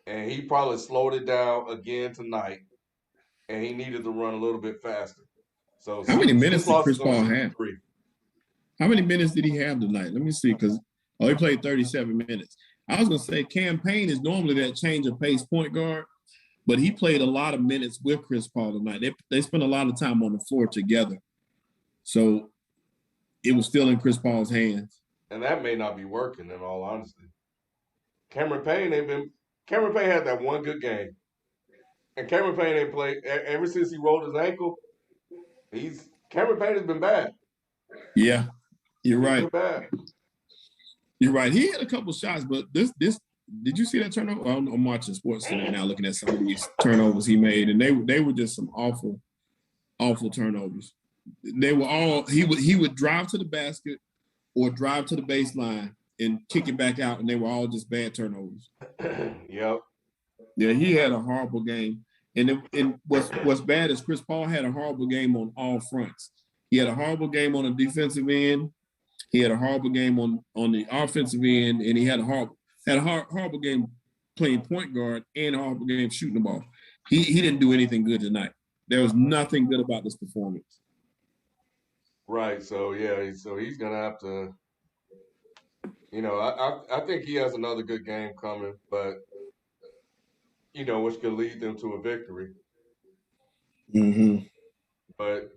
And he probably slowed it down again tonight and he needed to run a little bit faster. So How many his minutes did loss Chris is on Paul have? CP3. How many minutes did he have tonight? Let me see, because he played 37 minutes. I was gonna say campaign is normally that change of pace point guard, but he played a lot of minutes with Chris Paul tonight. They spent a lot of time on the floor together, so it was still in Chris Paul's hands. And that may not be working in all honesty. Cameron Payne had that one good game. And Cameron Payne ain't played ever since he rolled his ankle. Cameron Payne has been bad. Yeah, you're He's right. been bad. You're right. He had a couple shots, but this did you see that turnover? I'm watching Sports Center now, looking at some of these turnovers he made, and they were just some awful turnovers. They were all he would drive to the basket or drive to the baseline and kick it back out, and they were all just bad turnovers. Yep. Yeah, he had a horrible game. And what's bad is Chris Paul had a horrible game on all fronts. He had a horrible game on the defensive end. He had a horrible game on the offensive end, and he had a horrible game playing point guard and a horrible game shooting the ball. He didn't do anything good tonight. There was nothing good about this performance. Right. So yeah. So he's gonna have to. I think he has another good game coming, but which could lead them to a victory. Mm-hmm. But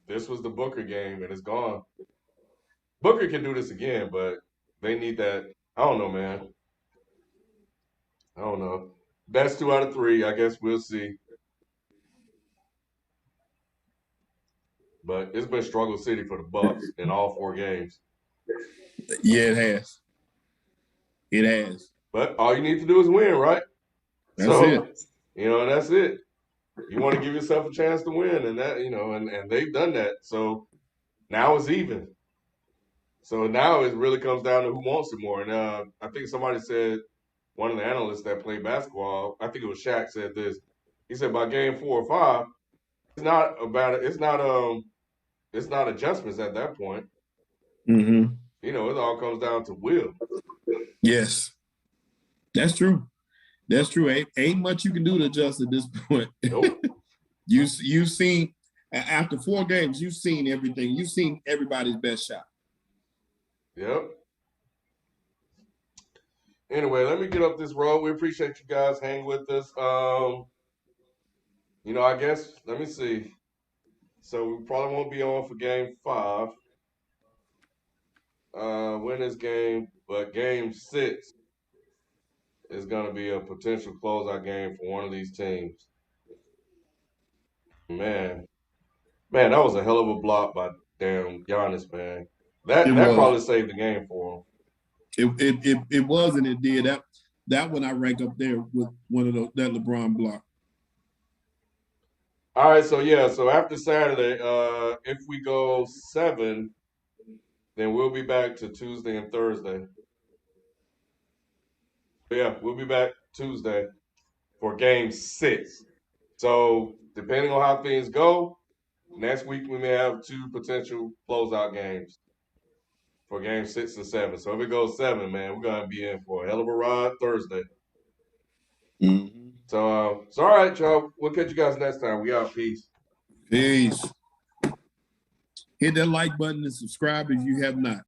this was the Booker game, and it's gone. Booker can do this again, but they need that. I don't know, man. I don't know. Best 2 out of 3. I guess we'll see. But it's been struggle city for the Bucks in all 4 games. Yeah, it has. It has. But all you need to do is win, right? That's it. That's it. You want to give yourself a chance to win, and that, and they've done that. So now it's even. So now it really comes down to who wants it more. And I think somebody said, one of the analysts that play basketball, I think it was Shaq, said this. He said by game 4 or 5, it's not about it. It's not adjustments at that point. Mm-hmm. It all comes down to will. Yes, that's true. That's true. Ain't much you can do to adjust at this point. Nope. You've seen after 4 games, you've seen everything. You've seen everybody's best shot. Yep. Anyway, let me get up this road. We appreciate you guys hanging with us. I guess let me see. So we probably won't be on for game 5. Win this game, but game 6 is going to be a potential closeout game for one of these teams. Man, that was a hell of a block by damn Giannis, man. That probably saved the game for him. It was, and it did. That one I rank up there with one of that LeBron block. All right, so after Saturday, if we go 7, Then we'll be back to Tuesday and Thursday. Yeah, we'll be back Tuesday for game 6. So depending on how things go, next week we may have 2 potential closeout games for game 6 and 7. So if it goes 7, man, we're gonna be in for a hell of a ride Thursday. Mm-hmm. So it's all right, y'all. We'll catch you guys next time. We out. Peace. Peace. Hit that like button and subscribe if you have not.